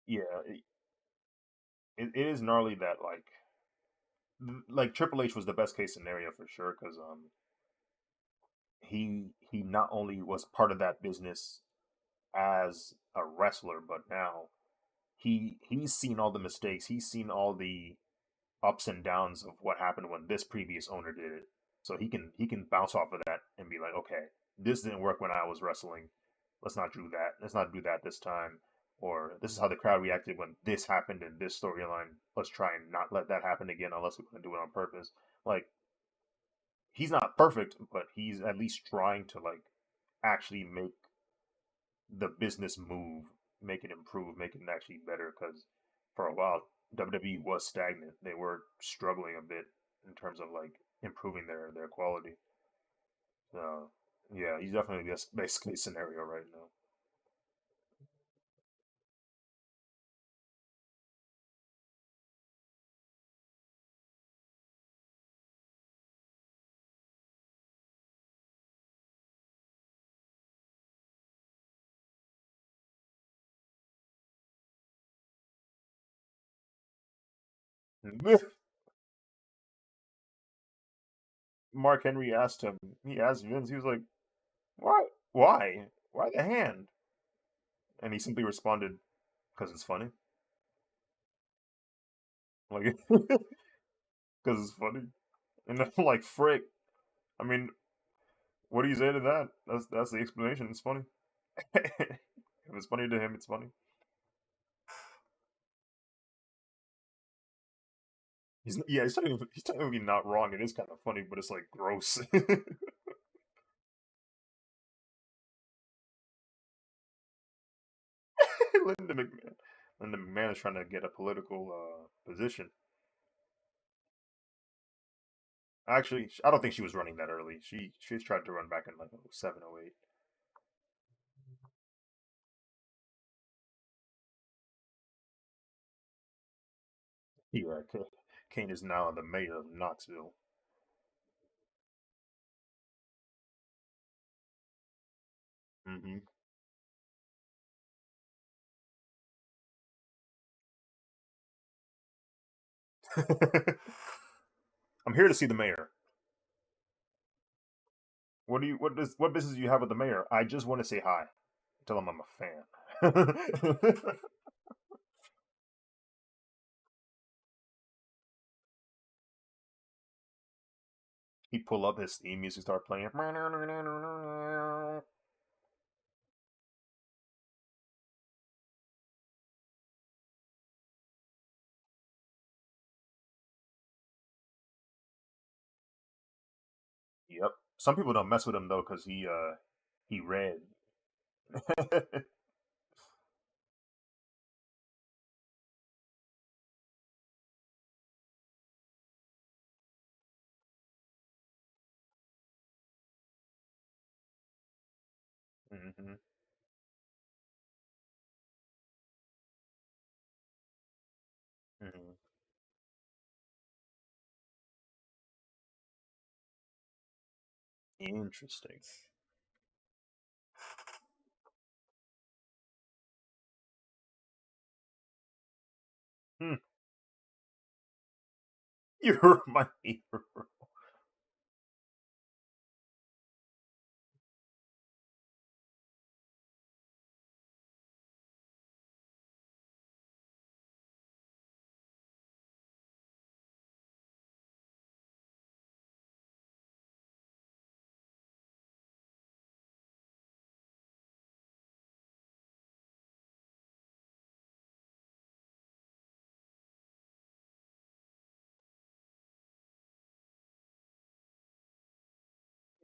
Yeah, it is gnarly that like Triple H was the best case scenario for sure because he not only was part of that business as a wrestler, but now he's seen all the mistakes. He's seen all the ups and downs of what happened when this previous owner did it. So he can bounce off of that and be like, okay, this didn't work when I was wrestling. Let's not do that. Let's not do that this time. Or this is how the crowd reacted when this happened in this storyline. Let's try and not let that happen again unless we're going to do it on purpose. Like he's not perfect, but he's at least trying to like actually make the business move, make it improve, make it actually better. Because for a while, WWE was stagnant. They were struggling a bit in terms of like improving their quality. So yeah, he's definitely the best case scenario right now. Mark Henry asked him. He asked Vince. He was like, "Why? Why? Why the hand?" And he simply responded, "Because it's funny." Like, because it's funny. And I'm like, "Frick." I mean, what do you say to that? That's the explanation. It's funny. If it's funny to him, it's funny. He's technically not wrong. It is kind of funny, but it's like gross. Linda McMahon. Linda McMahon is trying to get a political position. Actually, I don't think she was running that early. She's tried to run back in like '07, '08. Yeah, Kane is now the mayor of Knoxville. Hmm. I'm here to see the mayor. What business do you have with the mayor? I just want to say hi. Tell him I'm a fan. He'd pull up his theme music, start playing. Yep. Some people don't mess with him though because he read. Hmm. Hmm. Interesting. Hmm. You're my hero.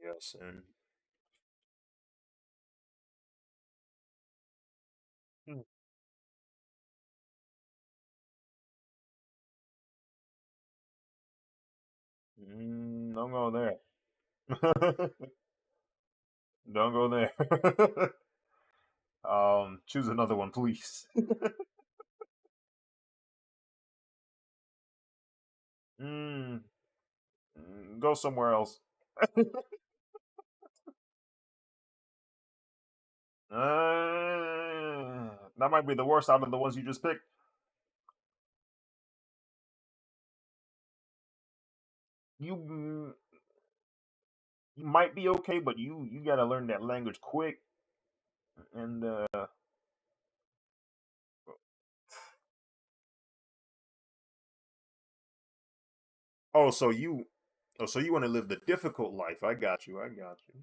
Yes, and hmm, don't go there. Don't go there. Choose another one, please. mm, go somewhere else. That might be the worst out of the ones you just picked. You you might be okay, but you gotta learn that language quick. And oh, so you want to live the difficult life? I got you. I got you.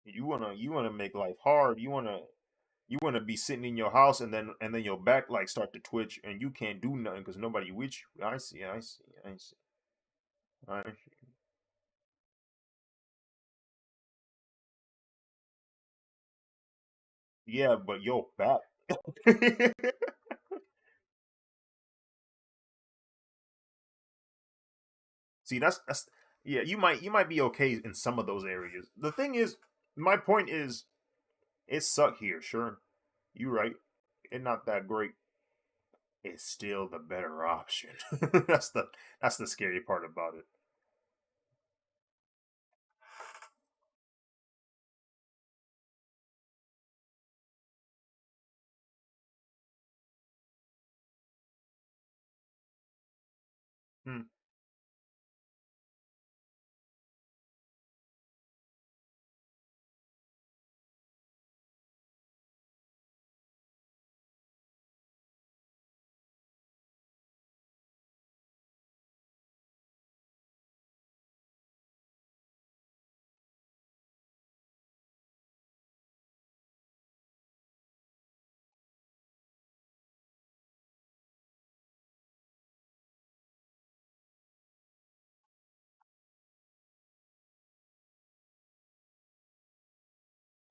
You wanna make life hard. You wanna be sitting in your house and then your back like start to twitch and you can't do nothing because nobody with you. I see. I see. I see. I see. Yeah, but your back. See, that's yeah. You might be okay in some of those areas. The thing is, my point is, it suck here. Sure, you right. It's not that great. It's still the better option. That's the scary part about it. Hmm.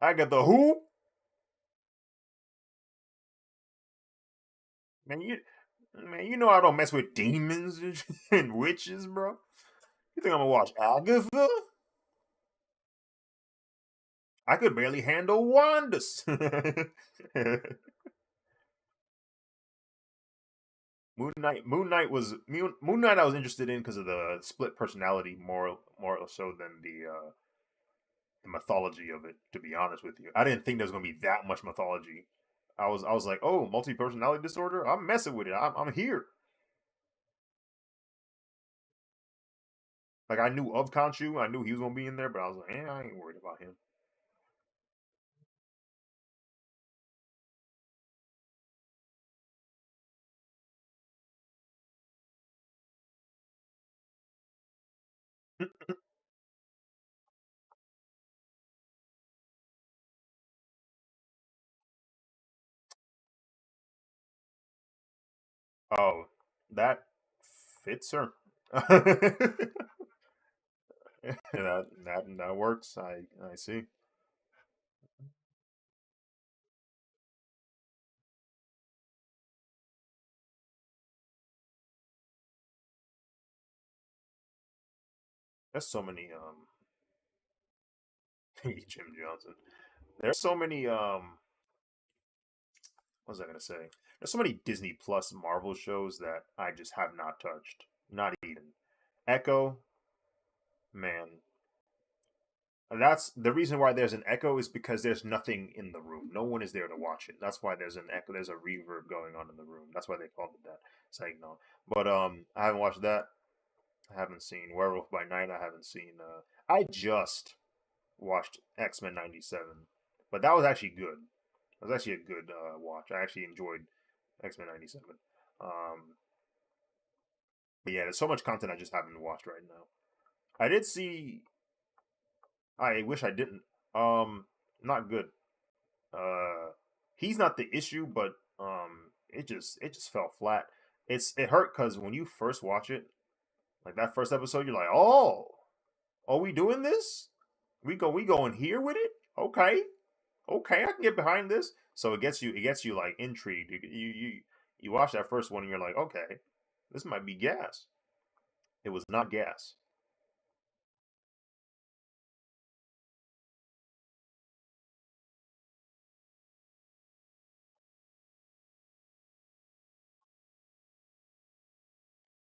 I got the who? Man, you know I don't mess with demons and witches, bro. You think I'm gonna watch Agatha? I could barely handle Wanda's. Moon Knight was Moon Knight. I was interested in because of the split personality more so than the mythology of it. To be honest with you, I didn't think there was gonna be that much mythology. I was like, oh, multi personality disorder. I'm messing with it. I'm here. Like I knew of Khonshu. I knew he was gonna be in there, but I was like, I ain't worried about him. Oh, that fits her. that that works. I see. There's so many Jim Johnson. There's so many what was I gonna say? There's so many Disney Plus Marvel shows that I just have not touched. Not even Echo, man. And that's the reason why there's an echo is because there's nothing in the room. No one is there to watch it. That's why there's an echo. There's a reverb going on in the room. That's why they called it that. Saying no, but I haven't watched that. I haven't seen Werewolf by Night. I haven't seen. I just watched X-Men '97, but that was actually good. It was actually a good watch. I actually enjoyed X-Men '97. Um, but yeah, there's so much content I just haven't watched right now. I did see. I wish I didn't. Not good. Uh, he's not the issue, but it just fell flat. It hurt because when you first watch it, like that first episode, you're like, oh, are we doing this? We going here with it? Okay, okay, I can get behind this. So it gets you like intrigued. You watch that first one and you're like, okay, this might be gas. It was not gas.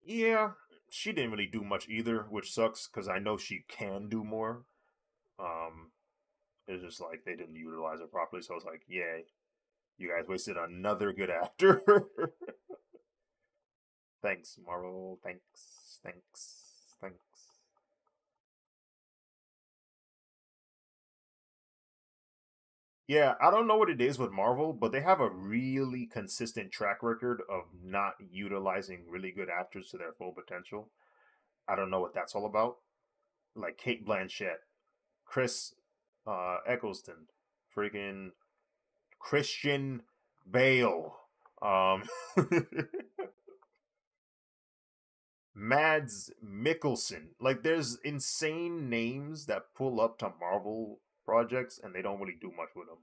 Yeah, she didn't really do much either, which sucks because I know she can do more. Um, it's just like they didn't utilize her properly, so I was like, yeah, you guys wasted another good actor. Thanks, Marvel. Thanks, thanks, thanks. Yeah, I don't know what it is with Marvel, but they have a really consistent track record of not utilizing really good actors to their full potential. I don't know what that's all about. Like Kate Blanchett, Chris Eccleston, freaking Christian Bale, um, Mads Mikkelsen. Like, there's insane names that pull up to Marvel projects, and they don't really do much with them.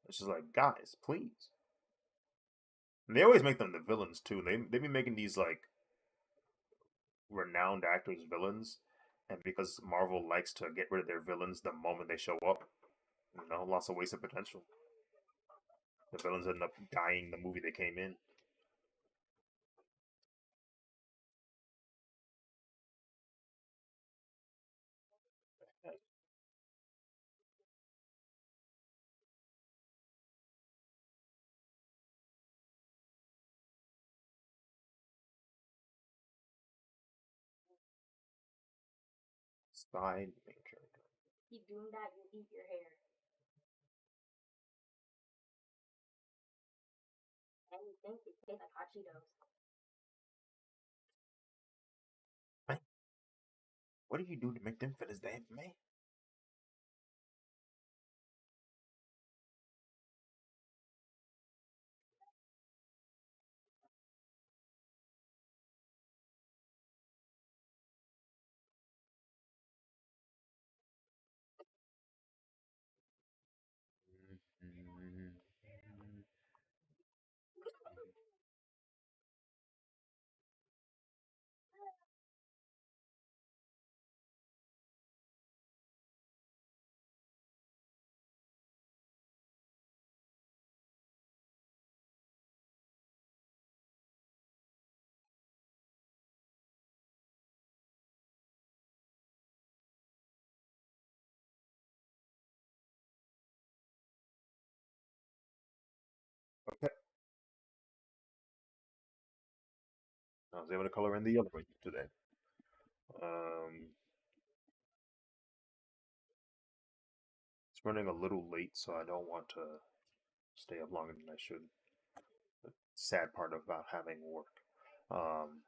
It's just like, guys, please. And they always make them the villains too. They be making these like renowned actors villains, and because Marvel likes to get rid of their villains the moment they show up, lots of wasted potential. The villains end up dying the movie they came in. Side main character. Man, what do you do to make them feel as damn man? Okay, I was able to color in the yellow ranger today. Um, it's running a little late, so I don't want to stay up longer than I should. The sad part about having work. Um,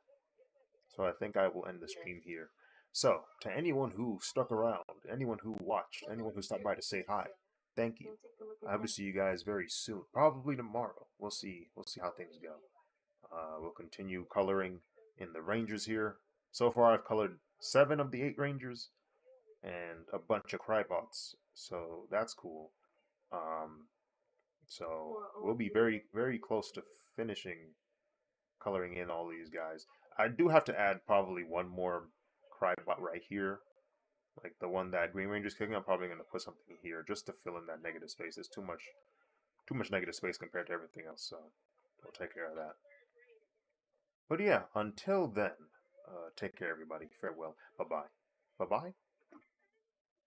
so I think I will end the stream here. So, to anyone who stuck around, anyone who watched, anyone who stopped by to say hi, thank you. I hope to see you guys very soon. Probably tomorrow. We'll see. We'll see how things go. We'll continue coloring in the Rangers here. So far, I've colored 7 of the 8 Rangers and a bunch of Crybots. So that's cool. Um, so we'll be very, very close to finishing coloring in all these guys. I do have to add probably one more Crybot right here. Like the one that Green Ranger's kicking, I'm probably gonna put something here just to fill in that negative space. There's too much negative space compared to everything else, so we'll take care of that. But yeah, until then, take care, everybody. Farewell. Bye bye. Bye bye.